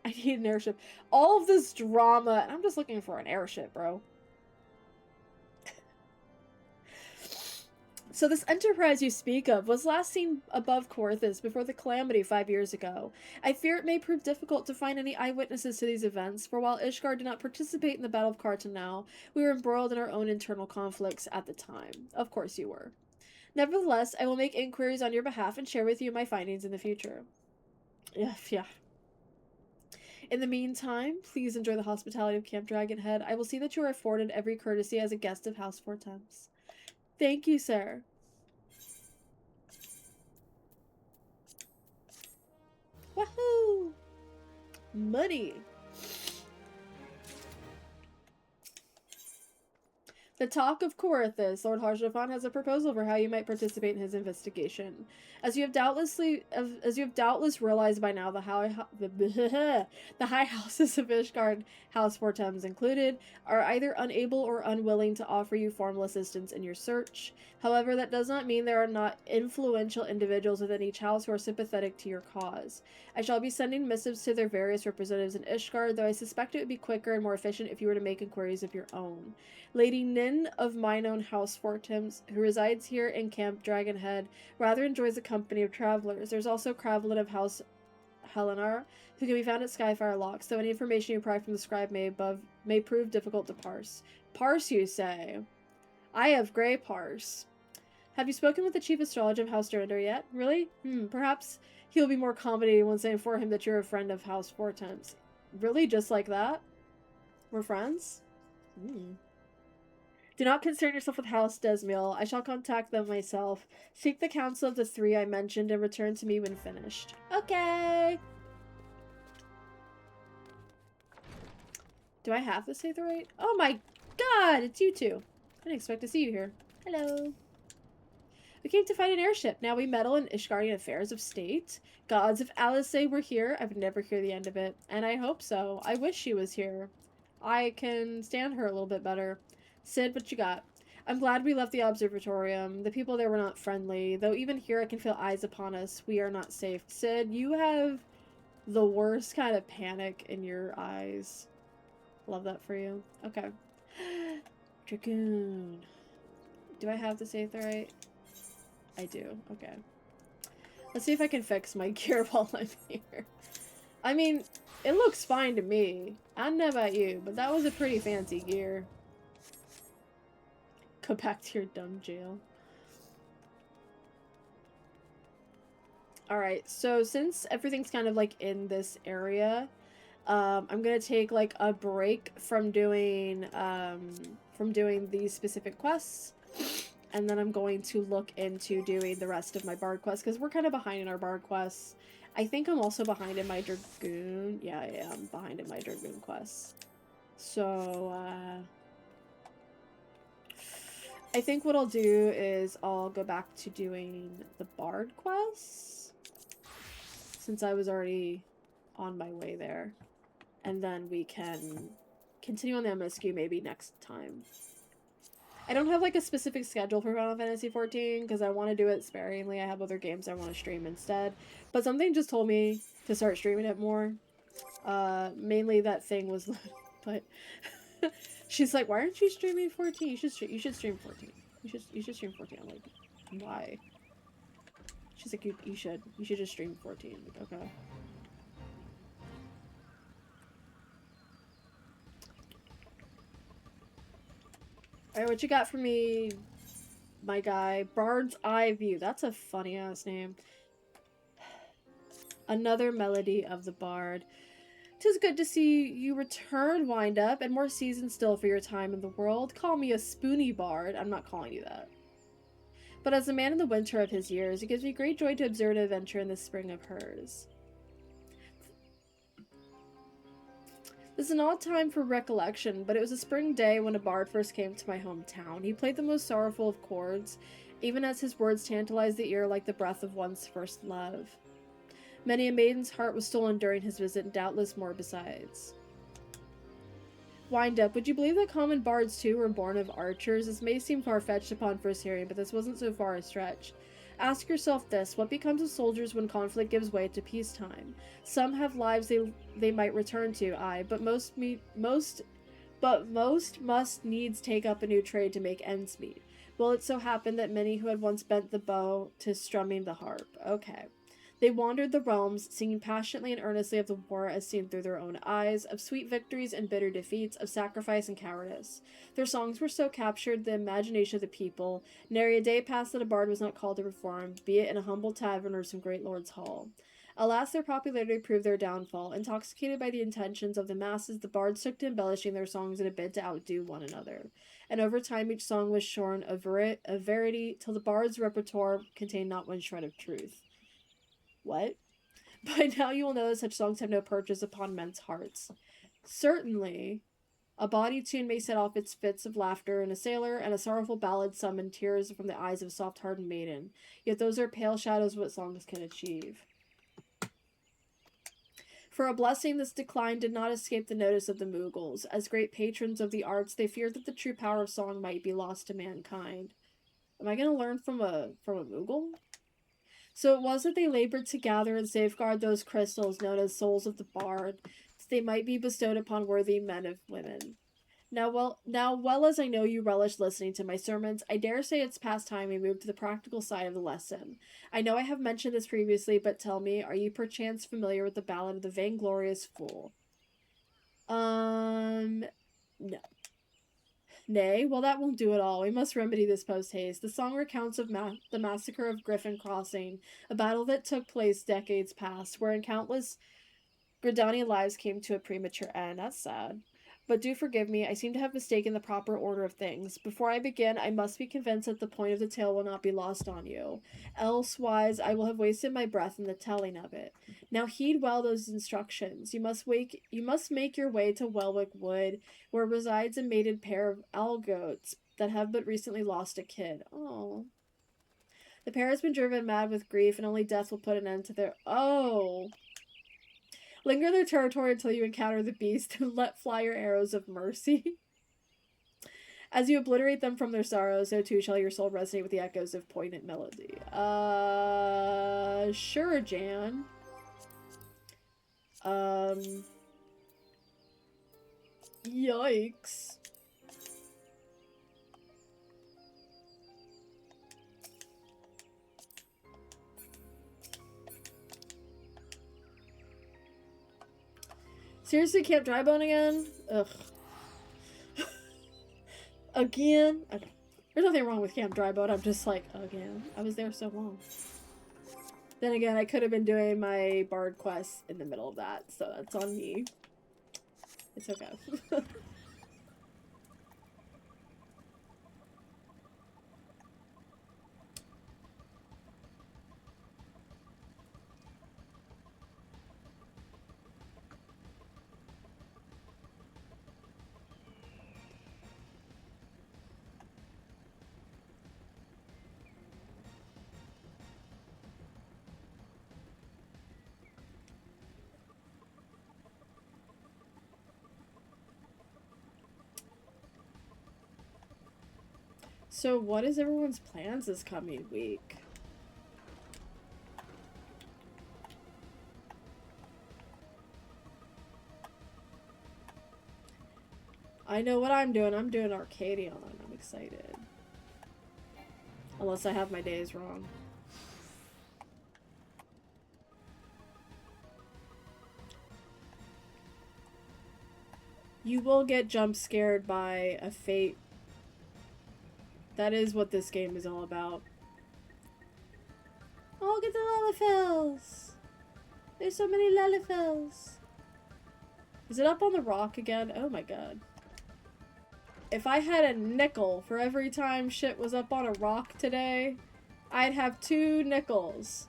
I need an airship. All of this drama. I'm just looking for an airship, bro. So this enterprise you speak of was last seen above Corinthus before the calamity 5 years ago. I fear it may prove difficult to find any eyewitnesses to these events, for while Ishgard did not participate in the Battle of Cartanau, we were embroiled in our own internal conflicts at the time. Of course you were. Nevertheless, I will make inquiries on your behalf and share with you my findings in the future. Yeah. In the meantime, please enjoy the hospitality of Camp Dragonhead. I will see that you are afforded every courtesy as a guest of House Four Temps. Thank you, sir. Woohoo! Money! The talk of Corinthus. Lord Haurchefant has a proposal for how you might participate in his investigation. As you have doubtless realized by now, the high houses of Ishgard, House Four Temps included, are either unable or unwilling to offer you formal assistance in your search. However, that does not mean there are not influential individuals within each house who are sympathetic to your cause. I shall be sending missives to their various representatives in Ishgard, though I suspect it would be quicker and more efficient if you were to make inquiries of your own. Lady Nin of mine own House Four Temps, who resides here in Camp Dragonhead, rather enjoys the company of travelers. There's also Cravelin of House Helenar, who can be found at Skyfire Locks, though any information you pry from the scribe may prove difficult to parse. Parse, you say? I have grey parse. Have you spoken with the chief astrologer of House Durandar yet? Really? Perhaps he'll be more accommodating once I inform him that you're a friend of House Haurchefant. Really? Just like that? We're friends? Do not concern yourself with House Desmiel. I shall contact them myself. Seek the counsel of the three I mentioned and return to me when finished. Okay! Do I have to say the right? Oh my god! It's you two. I didn't expect to see you here. Hello. We came to fight an airship. Now we meddle in Ishgardian affairs of state. Gods, if Alice were here, I would never hear the end of it. And I hope so. I wish she was here. I can stand her a little bit better. Sid, what you got? I'm glad we left the observatorium. The people there were not friendly. Though even here I can feel eyes upon us. We are not safe. Sid, you have the worst kind of panic in your eyes. Love that for you. Okay. Dragoon. Do I have to say it the right? I do. Okay. Let's see if I can fix my gear while I'm here. I mean, it looks fine to me. I don't know about you, but that was a pretty fancy gear. Go back to your dumb jail. Alright, so since everything's kind of like in this area, I'm gonna take like a break from doing these specific quests, and then I'm going to look into doing the rest of my Bard quests, because we're kind of behind in our Bard quests. I think I'm also behind in my Dragoon. Yeah, I'm behind in my Dragoon quests. So, I think what I'll do is I'll go back to doing the Bard quests, since I was already on my way there. And then we can continue on the MSQ maybe next time. I don't have like a specific schedule for Final Fantasy XIV because I want to do it sparingly. I have other games I want to stream instead. But something just told me to start streaming it more. Mainly that thing was... but she's like, why aren't you streaming 14? You should stream 14. You should stream 14. I'm like, why? She's like, you should just stream 14. I'm like, okay. Alright, what you got for me, my guy? Bard's Eye View. That's a funny ass name. Another melody of the Bard. 'Tis good to see you return, Wind Up, and more seasons still for your time in the world. Call me a spoony bard. I'm not calling you that. But as a man in the winter of his years, it gives me great joy to observe an adventure in this spring of hers. This is an odd time for recollection, but it was a spring day when a bard first came to my hometown. He played the most sorrowful of chords, even as his words tantalized the ear like the breath of one's first love. Many a maiden's heart was stolen during his visit, and doubtless more besides. Wind Up, would you believe that common bards too were born of archers? This may seem far-fetched upon first hearing, but this wasn't so far a stretch. Ask yourself this, what becomes of soldiers when conflict gives way to peacetime? Some have lives they might return to, aye, but most must needs take up a new trade to make ends meet. Well, it so happened that many who had once bent the bow to strumming the harp. Okay. They wandered the realms, singing passionately and earnestly of the war as seen through their own eyes, of sweet victories and bitter defeats, of sacrifice and cowardice. Their songs were so captured the imagination of the people, nary a day passed that a bard was not called to perform, be it in a humble tavern or some great lord's hall. Alas, their popularity proved their downfall. Intoxicated by the intentions of the masses, the bards took to embellishing their songs in a bid to outdo one another. And over time each song was shorn of verity, till the bard's repertoire contained not one shred of truth. What? By now you will know that such songs have no purchase upon men's hearts. Certainly, a bawdy tune may set off its fits of laughter in a sailor, and a sorrowful ballad summon tears from the eyes of a soft-hearted maiden. Yet those are pale shadows of what songs can achieve. For a blessing, this decline did not escape the notice of the Mughals. As great patrons of the arts, they feared that the true power of song might be lost to mankind. Am I going to learn from a Mughal? So it was that they labored to gather and safeguard those crystals known as souls of the bard, that they might be bestowed upon worthy men of women. Now well as I know you relish listening to my sermons, I dare say it's past time we move to the practical side of the lesson. I know I have mentioned this previously, but tell me, are you perchance familiar with the ballad of the Vainglorious Fool? No. Nay, well that won't do at all. We must remedy this post-haste. The song recounts of the massacre of Griffin Crossing, a battle that took place decades past, wherein countless Gridani lives came to a premature end. That's sad. But do forgive me, I seem to have mistaken the proper order of things. Before I begin, I must be convinced that the point of the tale will not be lost on you. Elsewise, I will have wasted my breath in the telling of it. Now heed well those instructions. You must make your way to Welwick Wood, where resides a mated pair of algoats that have but recently lost a kid. Oh. The pair has been driven mad with grief, and only death will put an end to their... Oh. Linger in their territory until you encounter the beast, and let fly your arrows of mercy. As you obliterate them from their sorrow, so too shall your soul resonate with the echoes of poignant melody. Sure, Jan. Yikes. Seriously, Camp Drybone again? Ugh. Again? Okay. There's nothing wrong with Camp Drybone, I'm just like, again. I was there so long. Then again, I could have been doing my Bard quest in the middle of that, so that's on me. It's okay. So what is everyone's plans this coming week? I know what I'm doing. I'm doing Arcadion. I'm excited. Unless I have my days wrong. You will get jump scared by a fate. That is what this game is all about. Oh, get the Lalafels! There's so many Lalafels. Is it up on the rock again? Oh my god. If I had a nickel for every time shit was up on a rock today, I'd have 2 nickels.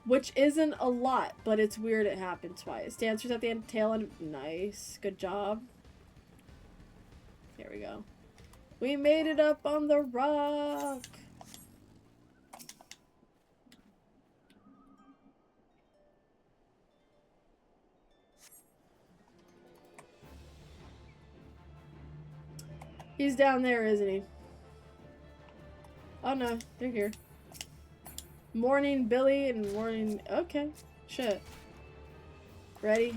Which isn't a lot, but it's weird it happened twice. Dancers at the end, tail end. Nice. Good job. There we go. We made it up on the rock. He's down there, isn't he? Oh no, they're here. Morning Billy and morning... Okay. Shit. Ready?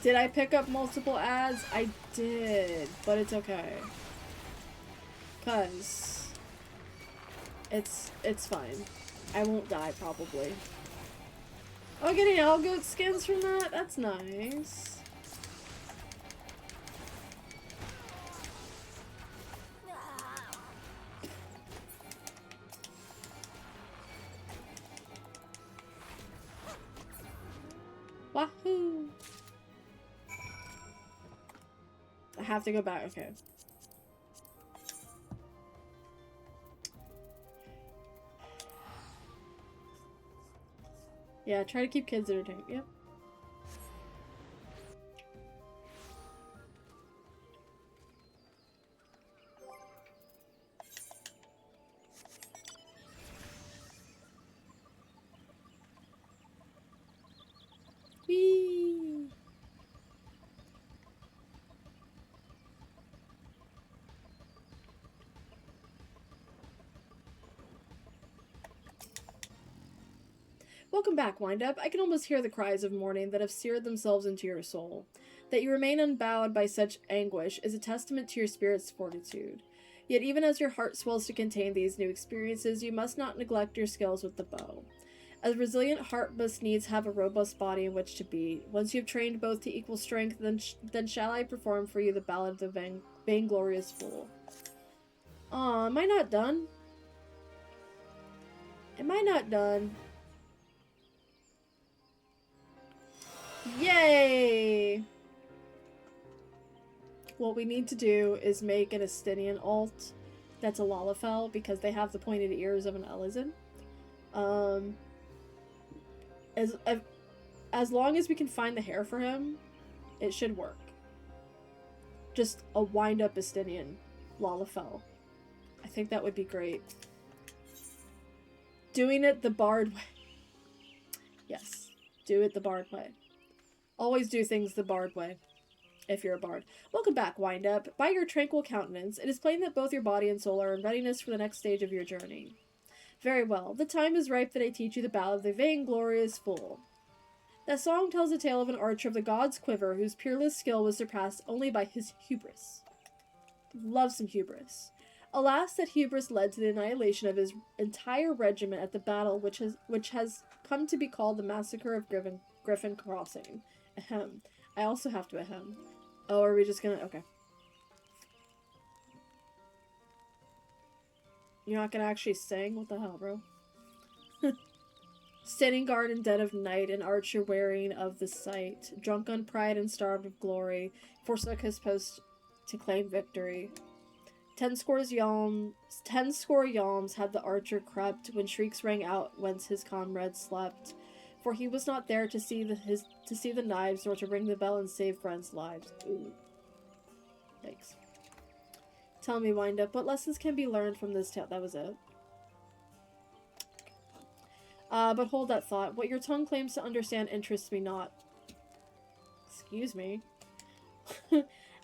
Did I pick up multiple ads? I did, but it's okay. 'Cause it's fine. I won't die probably. Oh, getting Algoat skins from that? That's nice. Wahoo! I have to go back. Okay. Yeah, try to keep kids entertained. Yep. Whee! Welcome back, Wind-Up. I can almost hear the cries of mourning that have seared themselves into your soul. That you remain unbowed by such anguish is a testament to your spirit's fortitude. Yet even as your heart swells to contain these new experiences, you must not neglect your skills with the bow. A resilient heart must needs have a robust body in which to beat. Once you have trained both to equal strength, then shall I perform for you the ballad of the vainglorious fool. Aw, am I not done? Am I not done? Yay! What we need to do is make an Estinian alt that's a Lalafell because they have the pointed ears of an Elysian. As long as we can find the hair for him, it should work. Just a wind-up Estinian Lalafell. I think that would be great. Doing it the Bard way. Yes, do it the Bard way. Always do things the Bard way, if you're a Bard. Welcome back, Wind-Up. By your tranquil countenance, it is plain that both your body and soul are in readiness for the next stage of your journey. Very well. The time is ripe that I teach you the ballad of the vainglorious fool. That song tells the tale of an archer of the gods' quiver whose peerless skill was surpassed only by his hubris. Love some hubris. Alas, that hubris led to the annihilation of his entire regiment at the battle which has come to be called the Massacre of Griffin Crossing. Ahem. I also have to ahem. Oh, are we just gonna... Okay. You're not gonna actually sing? What the hell, bro? Standing guard in dead of night, an archer wearying of the sight, drunk on pride and starved of glory, forsook his post to claim victory. 10 score yalms had the archer crept, when shrieks rang out whence his comrades slept. For he was not there to see the knives, nor to ring the bell and save friends' lives. Ooh. Thanks. Tell me, Wind-Up, what lessons can be learned from this tale? That was it. But hold that thought. What your tongue claims to understand interests me not. Excuse me.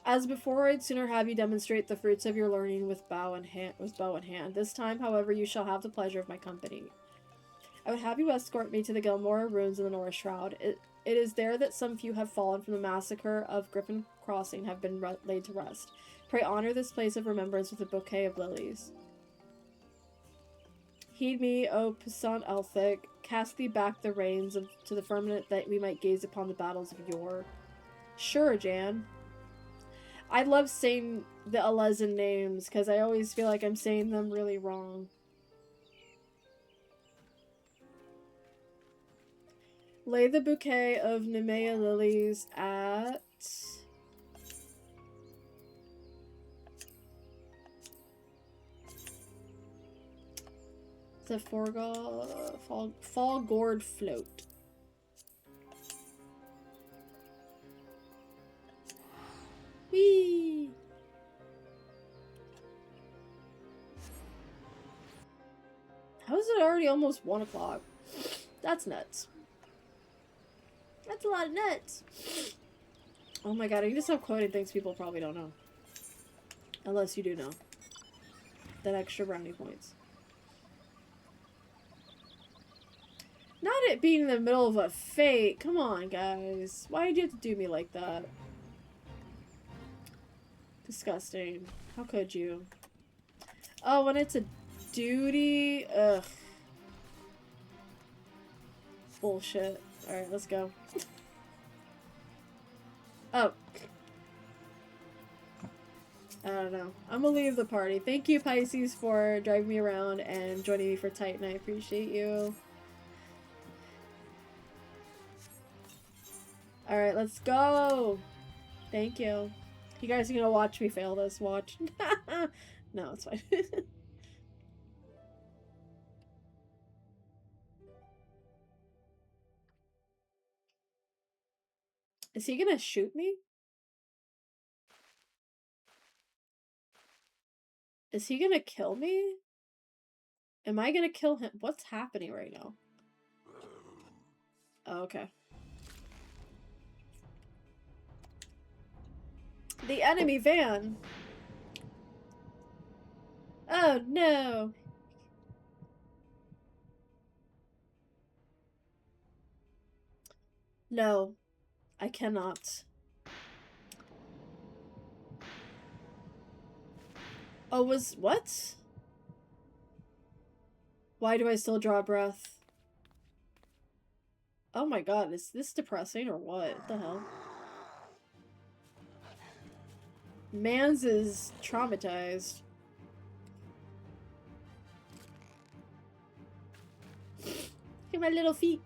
As before, I'd sooner have you demonstrate the fruits of your learning with bow in hand. This time, however, you shall have the pleasure of my company. I would have you escort me to the Gilmore ruins in the North Shroud. It is there that some few have fallen from the massacre of Griffin Crossing have been laid to rest. Pray honor this place of remembrance with a bouquet of lilies. Heed me, O puissant Elphic, cast thee back the reins to the firmament that we might gaze upon the battles of yore. Sure, Jan. I love saying the Elysian names, because I always feel like I'm saying them really wrong. Lay the bouquet of Nemea lilies at... the Fall Gourd Float. Whee! How is it already almost 1 o'clock? That's nuts. That's a lot of nuts. Oh my god, I need to stop quoting things people probably don't know. Unless you do know. That extra brownie points. Not it being in the middle of a fate. Come on, guys. Why did you have to do me like that? Disgusting. How could you? Oh, when it's a duty? Ugh. Bullshit. Alright, let's go. Oh. I don't know. I'm gonna leave the party. Thank you, Pisces, for driving me around and joining me for Titan. I appreciate you. Alright, let's go! Thank you. You guys are gonna watch me fail this. Watch. No, it's fine. Is he gonna shoot me? Is he gonna kill me? Am I gonna kill him? What's happening right now? Oh, okay. The enemy van! Oh no! No, I cannot. Oh, what? Why do I still draw breath? Oh my god, is this depressing or what? The hell? Mans is traumatized. Look at my little feet.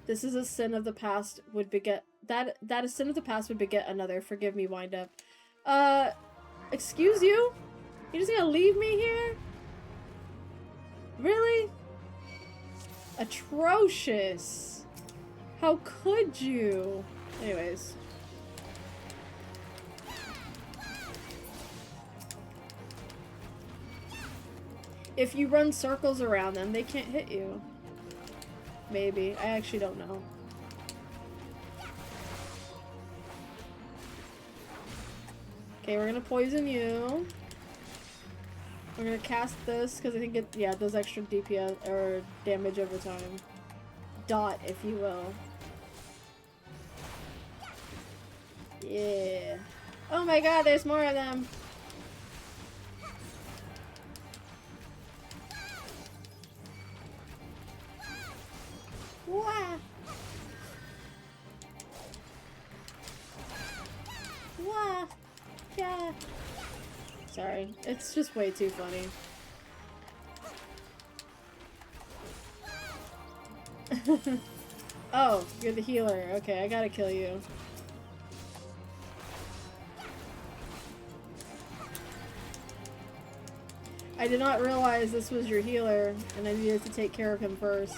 This is a sin of the past would beget that a sin of the past would beget another. Forgive me, wind up. Excuse you? You're just gonna leave me here? Really? Atrocious. How could you? Anyways. If you run circles around them, they can't hit you. Maybe. I actually don't know. Okay, we're gonna poison you. We're gonna cast this because I think it, yeah, it does extra DPS or damage over time. Dot, if you will. Yeah. Oh my god, there's more of them. Wah. Wah. Yeah. Sorry, it's just way too funny. Oh, you're the healer. Okay, I gotta kill you. I did not realize this was your healer, and I needed to take care of him first.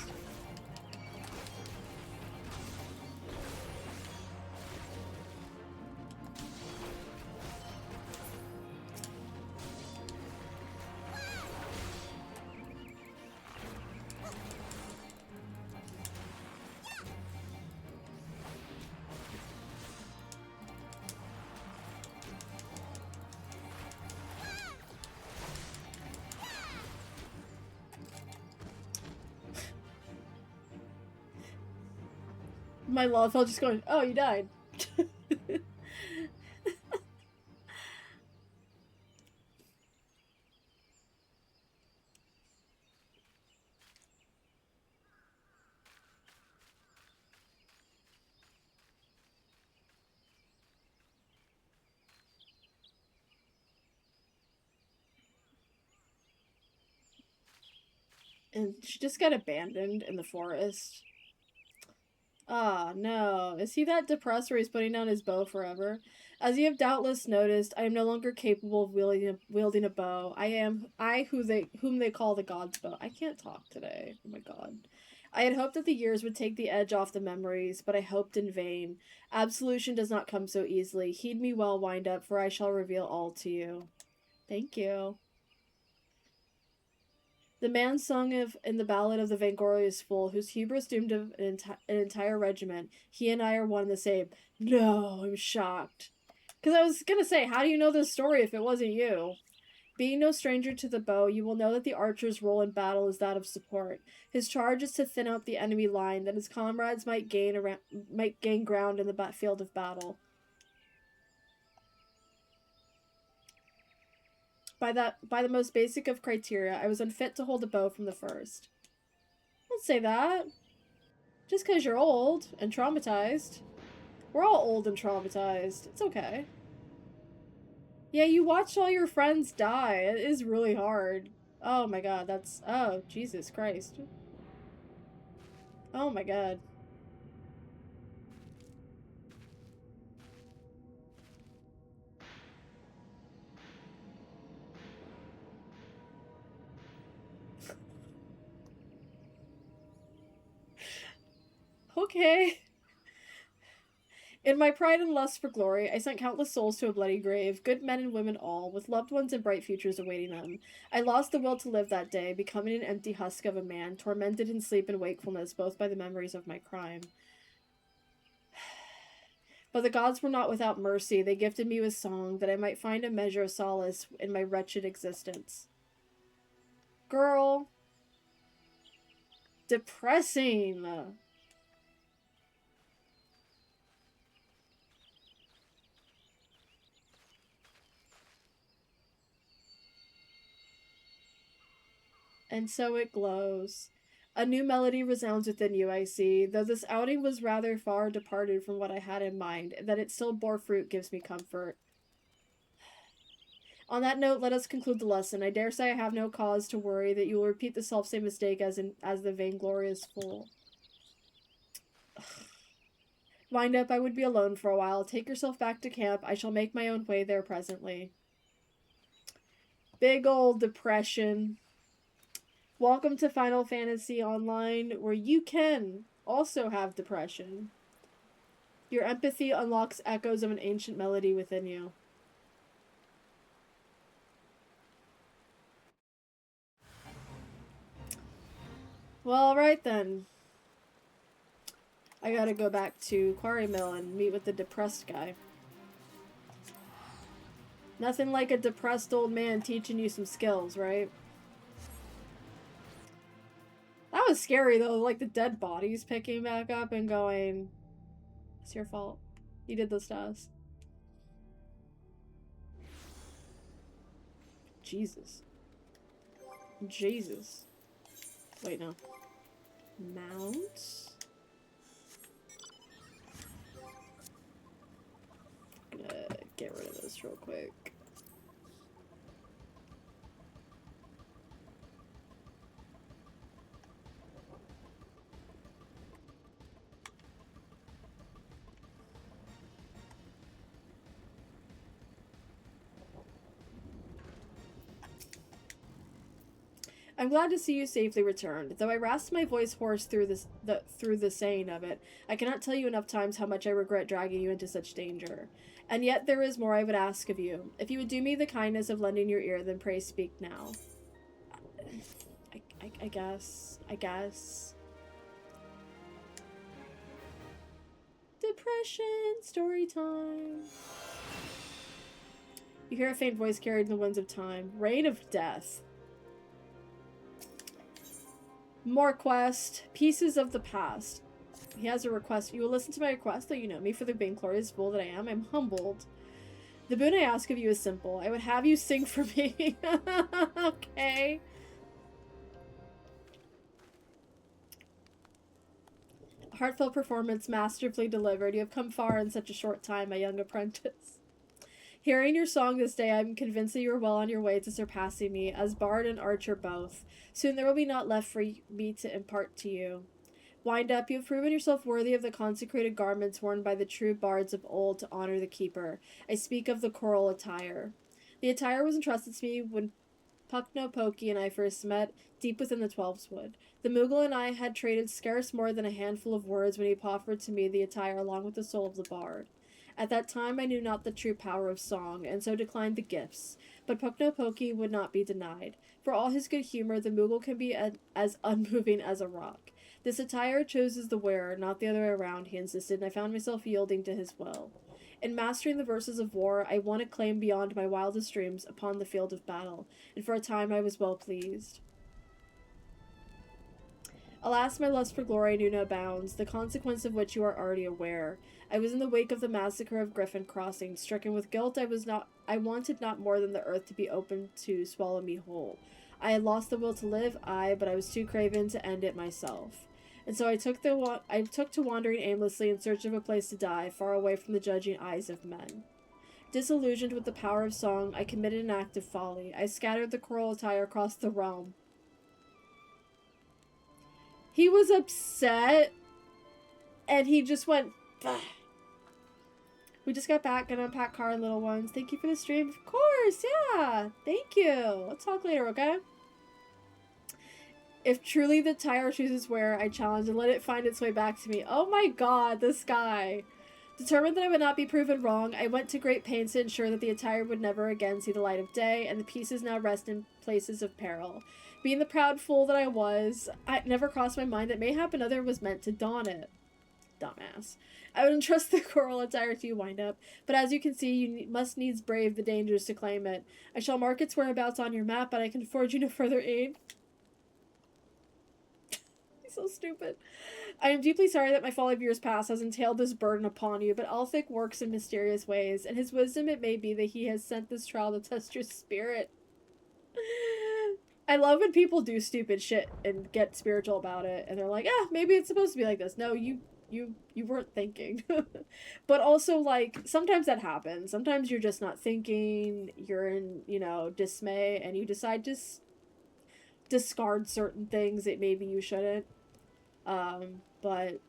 My love felt just going, oh, you died. And she just got abandoned in the forest. Ah, no. Is he that depressed where he's putting down his bow forever? As you have doubtless noticed, I am no longer capable of wielding a bow. Whom they call the god's bow. I can't talk today. Oh my god. I had hoped that the years would take the edge off the memories, but I hoped in vain. Absolution does not come so easily. Heed me well, wind up, for I shall reveal all to you. Thank you. The man sung in the ballad of the vainglorious fool, whose hubris doomed an entire regiment. He and I are one and the same. No, I'm shocked. Because I was gonna say, how do you know this story if it wasn't you? Being no stranger to the bow, you will know that the archer's role in battle is that of support. His charge is to thin out the enemy line, that his comrades might gain ground in the field of battle. By the most basic of criteria, I was unfit to hold a bow from the first. Don't say that. Just because you're old and traumatized. We're all old and traumatized. It's okay. Yeah, you watched all your friends die. It is really hard. Oh my god, that's... Oh, Jesus Christ. Oh my god. Okay. In my pride and lust for glory, I sent countless souls to a bloody grave, good men and women all, with loved ones and bright futures awaiting them. I lost the will to live that day, becoming an empty husk of a man, tormented in sleep and wakefulness, both by the memories of my crime. But the gods were not without mercy. They gifted me with song, that I might find a measure of solace in my wretched existence. Girl. Depressing. And so it glows. A new melody resounds within you, I see. Though this outing was rather far departed from what I had in mind, that it still bore fruit gives me comfort. On that note, let us conclude the lesson. I dare say I have no cause to worry that you will repeat the selfsame mistake as the vainglorious fool. Wind up, I would be alone for a while. Take yourself back to camp. I shall make my own way there presently. Big old depression. Welcome to Final Fantasy Online, where you can also have depression. Your empathy unlocks echoes of an ancient melody within you. Well, alright then. I gotta go back to Quarry Mill and meet with the depressed guy. Nothing like a depressed old man teaching you some skills, right? That was scary though, like the dead bodies picking back up and going, it's your fault. You did this to us. Jesus. Jesus. Wait, no. Mount? I'm gonna get rid of this real quick. I'm glad to see you safely returned. Though I rasped my voice hoarse through the saying of it, I cannot tell you enough times how much I regret dragging you into such danger. And yet there is more I would ask of you. If you would do me the kindness of lending your ear, then pray speak now. I guess. Depression, story time. You hear a faint voice carried in the winds of time. Reign of death. More quest. Pieces of the past. He has a request. You will listen to my request, though you know me for the vainglorious fool that I am. I'm humbled. The boon I ask of you is simple. I would have you sing for me. Okay. A heartfelt performance, masterfully delivered. You have come far in such a short time, my young apprentice. Hearing your song this day, I'm convinced that you are well on your way to surpassing me, as bard and archer both. Soon there will be naught left for me to impart to you. Wind up, you have proven yourself worthy of the consecrated garments worn by the true bards of old to honor the keeper. I speak of the choral attire. The attire was entrusted to me when Puckno and I first met, deep within the Twelves Wood. The Moogle and I had traded scarce more than a handful of words when he proffered to me the attire along with the soul of the bard. At that time I knew not the true power of song, and so declined the gifts. But Puckno would not be denied. For all his good humor, the Moogle can be as unmoving as a rock. This attire chooses the wearer, not the other way around, he insisted, and I found myself yielding to his will. In mastering the verses of war, I won a claim beyond my wildest dreams upon the field of battle, and for a time I was well pleased. Alas, my lust for glory knew no bounds, the consequence of which you are already aware. I was in the wake of the massacre of Griffin Crossing. Stricken with guilt, I wanted not more than the earth to be open to swallow me whole. I had lost the will to live, but I was too craven to end it myself. And so I took to wandering aimlessly in search of a place to die, far away from the judging eyes of men. Disillusioned with the power of song, I committed an act of folly. I scattered the choral attire across the realm. He was upset, and he just went, bah. We just got back, gonna unpack car and little ones. Thank you for the stream. Of course, yeah. Thank you. Let's talk later, okay? If truly the tire chooses wear, I challenge and let it find its way back to me. Oh my god, this guy. Determined that I would not be proven wrong, I went to great pains to ensure that the attire would never again see the light of day, and the pieces now rest in places of peril. Being the proud fool that I was, it never crossed my mind that mayhap another was meant to don it. Dumbass. I would entrust the choral attire to you, Wind Up, but as you can see, you must needs brave the dangers to claim it. I shall mark its whereabouts on your map, but I can afford you no further aid. He's so stupid. I am deeply sorry that my folly of years past has entailed this burden upon you, but Althik works in mysterious ways. In his wisdom it may be that he has sent this trial to test your spirit. I love when people do stupid shit and get spiritual about it, and they're like, "Ah, maybe it's supposed to be like this." No, you weren't thinking. But also, like, sometimes that happens. Sometimes you're just not thinking. You're in, dismay, and you decide to discard certain things that maybe you shouldn't. But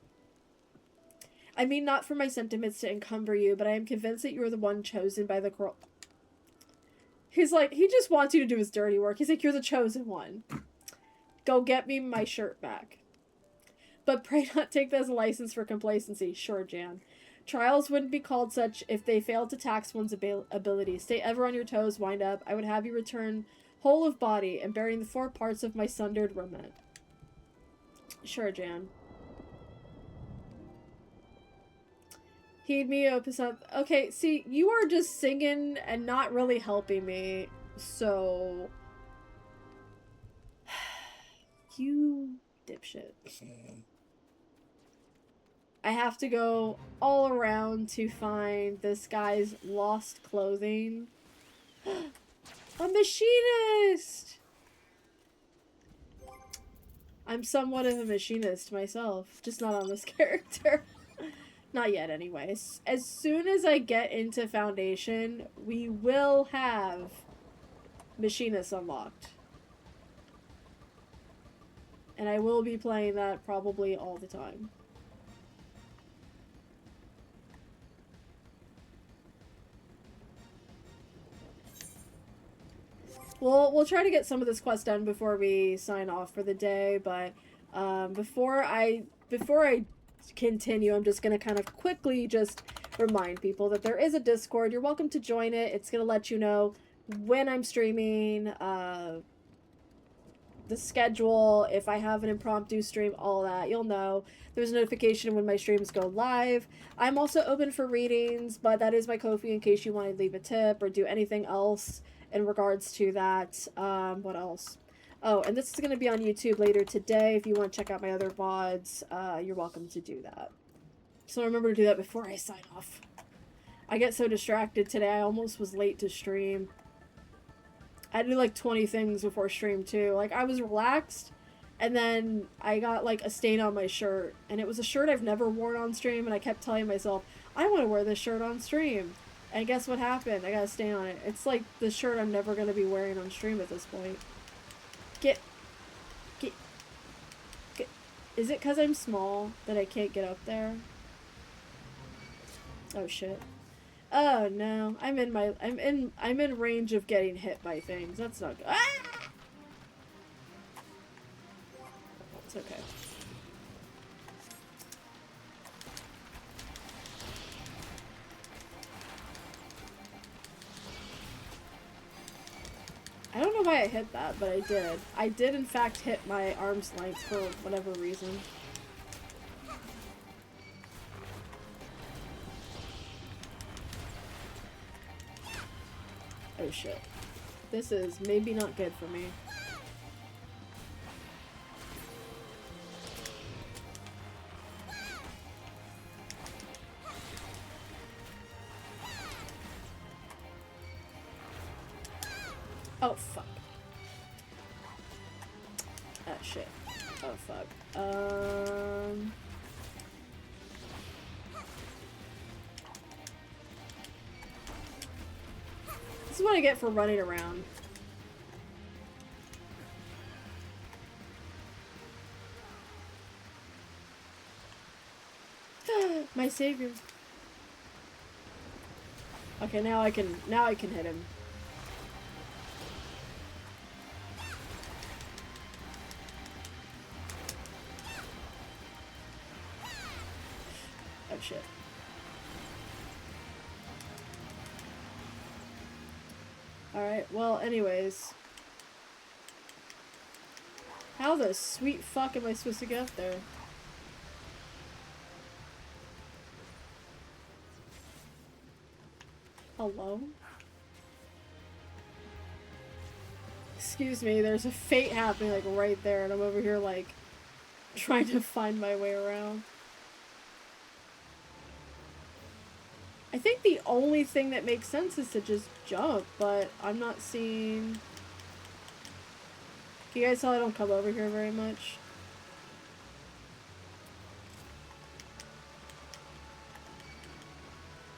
I mean, not for my sentiments to encumber you, but I am convinced that you are the one chosen by the cro-. He's like, he just wants you to do his dirty work. He's like, you're the chosen one. Go get me my shirt back. But pray not take that as a license for complacency. Sure, Jan. Trials wouldn't be called such if they failed to tax one's ability. Stay ever on your toes, wind up. I would have you return whole of body and bearing the 4 parts of my sundered remnant. Sure, Jan. Heed me, Opus. Okay, see, you are just singing and not really helping me, so... You dipshit. I have to go all around to find this guy's lost clothing. A machinist! I'm somewhat of a machinist myself, just not on this character. Not yet, anyways. As soon as I get into Foundation, we will have Machinist unlocked. And I will be playing that probably all the time. We'll try to get some of this quest done before we sign off for the day, but before I continue, I'm just going to kind of quickly just remind people that there is a Discord. You're welcome to join it. It's going to let you know when I'm streaming, the schedule, if I have an impromptu stream, all that. You'll know. There's a notification when my streams go live. I'm also open for readings, but that is my Ko-fi in case you want to leave a tip or do anything else in regards to that. What else? Oh, and this is going to be on YouTube later today. If you want to check out my other VODs, you're welcome to do that. So remember to do that before I sign off. I get so distracted today, I almost was late to stream. I did like 20 things before stream too. Like, I was relaxed, and then I got like a stain on my shirt. And it was a shirt I've never worn on stream, and I kept telling myself, I want to wear this shirt on stream. And guess what happened? I got a stain on it. It's like the shirt I'm never going to be wearing on stream at this point. Get. Is it because I'm small that I can't get up there? Oh shit. Oh no. I'm in range of getting hit by things. That's not good. Ah! It's okay. I don't know why I hit that, but I did. I did in fact hit my arm's length for whatever reason. Oh shit. This is maybe not good for me. Oh, fuck. Oh, shit. Oh, fuck. This is what I get for running around. My savior. Okay, now I can hit him. Oh shit. Alright, well, anyways. How the sweet fuck am I supposed to get up there? Hello? Excuse me, there's a fate happening, like, right there, and I'm over here, like, trying to find my way around. I think the only thing that makes sense is to just jump, but I'm not seeing... You guys saw I don't come over here very much.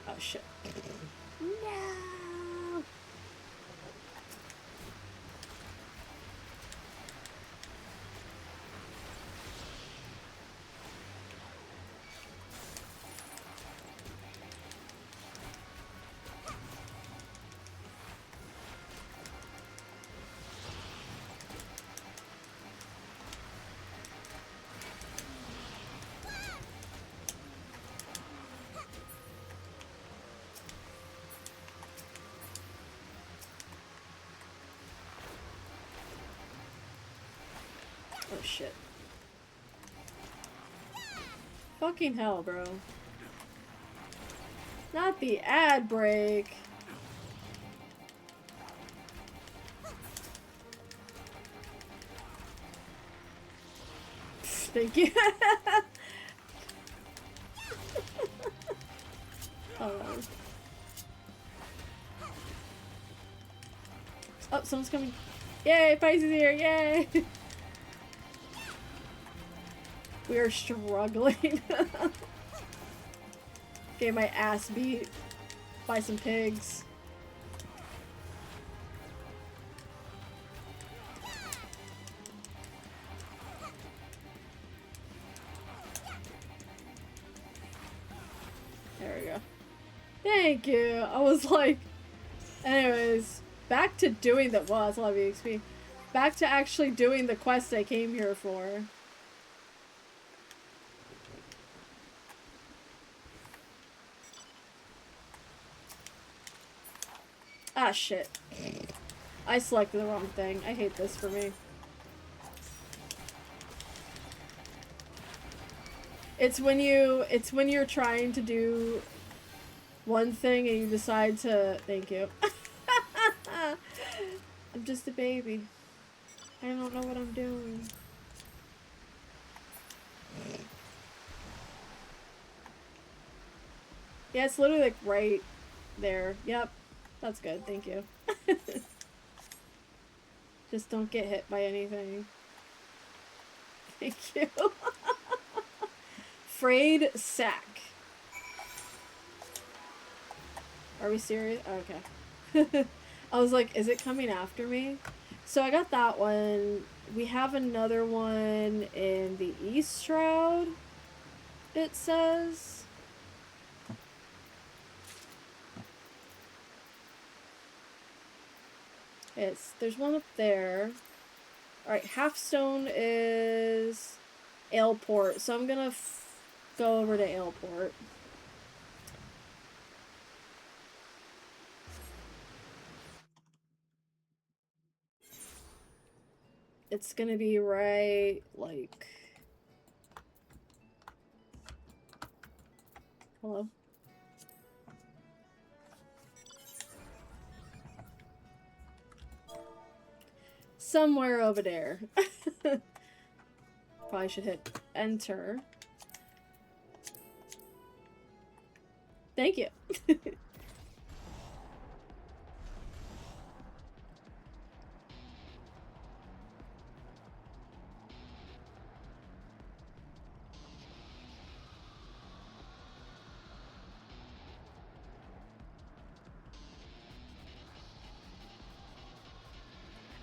Oh shit. No. Oh shit. Fucking hell, bro. Not the ad break. Thank you. Oh. Oh, someone's coming. Yay, Pisces here, yay! We are struggling. Get my ass beat by some pigs. There we go. Thank you. I was like, anyways, back to doing the, well, that's a lot of EXP. Back to actually doing the quest I came here for. Ah, shit. I selected the wrong thing. I hate this for me. It's when you're trying to do one thing and you decide to, thank you. I'm just a baby. I don't know what I'm doing. Yeah, it's literally like right there. Yep. That's good, thank you. Just don't get hit by anything. Thank you. Frayed sack. Are we serious? Oh, okay. I was like, is it coming after me? So I got that one. We have another one in the East Shroud, it says. There's one up there. Alright, Halfstone is Aleport, so I'm gonna go over to Aleport. It's gonna be right, like... Hello? Somewhere over there. Probably should hit enter. Thank you.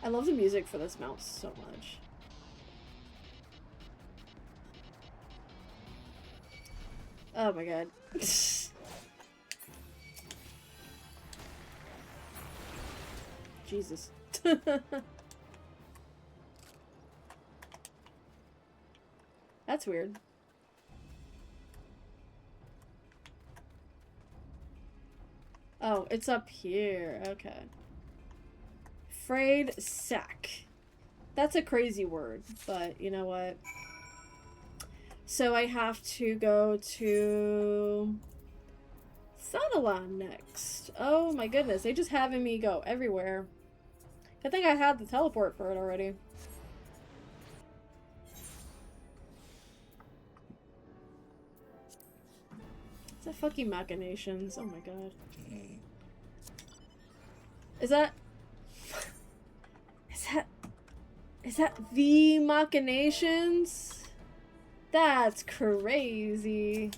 I love the music for this mouse so much. Oh my god. Jesus. That's weird. Oh, it's up here. Okay. Frayed sack. That's a crazy word, but you know what? So I have to go to Thanalan next. Oh my goodness, they just having me go everywhere. I think I had the teleport for it already. It's a fucking machinations. Oh my god. Is that... Is that... Is that the machinations? That's crazy.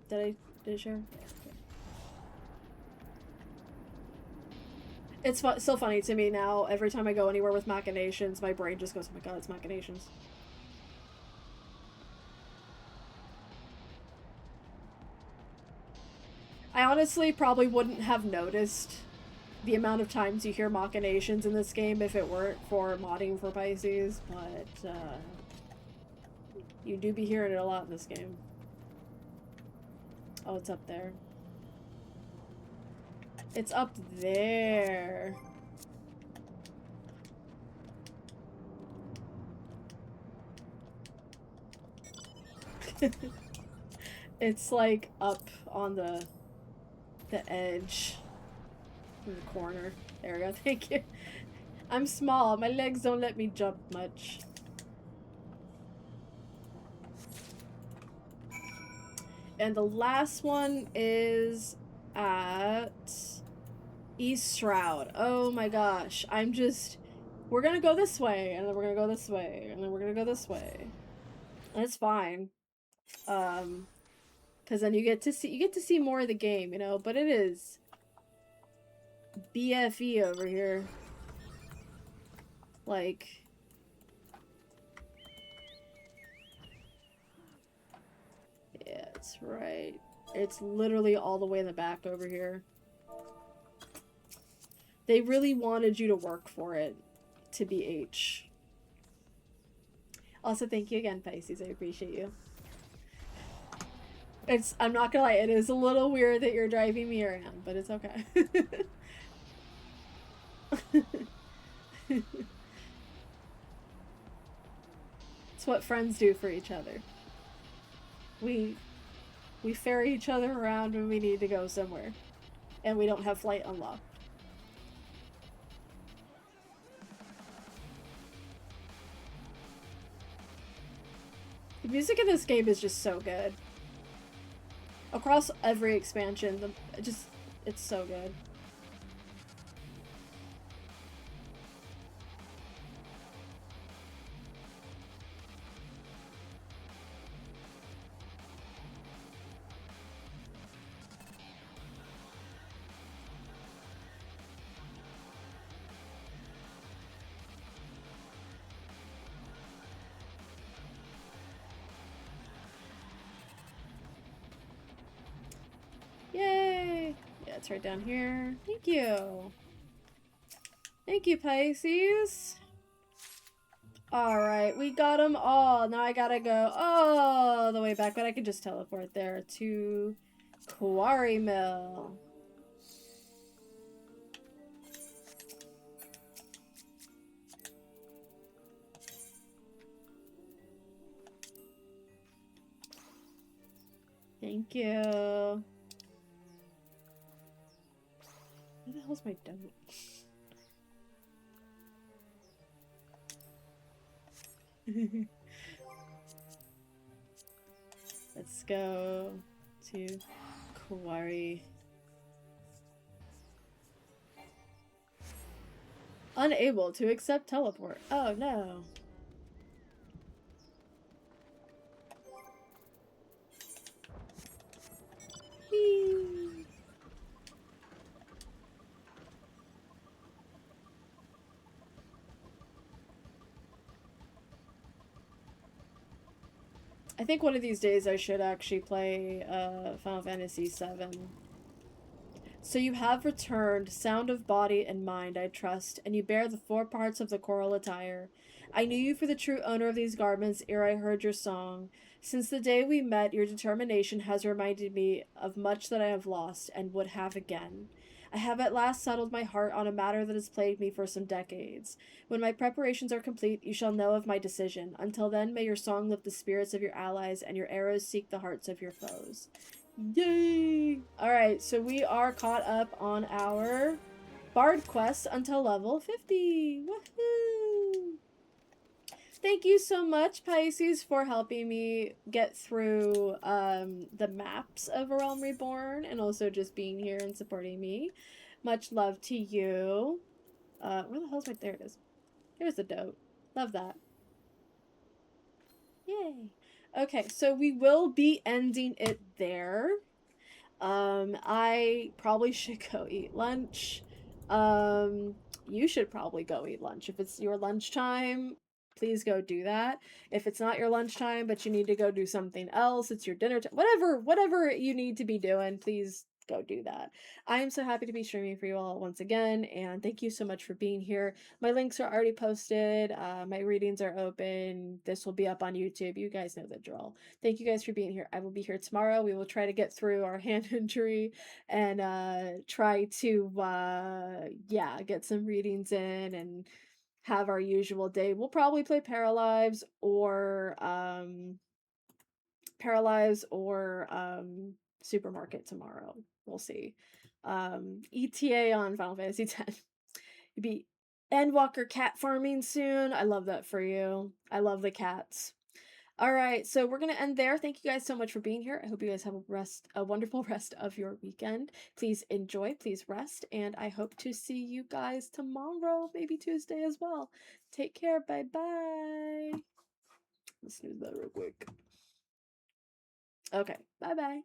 Did I share? It's so funny to me now. Every time I go anywhere with machinations, my brain just goes, oh my god, it's machinations. I honestly probably wouldn't have noticed the amount of times you hear machinations in this game if it weren't for modding for Pisces, but you do be hearing it a lot in this game. Oh, it's up there. It's up there. It's like up on the edge in the corner. There we go. Thank you. I'm small. My legs don't let me jump much. And the last one is at East Shroud. Oh my gosh. We're gonna go this way, and then we're gonna go this way, and then we're gonna go this way. And it's fine. Because then you get to see more of the game, you know, but it is BFE over here. Like, yeah, it's right. It's literally all the way in the back over here. They really wanted you to work for it to be H. Also, thank you again, Pisces. I appreciate you. I'm not gonna lie, it is a little weird that you're driving me around, but it's okay. It's what friends do for each other. We ferry each other around when we need to go somewhere. And we don't have flight unlocked. The music in this game is just so good. Across every expansion, it's so good. Yay! Yeah, it's right down here. Thank you. Thank you, Pisces. Alright, we got them all. Now I gotta go all the way back, but I can just teleport there to Quarry Mill. Thank you. Where the hell's my donut? Let's go to Quarry. Unable to accept teleport. Oh no. Whee. I think one of these days I should actually play Final Fantasy VII. So you have returned, sound of body and mind, I trust, and you bear the 4 parts of the choral attire. I knew you for the true owner of these garments ere I heard your song. Since the day we met, your determination has reminded me of much that I have lost and would have again. I have at last settled my heart on a matter that has plagued me for some decades. When my preparations are complete, you shall know of my decision. Until then, may your song lift the spirits of your allies and your arrows seek the hearts of your foes. Yay! Alright, so we are caught up on our Bard quest until level 50. Woohoo! Thank you so much, Pisces, for helping me get through the maps of A Realm Reborn and also just being here and supporting me. Much love to you. Where the hell's my... There it is. There's the dote. Love that. Yay. Okay, so we will be ending it there. I probably should go eat lunch. You should probably go eat lunch. If it's your lunchtime, please go do that. If it's not your lunchtime, but you need to go do something else, it's your dinner time, whatever you need to be doing, please go do that. I am so happy to be streaming for you all once again, and thank you so much for being here. My links are already posted. My readings are open. This will be up on YouTube. You guys know the drill. Thank you guys for being here. I will be here tomorrow. We will try to get through our hand injury and try to get some readings in and have our usual day. We'll probably play Paralyze or Supermarket tomorrow. We'll see. ETA on Final Fantasy X. You'll be Endwalker cat farming soon. I love that for you. I love the cats. All right, so we're gonna end there. Thank you guys so much for being here. I hope you guys have a wonderful rest of your weekend. Please enjoy, please rest, and I hope to see you guys tomorrow, maybe Tuesday as well. Take care. Bye bye. Let's snooze that real quick. Okay. Bye bye.